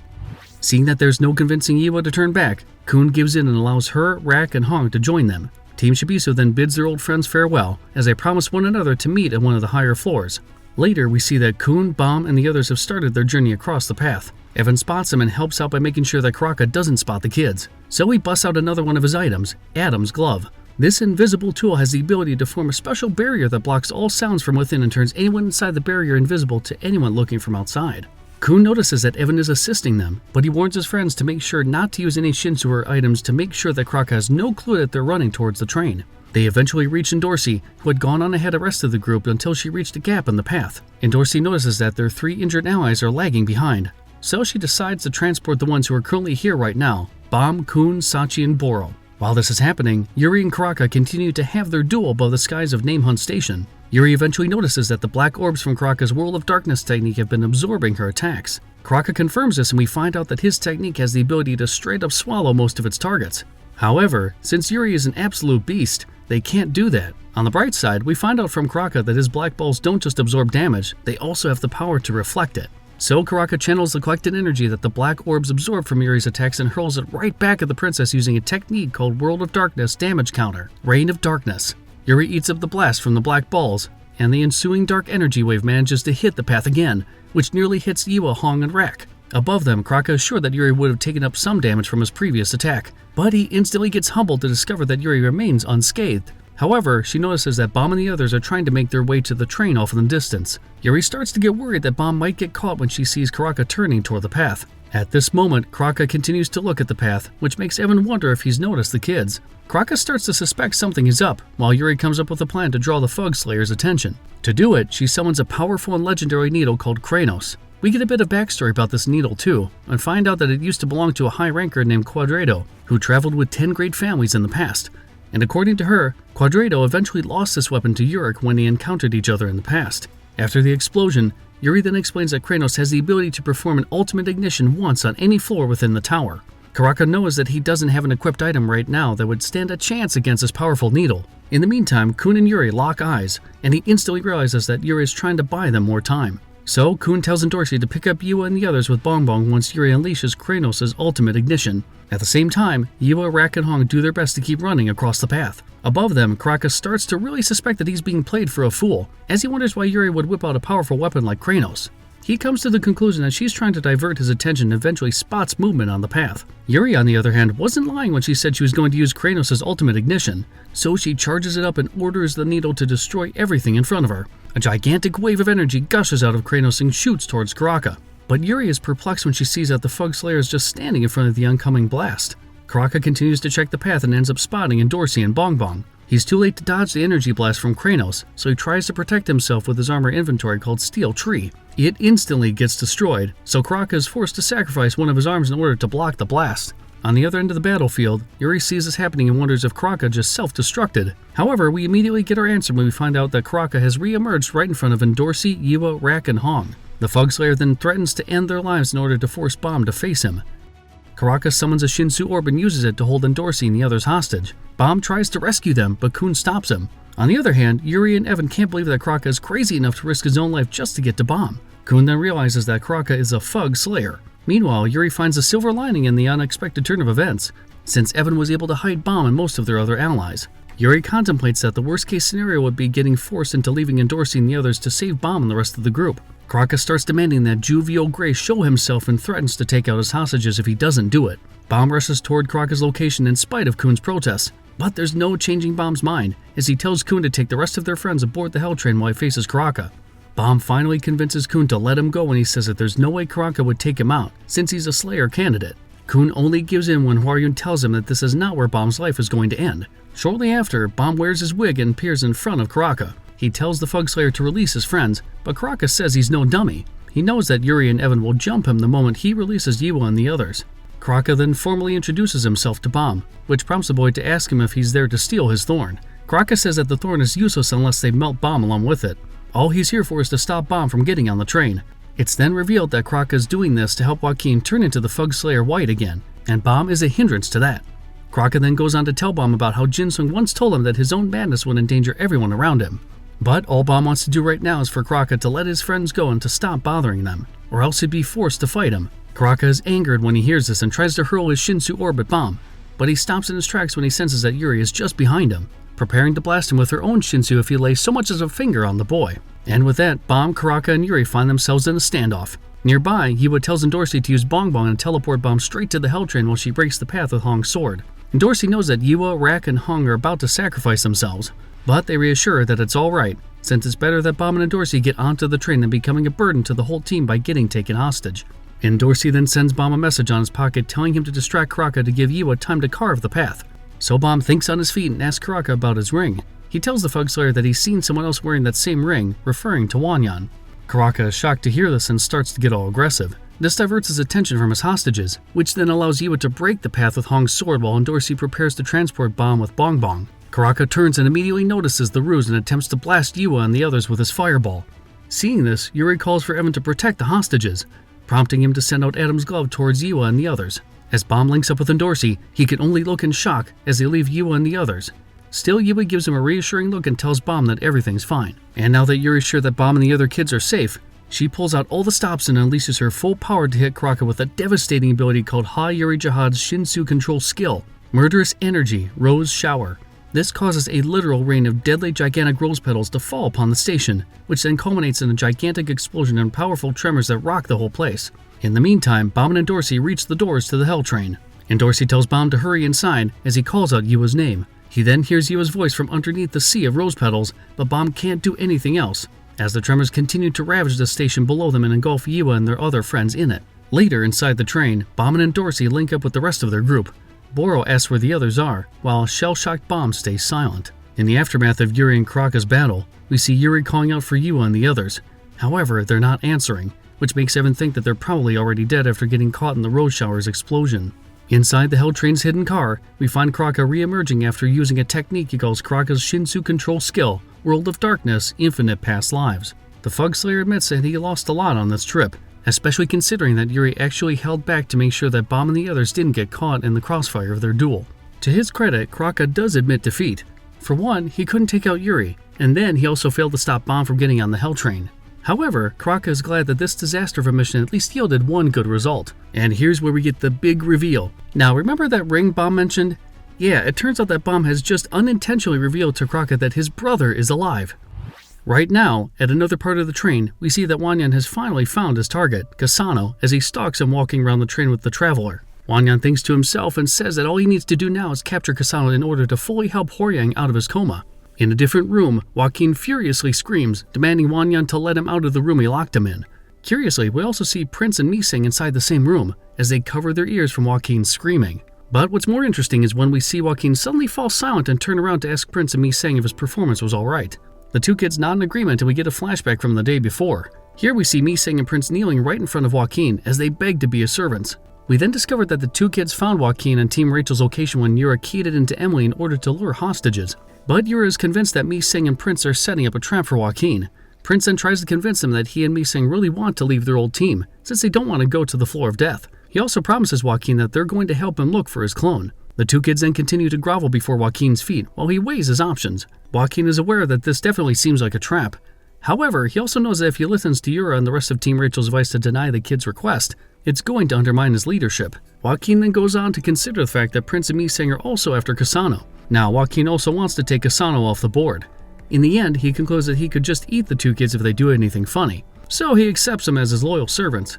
Speaker 1: Seeing that there's no convincing Yiwa to turn back, Kun gives in and allows her, Rak, and Hong to join them. Team Shibisu then bids their old friends farewell, as they promise one another to meet at one of the higher floors. Later, we see that Kun, Bomb, and the others have started their journey across the path. Evan spots them and helps out by making sure that Karaka doesn't spot the kids. So he busts out another one of his items, Adam's glove. This invisible tool has the ability to form a special barrier that blocks all sounds from within and turns anyone inside the barrier invisible to anyone looking from outside. Kun notices that Evan is assisting them, but he warns his friends to make sure not to use any Shinsu or items to make sure that Karaka has no clue that they're running towards the train. They eventually reach Dorsey, who had gone on ahead of the rest of the group until she reached a gap in the path. Dorsey notices that their 3 injured allies are lagging behind, so she decides to transport the ones who are currently here right now, Bomb, Kun, Sachi, and Boro. While this is happening, Yuri and Karaka continue to have their duel above the skies of Name Hunt Station. Yuri eventually notices that the black orbs from Karaka's World of Darkness technique have been absorbing her attacks. Karaka confirms this and we find out that his technique has the ability to straight up swallow most of its targets. However, since Yuri is an absolute beast, they can't do that. On the bright side, we find out from Karaka that his black balls don't just absorb damage, they also have the power to reflect it. So Karaka channels the collected energy that the black orbs absorb from Yuri's attacks and hurls it right back at the princess using a technique called World of Darkness Damage Counter, Reign of Darkness. Yuri eats up the blast from the black balls, and the ensuing dark energy wave manages to hit the path again, which nearly hits Yiwa, Hong, and Rak. Above them, Karaka is sure that Yuri would have taken up some damage from his previous attack, but he instantly gets humbled to discover that Yuri remains unscathed. However, she notices that Bomb and the others are trying to make their way to the train off in the distance. Yuri starts to get worried that Bomb might get caught when she sees Karaka turning toward the path. At this moment, Karaka continues to look at the path, which makes Evan wonder if he's noticed the kids. Karaka starts to suspect something is up, while Yuri comes up with a plan to draw the Fug Slayer's attention. To do it, she summons a powerful and legendary needle called Kranos. We get a bit of backstory about this needle too, and find out that it used to belong to a high ranker named Quadrado, who traveled with 10 great families in the past. And according to her, Quadrado eventually lost this weapon to Yurik when they encountered each other in the past. After the explosion, Yuri then explains that Kranos has the ability to perform an ultimate ignition once on any floor within the tower. Karaka knows that he doesn't have an equipped item right now that would stand a chance against his powerful needle. In the meantime, Kun and Yuri lock eyes, and he instantly realizes that Yuri is trying to buy them more time. So, Kun tells Endorsi to pick up Yua and the others with Bongbong once Yuri unleashes Kranos' ultimate ignition. At the same time, Yua, Rak, and Hong do their best to keep running across the path. Above them, Karaka starts to really suspect that he's being played for a fool, as he wonders why Yuri would whip out a powerful weapon like Kranos. He comes to the conclusion that she's trying to divert his attention and eventually spots movement on the path. Yuri, on the other hand, wasn't lying when she said she was going to use Kranos' ultimate ignition, so she charges it up and orders the needle to destroy everything in front of her. A gigantic wave of energy gushes out of Kranos and shoots towards Karaka. But Yuri is perplexed when she sees that the Fug Slayer is just standing in front of the oncoming blast. Karaka continues to check the path and ends up spotting Endorsi and Bongbong. He's too late to dodge the energy blast from Kranos, so he tries to protect himself with his armor inventory called Steel Tree. It instantly gets destroyed, so Karaka is forced to sacrifice one of his arms in order to block the blast. On the other end of the battlefield, Yuri sees this happening and wonders if Karaka just self-destructed. However, we immediately get our answer when we find out that Karaka has re-emerged right in front of Endorsi, Yua, Rak, and Hong. The Fug Slayer then threatens to end their lives in order to force Bomb to face him. Karaka summons a Shinsu Orb and uses it to hold Endorsi and the others hostage. Bomb tries to rescue them, but Kun stops him. On the other hand, Yuri and Evan can't believe that Karaka is crazy enough to risk his own life just to get to Bomb. Kun then realizes that Karaka is a Fug Slayer. Meanwhile, Yuri finds a silver lining in the unexpected turn of events, since Evan was able to hide Bomb and most of their other allies. Yuri contemplates that the worst-case scenario would be getting forced into leaving Endorsi and the others to save Bomb and the rest of the group. Karaka starts demanding that Jovial Gray show himself and threatens to take out his hostages if he doesn't do it. Bomb rushes toward Karaka's location in spite of Kun's protests, but there's no changing Bomb's mind, as he tells Kun to take the rest of their friends aboard the Hell Train while he faces Karaka. Bomb finally convinces Kun to let him go when he says that there's no way Karaka would take him out, since he's a Slayer candidate. Kun only gives in when Hwaryun tells him that this is not where Bomb's life is going to end. Shortly after, Bomb wears his wig and appears in front of Karaka. He tells the Fug Slayer to release his friends, but Karaka says he's no dummy. He knows that Yuri and Evan will jump him the moment he releases Yua and the others. Karaka then formally introduces himself to Bomb, which prompts the boy to ask him if he's there to steal his thorn. Karaka says that the thorn is useless unless they melt Bomb along with it. All he's here for is to stop Bomb from getting on the train. It's then revealed that Karaka is doing this to help Joaquin turn into the Fug Slayer white again, and Bomb is a hindrance to that. Karaka then goes on to tell Bomb about how Jinsung once told him that his own madness would endanger everyone around him. But all Bomb wants to do right now is for Karaka to let his friends go and to stop bothering them, or else he'd be forced to fight him. Karaka is angered when he hears this and tries to hurl his Shinsu Orb at Bomb, but he stops in his tracks when he senses that Yuri is just behind him, preparing to blast him with her own Shinsu if he lays so much as a finger on the boy. And with that, Bomb, Karaka, and Yuri find themselves in a standoff. Nearby, Yua tells Endorsi to use Bongbong and teleport Bomb straight to the Hell Train while she breaks the path with Hong's sword. Endorsi knows that Yua, Rak, and Hong are about to sacrifice themselves, but they reassure her that it's alright, since it's better that Bomb and Endorsi get onto the train than becoming a burden to the whole team by getting taken hostage. Endorsi then sends Bomb a message on his pocket telling him to distract Karaka to give Yua time to carve the path. So Bomb thinks on his feet and asks Karaka about his ring. He tells the Fug Slayer that he's seen someone else wearing that same ring, referring to Wagnan. Karaka is shocked to hear this and starts to get all aggressive. This diverts his attention from his hostages, which then allows Yua to break the path with Hong's sword while Endorsi prepares to transport Bomb with Bongbong. Karaka turns and immediately notices the ruse and attempts to blast Yua and the others with his fireball. Seeing this, Yuri calls for Evan to protect the hostages, prompting him to send out Adam's glove towards Yua and the others. As Bomb links up with Endorsi, he can only look in shock as they leave Yua and the others. Still, Yua gives him a reassuring look and tells Bomb that everything's fine. And now that Yuri's sure that Bomb and the other kids are safe, she pulls out all the stops and unleashes her full power to hit Karaka with a devastating ability called Ha Yuri Jihad's Shinsu Control Skill, Murderous Energy Rose Shower. This causes a literal rain of deadly gigantic rose petals to fall upon the station, which then culminates in a gigantic explosion and powerful tremors that rock the whole place. In the meantime, Bomb and Endorsi reach the doors to the Hell Train. Endorsi tells Bomb to hurry inside as he calls out Yua's name. He then hears Yua's voice from underneath the sea of rose petals, but Bomb can't do anything else, as the tremors continue to ravage the station below them and engulf Yua and their other friends in it. Later, inside the train, Bomb and Endorsi link up with the rest of their group. Boro asks where the others are, while shell-shocked Bomb stays silent. In the aftermath of Yuri and Karaka's battle, we see Yuri calling out for Yua and the others. However, they're not answering, which makes Evan think that they're probably already dead after getting caught in the Rose Shower's explosion. Inside the Hell Train's hidden car, we find Karaka re-emerging after using a technique he calls Karaka's Shinsu Control Skill, World of Darkness, Infinite Past Lives. The Fug Slayer admits that he lost a lot on this trip, especially considering that Yuri actually held back to make sure that Bomb and the others didn't get caught in the crossfire of their duel. To his credit, Karaka does admit defeat. For one, he couldn't take out Yuri, and then he also failed to stop Bomb from getting on the Hell Train. However, Karaka is glad that this disaster of a mission at least yielded one good result. And here's where we get the big reveal. Now, remember that ring Bomb mentioned? Yeah, it turns out that Bomb has just unintentionally revealed to Karaka that his brother is alive. Right now, at another part of the train, we see that Wagnan has finally found his target, Kasano, as he stalks him walking around the train with the Traveler. Wagnan thinks to himself and says that all he needs to do now is capture Kasano in order to fully help Hwoarang out of his coma. In a different room, Joaquin furiously screams, demanding Wagnan to let him out of the room he locked him in. Curiously, we also see Prince and Miseng inside the same room, as they cover their ears from Joaquin's screaming. But what's more interesting is when we see Joaquin suddenly fall silent and turn around to ask Prince and Miseng if his performance was alright. The two kids nod in agreement and we get a flashback from the day before. Here we see Miseng and Prince kneeling right in front of Joaquin as they beg to be his servants. We then discovered that the two kids found Joaquin and Team Rachel's location when Yura keyed it into Emily in order to lure hostages. But Yura is convinced that Miseng and Prince are setting up a trap for Joaquin. Prince then tries to convince them that he and Miseng really want to leave their old team, since they don't want to go to the floor of death. He also promises Joaquin that they're going to help him look for his clone. The two kids then continue to grovel before Joaquin's feet while he weighs his options. Joaquin is aware that this definitely seems like a trap. However, he also knows that if he listens to Yura and the rest of Team Rachel's advice to deny the kid's request, it's going to undermine his leadership. Joaquin then goes on to consider the fact that Prince and Miseng are also after Kasano. Now, Joaquin also wants to take Kasano off the board. In the end, he concludes that he could just eat the two kids if they do anything funny, so he accepts them as his loyal servants.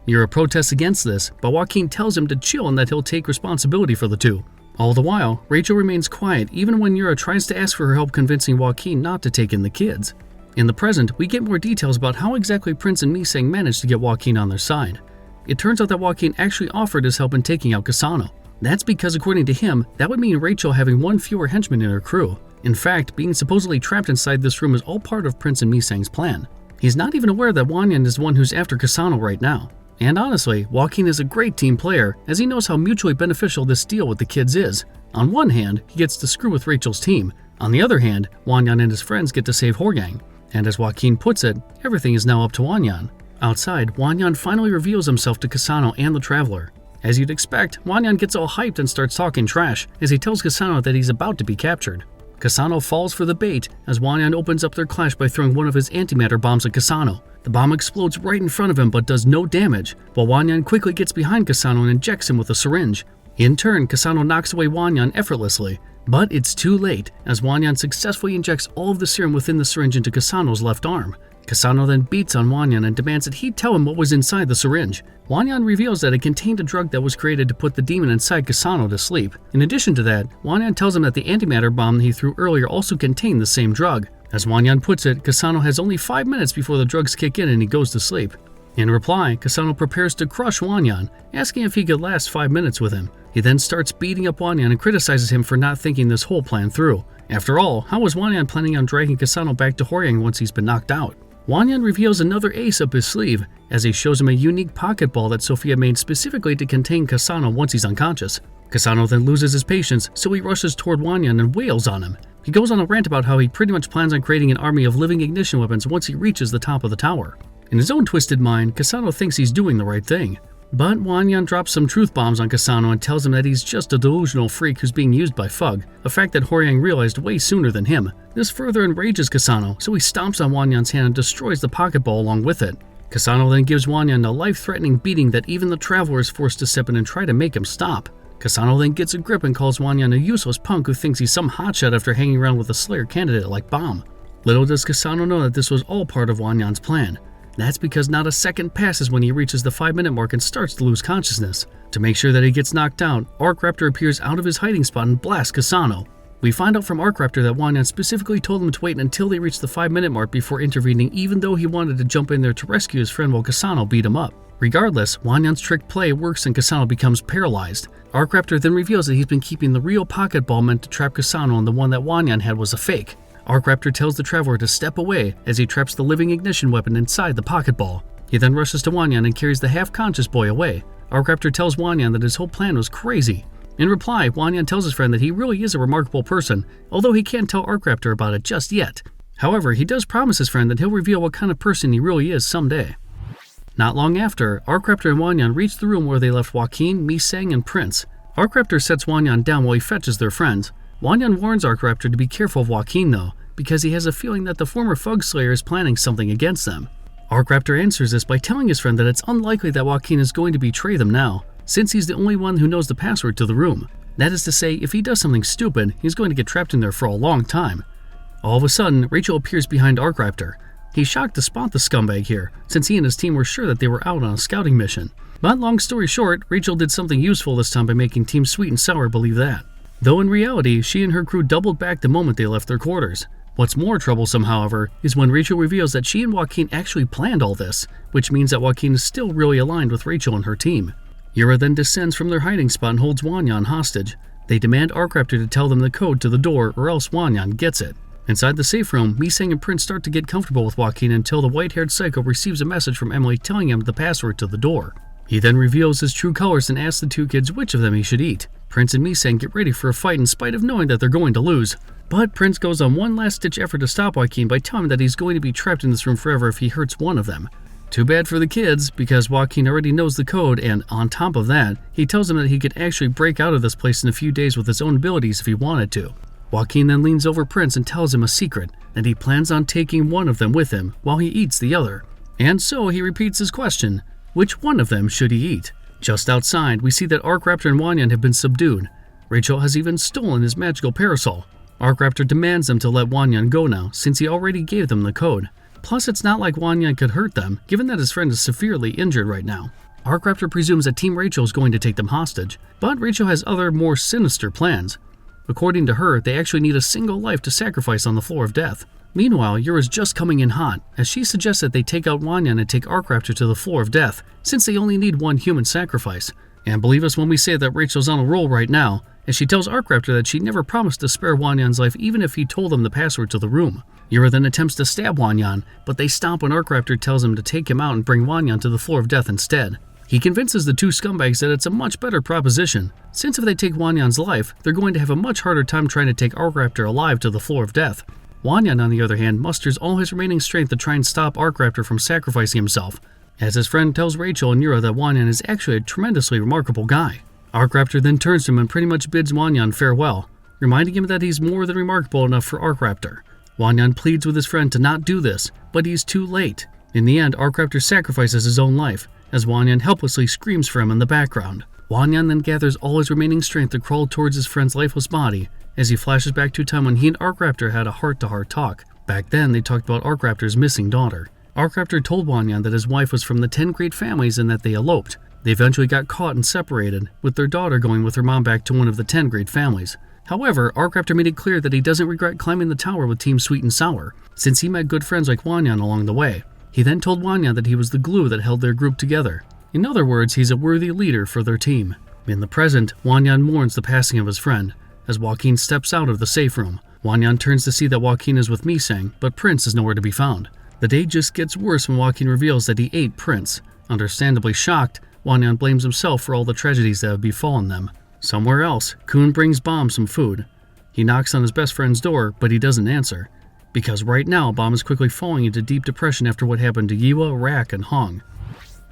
Speaker 1: Yura protests against this, but Joaquin tells him to chill and that he'll take responsibility for the two. All the while, Rachel remains quiet even when Yura tries to ask for her help convincing Joaquin not to take in the kids. In the present, we get more details about how exactly Prince and Miseng managed to get Joaquin on their side. It turns out that Joaquin actually offered his help in taking out Kasano. That's because, according to him, that would mean Rachel having one fewer henchman in her crew. In fact, being supposedly trapped inside this room is all part of Prince and Miseng's plan. He's not even aware that Wagnan is the one who's after Kasano right now. And honestly, Joaquin is a great team player, as he knows how mutually beneficial this deal with the kids is. On one hand, he gets to screw with Rachel's team. On the other hand, Wagnan and his friends get to save Hwoarang. And as Joaquin puts it, everything is now up to Wagnan. Outside, Wagnan finally reveals himself to Kasano and the Traveler. As you'd expect, Wagnan gets all hyped and starts talking trash as he tells Kasano that he's about to be captured. Kasano falls for the bait as Wagnan opens up their clash by throwing one of his antimatter bombs at Kasano. The bomb explodes right in front of him but does no damage, while Wagnan quickly gets behind Kasano and injects him with a syringe. In turn, Kasano knocks away Wagnan effortlessly, but it's too late as Wagnan successfully injects all of the serum within the syringe into Kasano's left arm. Kasano then beats on Wagnan and demands that he tell him what was inside the syringe. Wagnan reveals that it contained a drug that was created to put the demon inside Kasano to sleep. In addition to that, Wagnan tells him that the antimatter bomb he threw earlier also contained the same drug. As Wagnan puts it, Kasano has only 5 minutes before the drugs kick in and he goes to sleep. In reply, Kasano prepares to crush Wagnan, asking if he could last 5 minutes with him. He then starts beating up Wagnan and criticizes him for not thinking this whole plan through. After all, how was Wagnan planning on dragging Kasano back to Hwoarang once he's been knocked out? Wagnan reveals another ace up his sleeve, as he shows him a unique pocket ball that Sophia made specifically to contain Kasano once he's unconscious. Kasano then loses his patience, so he rushes toward Wagnan and wails on him. He goes on a rant about how he pretty much plans on creating an army of living ignition weapons once he reaches the top of the tower. In his own twisted mind, Kasano thinks he's doing the right thing. But Wagnan drops some truth bombs on Kasano and tells him that he's just a delusional freak who's being used by Fug, a fact that Hwoarang realized way sooner than him. This further enrages Kasano, so he stomps on Wagnan's hand and destroys the pocket ball along with it. Kasano then gives Wagnan a life-threatening beating that even the Traveler is forced to step in and try to make him stop. Kasano then gets a grip and calls Wagnan a useless punk who thinks he's some hotshot after hanging around with a Slayer candidate like Bomb. Little does Kasano know that this was all part of Wagnan's plan. That's because not a second passes when he reaches the 5-minute mark and starts to lose consciousness. To make sure that he gets knocked out, Arkraptor appears out of his hiding spot and blasts Kasano. We find out from Arkraptor that Wagnan specifically told him to wait until they reach the 5-minute mark before intervening, even though he wanted to jump in there to rescue his friend while Kasano beat him up. Regardless, Wagnan's trick play works and Kasano becomes paralyzed. Arkraptor then reveals that he's been keeping the real pocket ball meant to trap Kasano and the one that Wagnan had was a fake. Arkraptor tells the Traveler to step away as he traps the living ignition weapon inside the pocket ball. He then rushes to Wagnan and carries the half-conscious boy away. Arkraptor tells Wagnan that his whole plan was crazy. In reply, Wagnan tells his friend that he really is a remarkable person, although he can't tell Arkraptor about it just yet. However, he does promise his friend that he'll reveal what kind of person he really is someday. Not long after, Arkraptor and Wagnan reach the room where they left Joaquin, Misang, and Prince. Arkraptor sets Wagnan down while he fetches their friends. Wagnan warns Arkraptor to be careful of Joaquin though, because he has a feeling that the former Fug Slayer is planning something against them. Arkraptor answers this by telling his friend that it's unlikely that Joaquin is going to betray them now, since he's the only one who knows the password to the room. That is to say, if he does something stupid, he's going to get trapped in there for a long time. All of a sudden, Rachel appears behind Arkraptor. He's shocked to spot the scumbag here, since he and his team were sure that they were out on a scouting mission. But long story short, Rachel did something useful this time by making Team Sweet and Sour believe that. Though in reality, she and her crew doubled back the moment they left their quarters. What's more troublesome, however, is when Rachel reveals that she and Joaquin actually planned all this, which means that Joaquin is still really aligned with Rachel and her team. Yura then descends from their hiding spot and holds Wagnan hostage. They demand Arkraptor to tell them the code to the door or else Wagnan gets it. Inside the safe room, Misang and Prince start to get comfortable with Joaquin until the white-haired psycho receives a message from Emily telling him the password to the door. He then reveals his true colors and asks the two kids which of them he should eat. Prince and Misang get ready for a fight in spite of knowing that they're going to lose. But Prince goes on one last-ditch effort to stop Joaquin by telling him that he's going to be trapped in this room forever if he hurts one of them. Too bad for the kids, because Joaquin already knows the code, and on top of that, he tells them that he could actually break out of this place in a few days with his own abilities if he wanted to. Joaquin then leans over Prince and tells him a secret, that he plans on taking one of them with him while he eats the other. And so he repeats his question, which one of them should he eat? Just outside, we see that Arkraptor and Wagnan have been subdued. Rachel has even stolen his magical parasol. Arkraptor demands them to let Wagnan go now, since he already gave them the code. Plus, it's not like Wagnan could hurt them, given that his friend is severely injured right now. Arkraptor presumes that Team Rachel is going to take them hostage, but Rachel has other, more sinister plans. According to her, they actually need a single life to sacrifice on the floor of death. Meanwhile, Yura's just coming in hot, as she suggests that they take out Wagnan and take Arkraptor to the floor of death, since they only need one human sacrifice. And believe us when we say that Rachel's on a roll right now, as she tells Arkraptor that she never promised to spare Wagnan's life even if he told them the password to the room. Yura then attempts to stab Wagnan, but they stop when Arkraptor tells him to take him out and bring Wagnan to the floor of death instead. He convinces the two scumbags that it's a much better proposition, since if they take Wagnan's life, they're going to have a much harder time trying to take Arkraptor alive to the floor of death. Wagnan, on the other hand, musters all his remaining strength to try and stop Arkraptor from sacrificing himself, as his friend tells Rachel and Yura that Wagnan is actually a tremendously remarkable guy. Arkraptor then turns to him and pretty much bids Wagnan farewell, reminding him that he's more than remarkable enough for Arkraptor. Wagnan pleads with his friend to not do this, but he's too late. In the end, Arkraptor sacrifices his own life, as Wagnan helplessly screams for him in the background. Wagnan then gathers all his remaining strength to crawl towards his friend's lifeless body, as he flashes back to a time when he and Arkraptor had a heart-to-heart talk. Back then, they talked about Arkraptor's missing daughter. Arkraptor told Wagnan that his wife was from the 10 great families and that they eloped. They eventually got caught and separated, with their daughter going with her mom back to one of the 10 great families. However, Arkraptor made it clear that he doesn't regret climbing the tower with Team Sweet and Sour, since he met good friends like Wagnan along the way. He then told Wagnan that he was the glue that held their group together. In other words, he's a worthy leader for their team. In the present, Wagnan mourns the passing of his friend. As Joaquin steps out of the safe room, Wagnan turns to see that Joaquin is with Misang, but Prince is nowhere to be found. The day just gets worse when Joaquin reveals that he ate Prince. Understandably shocked, Wagnan blames himself for all the tragedies that have befallen them. Somewhere else, Kun brings Bomb some food. He knocks on his best friend's door, but he doesn't answer, because right now Bomb is quickly falling into deep depression after what happened to Yiwa, Rak, and Hong.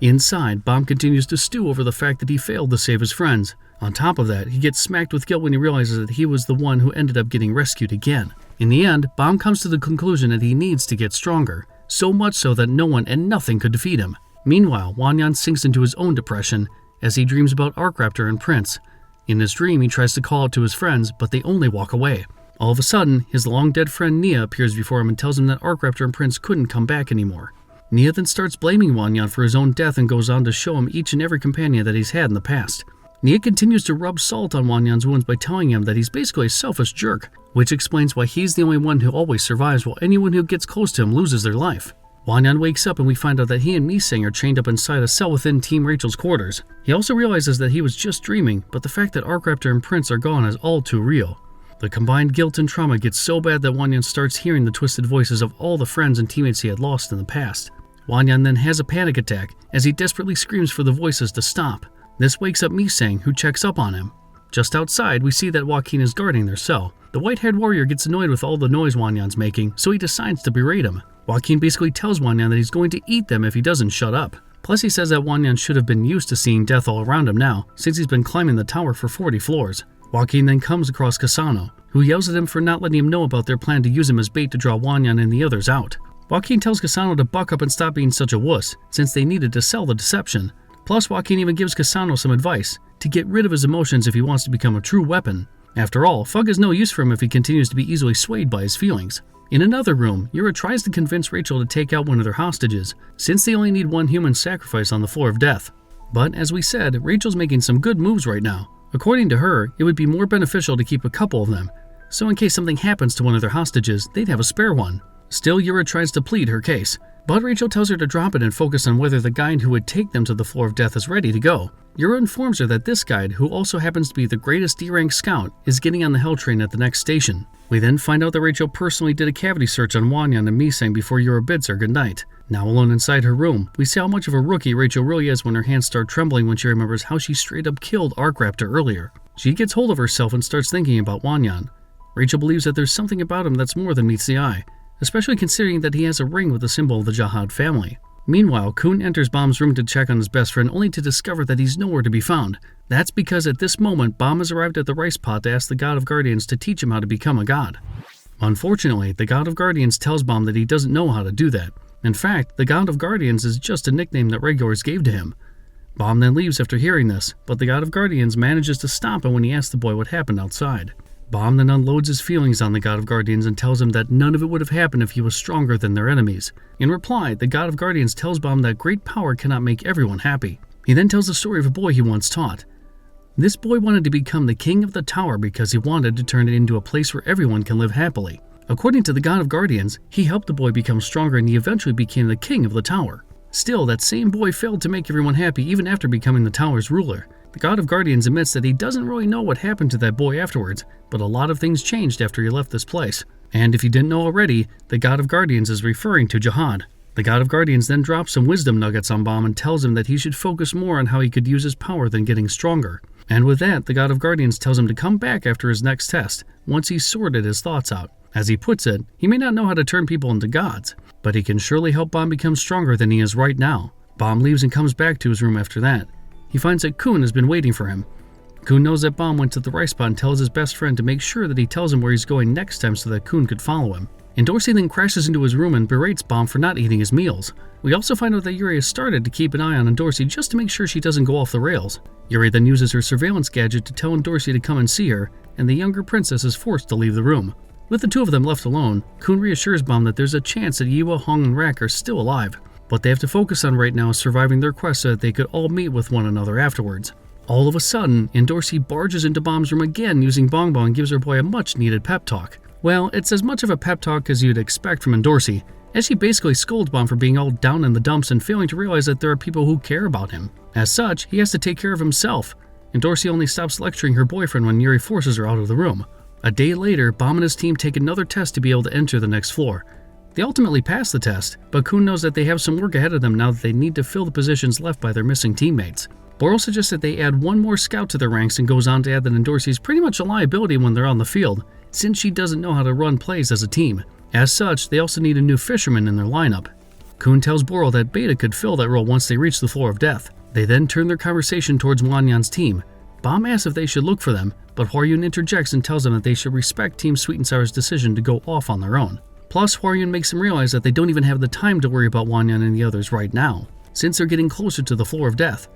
Speaker 1: Inside, Bomb continues to stew over the fact that he failed to save his friends. On top of that, he gets smacked with guilt when he realizes that he was the one who ended up getting rescued again. In the end, Bomb comes to the conclusion that he needs to get stronger, so much so that no one and nothing could defeat him. Meanwhile, Wagnan sinks into his own depression as he dreams about Arkraptor and Prince. In his dream, he tries to call out to his friends, but they only walk away. All of a sudden, his long-dead friend Nia appears before him and tells him that Arkraptor and Prince couldn't come back anymore. Nia then starts blaming Wagnan for his own death and goes on to show him each and every companion that he's had in the past. Nia continues to rub salt on Wagnan's wounds by telling him that he's basically a selfish jerk, which explains why he's the only one who always survives while anyone who gets close to him loses their life. Wagnan wakes up and we find out that he and Misang are chained up inside a cell within Team Rachel's quarters. He also realizes that he was just dreaming, but the fact that Arkraptor and Prince are gone is all too real. The combined guilt and trauma gets so bad that Wagnan starts hearing the twisted voices of all the friends and teammates he had lost in the past. Wagnan then has a panic attack as he desperately screams for the voices to stop. This wakes up Misang, who checks up on him. Just outside, we see that Joaquin is guarding their cell. The white-haired warrior gets annoyed with all the noise Wagnan's making, so he decides to berate him. Joaquin basically tells Wagnan that he's going to eat them if he doesn't shut up. Plus he says that Wagnan should have been used to seeing death all around him now, since he's been climbing the tower for 40 floors. Joaquin then comes across Cassano, who yells at him for not letting him know about their plan to use him as bait to draw Wagnan and the others out. Joaquin tells Cassano to buck up and stop being such a wuss, since they needed to sell the deception. Plus Joaquin even gives Cassano some advice to get rid of his emotions if he wants to become a true weapon. After all, Fug is no use for him if he continues to be easily swayed by his feelings. In another room, Yura tries to convince Rachel to take out one of their hostages, since they only need one human sacrifice on the floor of death. But as we said, Rachel's making some good moves right now. According to her, it would be more beneficial to keep a couple of them, so in case something happens to one of their hostages, they'd have a spare one. Still, Yura tries to plead her case, but Rachel tells her to drop it and focus on whether the guide who would take them to the floor of death is ready to go. Yura informs her that this guide, who also happens to be the greatest D-rank scout, is getting on the Hell train at the next station. We then find out that Rachel personally did a cavity search on Wagnan and Misang before Yura bids her goodnight. Now alone inside her room, we see how much of a rookie Rachel really is when her hands start trembling when she remembers how she straight up killed Arkraptor earlier. She gets hold of herself and starts thinking about Wagnan. Rachel believes that there's something about him that's more than meets the eye, especially considering that he has a ring with the symbol of the Jihad family. Meanwhile, Kun enters Bomb's room to check on his best friend only to discover that he's nowhere to be found. That's because at this moment, Bomb has arrived at the rice pot to ask the God of Guardians to teach him how to become a god. Unfortunately, the God of Guardians tells Bomb that he doesn't know how to do that. In fact, the God of Guardians is just a nickname that regulars gave to him. Bomb then leaves after hearing this, but the God of Guardians manages to stop him when he asks the boy what happened outside. Bomb then unloads his feelings on the God of Guardians and tells him that none of it would have happened if he was stronger than their enemies. In reply, the God of Guardians tells Bomb that great power cannot make everyone happy. He then tells the story of a boy he once taught. This boy wanted to become the king of the tower because he wanted to turn it into a place where everyone can live happily. According to the God of Guardians, he helped the boy become stronger and he eventually became the king of the tower. Still, that same boy failed to make everyone happy even after becoming the tower's ruler. The God of Guardians admits that he doesn't really know what happened to that boy afterwards, but a lot of things changed after he left this place. And if you didn't know already, the God of Guardians is referring to Jihad. The God of Guardians then drops some wisdom nuggets on Bomb and tells him that he should focus more on how he could use his power than getting stronger. And with that, the God of Guardians tells him to come back after his next test, once he's sorted his thoughts out. As he puts it, he may not know how to turn people into gods, but he can surely help Bomb become stronger than he is right now. Bomb leaves and comes back to his room after that. He finds that Kun has been waiting for him. Kun knows that Bomb went to the rice pot and tells his best friend to make sure that he tells him where he's going next time so that Kun could follow him. And Dorsey then crashes into his room and berates Bomb for not eating his meals. We also find out that Yuri has started to keep an eye on Dorsey just to make sure she doesn't go off the rails. Yuri then uses her surveillance gadget to tell Dorsey to come and see her, and the younger princess is forced to leave the room. With the two of them left alone, Kun reassures Bomb that there's a chance that Yiwa, Hong, and Rak are still alive. What they have to focus on right now is surviving their quest so that they could all meet with one another afterwards. All of a sudden, Dorsey barges into Bomb's room again using Bong Bong and gives her boy a much-needed pep talk. Well, it's as much of a pep talk as you'd expect from Dorsey, as she basically scolds Bomb for being all down in the dumps and failing to realize that there are people who care about him. As such, he has to take care of himself, and Dorsey only stops lecturing her boyfriend when Yuri forces her out of the room. A day later, Bomb and his team take another test to be able to enter the next floor. They ultimately pass the test, but Kun knows that they have some work ahead of them now that they need to fill the positions left by their missing teammates. Boral suggests that they add one more scout to their ranks and goes on to add that Dorsey is pretty much a liability when they're on the field, since she doesn't know how to run plays as a team. As such, they also need a new fisherman in their lineup. Kun tells Boral that Beta could fill that role once they reach the floor of death. They then turn their conversation towards Wanyan's team. Bomb asks if they should look for them, but Hwaryun interjects and tells them that they should respect Team Sweet and Sour's decision to go off on their own. Plus, Hwaryun makes them realize that they don't even have the time to worry about Wagnan and the others right now, since they're getting closer to the floor of death.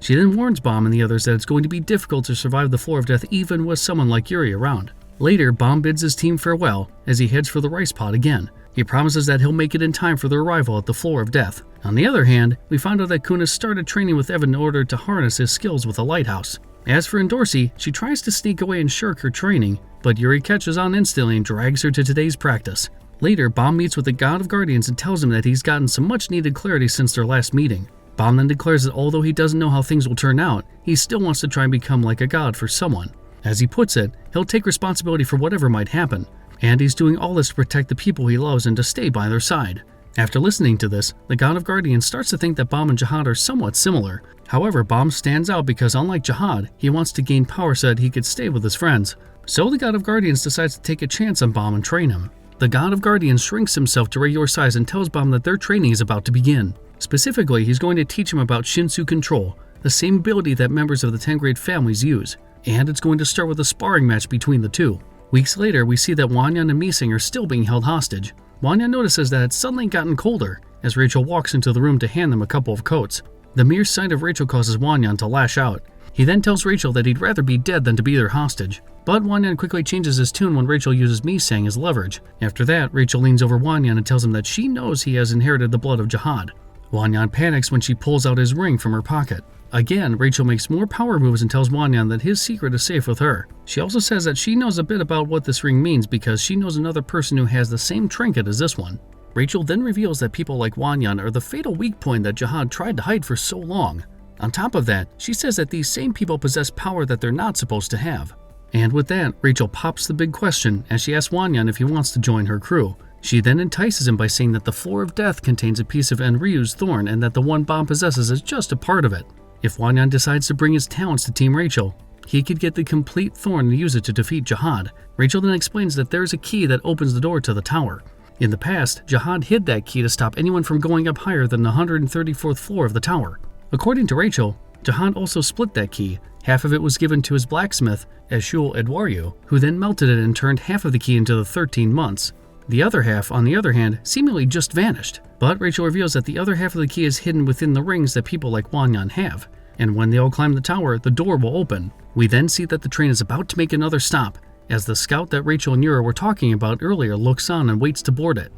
Speaker 1: She then warns Bomb and the others that it's going to be difficult to survive the floor of death even with someone like Yuri around. Later, Bomb bids his team farewell as he heads for the rice pot again. He promises that he'll make it in time for their arrival at the floor of death. On the other hand, we find out that Kun has started training with Evan in order to harness his skills with a lighthouse. As for Dorsey, she tries to sneak away and shirk her training, but Yuri catches on instantly and drags her to today's practice. Later, Bomb meets with the God of Guardians and tells him that he's gotten some much-needed clarity since their last meeting. Bomb then declares that although he doesn't know how things will turn out, he still wants to try and become like a god for someone. As he puts it, he'll take responsibility for whatever might happen, and he's doing all this to protect the people he loves and to stay by their side. After listening to this, the God of Guardians starts to think that Bomb and Jihad are somewhat similar. However, Bomb stands out because unlike Jihad, he wants to gain power so that he could stay with his friends. So the God of Guardians decides to take a chance on Bomb and train him. the God of Guardians shrinks himself to regular size and tells Bomb that their training is about to begin. Specifically, he's going to teach him about Shinsu Control, the same ability that members of the 10th grade families use, and it's going to start with a sparring match between the two. Weeks later, we see that Wagnan and Mising are still being held hostage. Wagnan notices that it's suddenly gotten colder as Rachel walks into the room to hand them a couple of coats. The mere sight of Rachel causes Wagnan to lash out. He then tells Rachel that he'd rather be dead than to be their hostage. But Wagnan quickly changes his tune when Rachel uses Misang as leverage. After that, Rachel leans over Wagnan and tells him that she knows he has inherited the blood of Jihad. Wagnan panics when she pulls out his ring from her pocket. Again, Rachel makes more power moves and tells Wagnan that his secret is safe with her. She also says that she knows a bit about what this ring means because she knows another person who has the same trinket as this one. Rachel then reveals that people like Wagnan are the fatal weak point that Jihad tried to hide for so long. On top of that, she says that these same people possess power that they're not supposed to have. And with that, Rachel pops the big question as she asks Wagnan if he wants to join her crew. She then entices him by saying that the Floor of Death contains a piece of Enryu's thorn and that the one Bomb possesses is just a part of it. If Wagnan decides to bring his talents to Team Rachel, he could get the complete thorn and use it to defeat Jihad. Rachel then explains that there's a key that opens the door to the tower. In the past, Jihad hid that key to stop anyone from going up higher than the 134th floor of the tower. According to Rachel, Jihad also split that key. Half of it was given to his blacksmith, Ashul Edwaryu, who then melted it and turned half of the key into the 13 months. The other half, on the other hand, seemingly just vanished. But Rachel reveals that the other half of the key is hidden within the rings that people like Wagnan have, and when they all climb the tower, the door will open. We then see that the train is about to make another stop, as the scout that Rachel and Yura were talking about earlier looks on and waits to board it.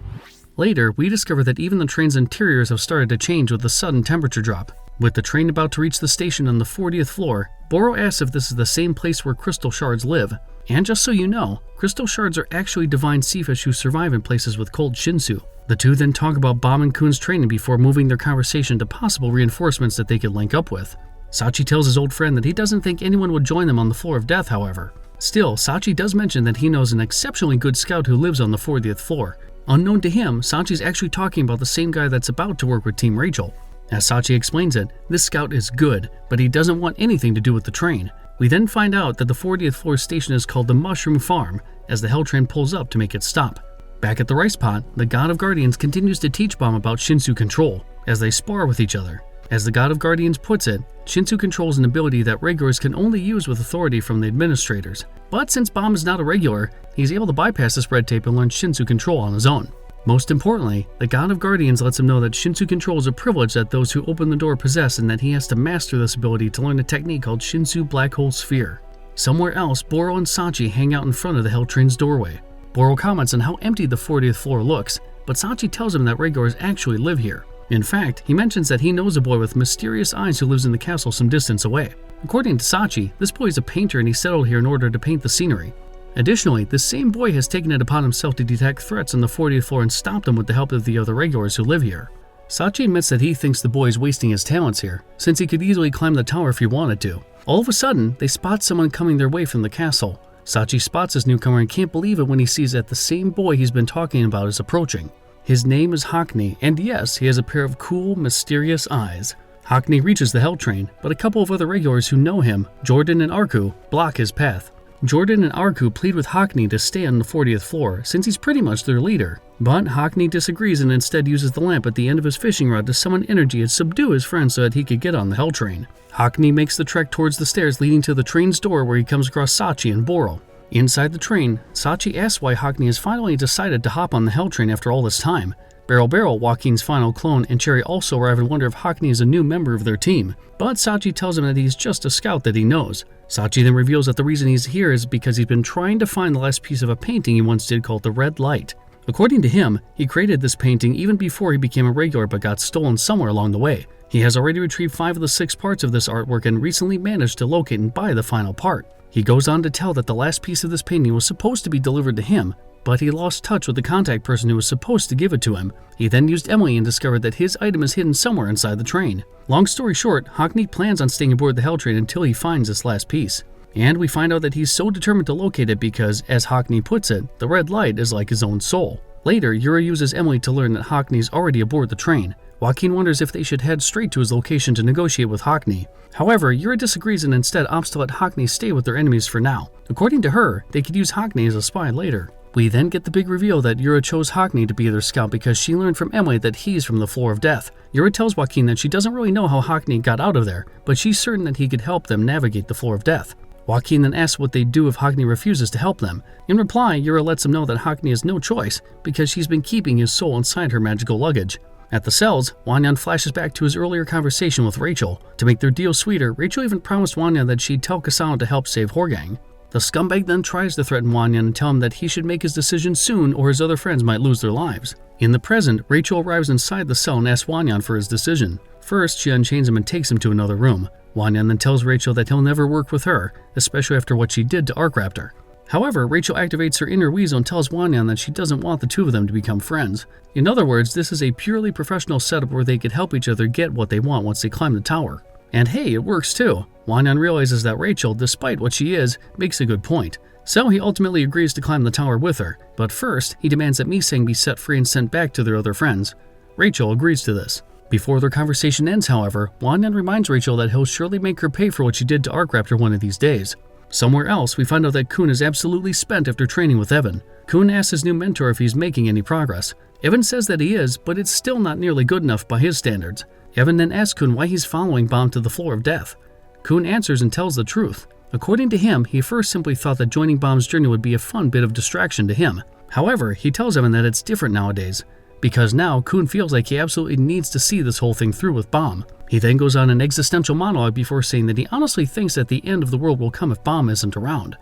Speaker 1: Later, we discover that even the train's interiors have started to change with the sudden temperature drop. With the train about to reach the station on the 40th floor, Boro asks if this is the same place where crystal shards live. And just so you know, crystal shards are actually divine sea fish who survive in places with cold Shinsu. The two then talk about Bomb and Kun's training before moving their conversation to possible reinforcements that they could link up with. Sachi tells his old friend that he doesn't think anyone would join them on the Floor of Death, however. Still, Sachi does mention that he knows an exceptionally good scout who lives on the 40th floor. Unknown to him, Sachi's actually talking about the same guy that's about to work with Team Rachel. As Sachi explains it, this scout is good, but he doesn't want anything to do with the train. We then find out that the 40th floor station is called the Mushroom Farm, as the Hell Train pulls up to make it stop. Back at the rice pot, the God of Guardians continues to teach Bomb about Shinsu Control, as they spar with each other. As the God of Guardians puts it, Shinsu Control is an ability that regulars can only use with authority from the administrators. But since Bomb is not a regular, he's able to bypass this red tape and learn Shinsu Control on his own. Most importantly, the God of Guardians lets him know that Shinsu Control is a privilege that those who open the door possess and that he has to master this ability to learn a technique called Shinsu Black Hole Sphere. Somewhere else, Boro and Sachi hang out in front of the Hell Train's doorway. Boro comments on how empty the 40th floor looks, but Sachi tells him that regulars actually live here. In fact, he mentions that he knows a boy with mysterious eyes who lives in the castle some distance away. According to Sachi, this boy is a painter and he settled here in order to paint the scenery. Additionally, this same boy has taken it upon himself to detect threats on the 40th floor and stop them with the help of the other regulars who live here. Sachi admits that he thinks the boy is wasting his talents here, since he could easily climb the tower if he wanted to. All of a sudden, they spot someone coming their way from the castle. Sachi spots this newcomer and can't believe it when he sees that the same boy he's been talking about is approaching. His name is Hockney, and yes, he has a pair of cool, mysterious eyes. Hockney reaches the Hell Train, but a couple of other regulars who know him, Jordan and Arku, block his path. Jordan and Arku plead with Hockney to stay on the 40th floor, since he's pretty much their leader. But Hockney disagrees and instead uses the lamp at the end of his fishing rod to summon energy and subdue his friend so that he could get on the Hell Train. Hockney makes the trek towards the stairs leading to the train's door where he comes across Sachi and Boro. Inside the train, Sachi asks why Hockney has finally decided to hop on the Hell Train after all this time. Barrel, Joaquin's final clone, and Cherry also arrive and wonder if Hockney is a new member of their team. But Sachi tells him that he's just a scout that he knows. Sachi then reveals that the reason he's here is because he's been trying to find the last piece of a painting he once did called the Red Light. According to him, he created this painting even before he became a regular but got stolen somewhere along the way. He has already retrieved 5 of the 6 parts of this artwork and recently managed to locate and buy the final part. He goes on to tell that the last piece of this painting was supposed to be delivered to him, but he lost touch with the contact person who was supposed to give it to him. He then used Emily and discovered that his item is hidden somewhere inside the train. Long story short, Hockney plans on staying aboard the Hell Train until he finds this last piece. And we find out that he's so determined to locate it because, as Hockney puts it, the red light is like his own soul. Later, Yura uses Emily to learn that Hockney's already aboard the train. Joaquin wonders if they should head straight to his location to negotiate with Hockney. However, Yura disagrees and instead opts to let Hockney stay with their enemies for now. According to her, they could use Hockney as a spy later. We then get the big reveal that Yura chose Hockney to be their scout because she learned from Emily that he's from the Floor of Death. Yura tells Joaquin that she doesn't really know how Hockney got out of there, but she's certain that he could help them navigate the Floor of Death. Joaquin then asks what they'd do if Hockney refuses to help them. In reply, Yura lets him know that Hockney has no choice because she's been keeping his soul inside her magical luggage. At the cells, Wagnan flashes back to his earlier conversation with Rachel. To make their deal sweeter, Rachel even promised Wagnan that she'd tell Kasano to help save Horgang. The scumbag then tries to threaten Wagnan and tell him that he should make his decision soon or his other friends might lose their lives. In the present, Rachel arrives inside the cell and asks Wagnan for his decision. First, she unchains him and takes him to another room. Wagnan then tells Rachel that he'll never work with her, especially after what she did to Arkraptor. However, Rachel activates her inner weasel and tells Wagnan that she doesn't want the two of them to become friends. In other words, this is a purely professional setup where they could help each other get what they want once they climb the tower. And hey, it works too. Wagnan realizes that Rachel, despite what she is, makes a good point. So he ultimately agrees to climb the tower with her, but first, he demands that Misang be set free and sent back to their other friends. Rachel agrees to this. Before their conversation ends, however, Wagnan reminds Rachel that he'll surely make her pay for what she did to Arkraptor one of these days. Somewhere else, we find out that Kun is absolutely spent after training with Evan. Kun asks his new mentor if he's making any progress. Evan says that he is, but it's still not nearly good enough by his standards. Evan then asks Kun why he's following Bomb to the Floor of Death. Kun answers and tells the truth. According to him, he first simply thought that joining Bomb's journey would be a fun bit of distraction to him. However, he tells Evan that it's different nowadays, because now Kun feels like he absolutely needs to see this whole thing through with Bomb. He then goes on an existential monologue before saying that he honestly thinks that the end of the world will come if Bomb isn't around.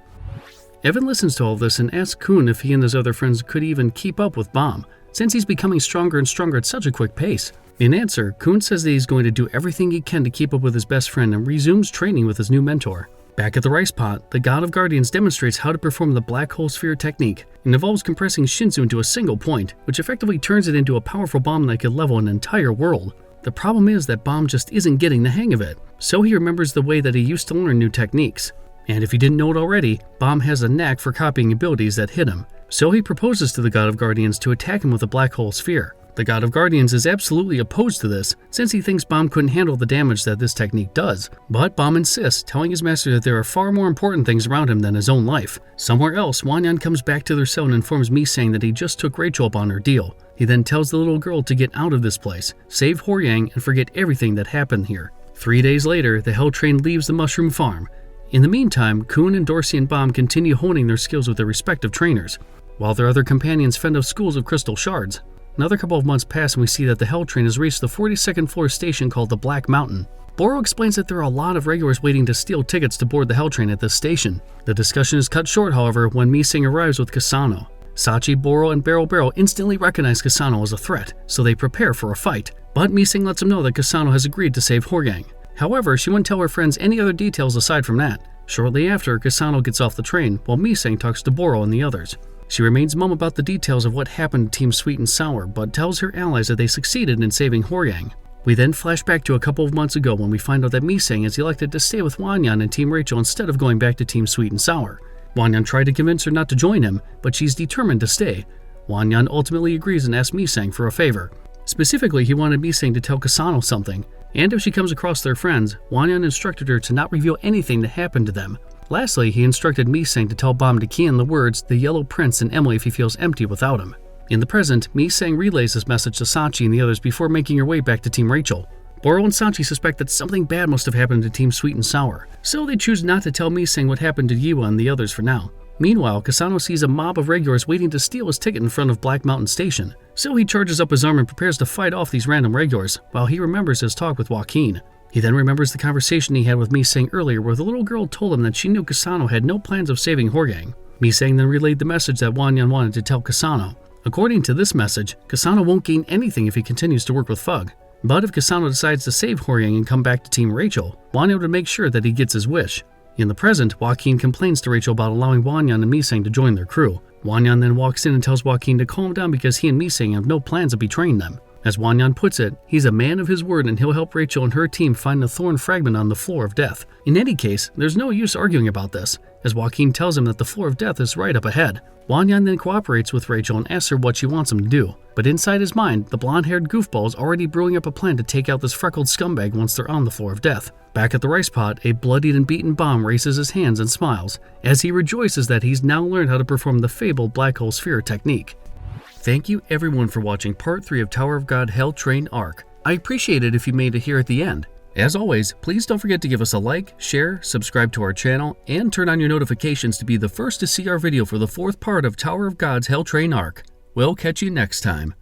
Speaker 1: Evan listens to all this and asks Kun if he and his other friends could even keep up with Bomb, since he's becoming stronger and stronger at such a quick pace. In answer, Kun says that he's going to do everything he can to keep up with his best friend and resumes training with his new mentor. Back at the rice pot, the God of Guardians demonstrates how to perform the black hole sphere technique and involves compressing Shinsu into a single point, which effectively turns it into a powerful bomb that could level an entire world. The problem is that Bomb just isn't getting the hang of it, so he remembers the way that he used to learn new techniques. And if he didn't know it already, Bomb has a knack for copying abilities that hit him, so he proposes to the God of Guardians to attack him with a black hole sphere. The God of Guardians is absolutely opposed to this, since he thinks Bomb couldn't handle the damage that this technique does. But Bomb insists, telling his master that there are far more important things around him than his own life. Somewhere else, Wagnan comes back to their cell and informs Misang that he just took Rachel up on her deal. He then tells the little girl to get out of this place, save Horyang, and forget everything that happened here. 3 days later, the Hell Train leaves the mushroom farm. In the meantime, Kun and Dorsey and Bomb continue honing their skills with their respective trainers, while their other companions fend off schools of crystal shards. Another couple of months pass and we see that the Hell Train has reached the 42nd floor station called the Black Mountain. Boro explains that there are a lot of regulars waiting to steal tickets to board the Hell Train at this station. The discussion is cut short, however, when Misang arrives with Kasano. Sachi, Boro, and Barrel instantly recognize Kasano as a threat, so they prepare for a fight. But Misang lets him know that Kasano has agreed to save Horgang. However, she wouldn't tell her friends any other details aside from that. Shortly after, Kasano gets off the train, while Misang talks to Boro and the others. She remains mum about the details of what happened to Team Sweet and Sour, but tells her allies that they succeeded in saving Horyang. We then flash back to a couple of months ago when we find out that Misang is elected to stay with Wagnan and Team Rachel instead of going back to Team Sweet and Sour. Wagnan tried to convince her not to join him, but she's determined to stay. Wagnan ultimately agrees and asks Misang for a favor. Specifically, he wanted Misang to tell Kasano something, and if she comes across their friends, Wagnan instructed her to not reveal anything that happened to them. Lastly, he instructed Misang to tell Bomb to key in the words, "The Yellow Prince," and Emily if he feels empty without him. In the present, Misang relays this message to Sachi and the others before making her way back to Team Rachel. Boro and Sachi suspect that something bad must have happened to Team Sweet and Sour, so they choose not to tell Misang what happened to Yiwa and the others for now. Meanwhile, Kasano sees a mob of regulars waiting to steal his ticket in front of Black Mountain Station, so he charges up his arm and prepares to fight off these random regulars, while he remembers his talk with Joaquin. He then remembers the conversation he had with Misang earlier where the little girl told him that she knew Kasano had no plans of saving Horgang. Misang then relayed the message that Wagnan wanted to tell Kasano. According to this message, Kasano won't gain anything if he continues to work with Fug. But if Kasano decides to save Horyang and come back to Team Rachel, Wagnan would make sure that he gets his wish. In the present, Joaquin complains to Rachel about allowing Wagnan and Misang to join their crew. Wagnan then walks in and tells Joaquin to calm down because he and Misang have no plans of betraying them. As Wagnan puts it, he's a man of his word and he'll help Rachel and her team find the thorn fragment on the floor of death. In any case, there's no use arguing about this, as Joaquin tells him that the floor of death is right up ahead. Wagnan then cooperates with Rachel and asks her what she wants him to do. But inside his mind, the blonde-haired goofball is already brewing up a plan to take out this freckled scumbag once they're on the floor of death. Back at the rice pot, a bloodied and beaten Bomb races his hands and smiles, as he rejoices that he's now learned how to perform the fabled black hole sphere technique. Thank you everyone for watching part 3 of Tower of God Hell Train Arc. I appreciate it if you made it here at the end. As always, please don't forget to give us a like, share, subscribe to our channel, and turn on your notifications to be the first to see our video for the 4th part of Tower of God's Hell Train Arc. We'll catch you next time.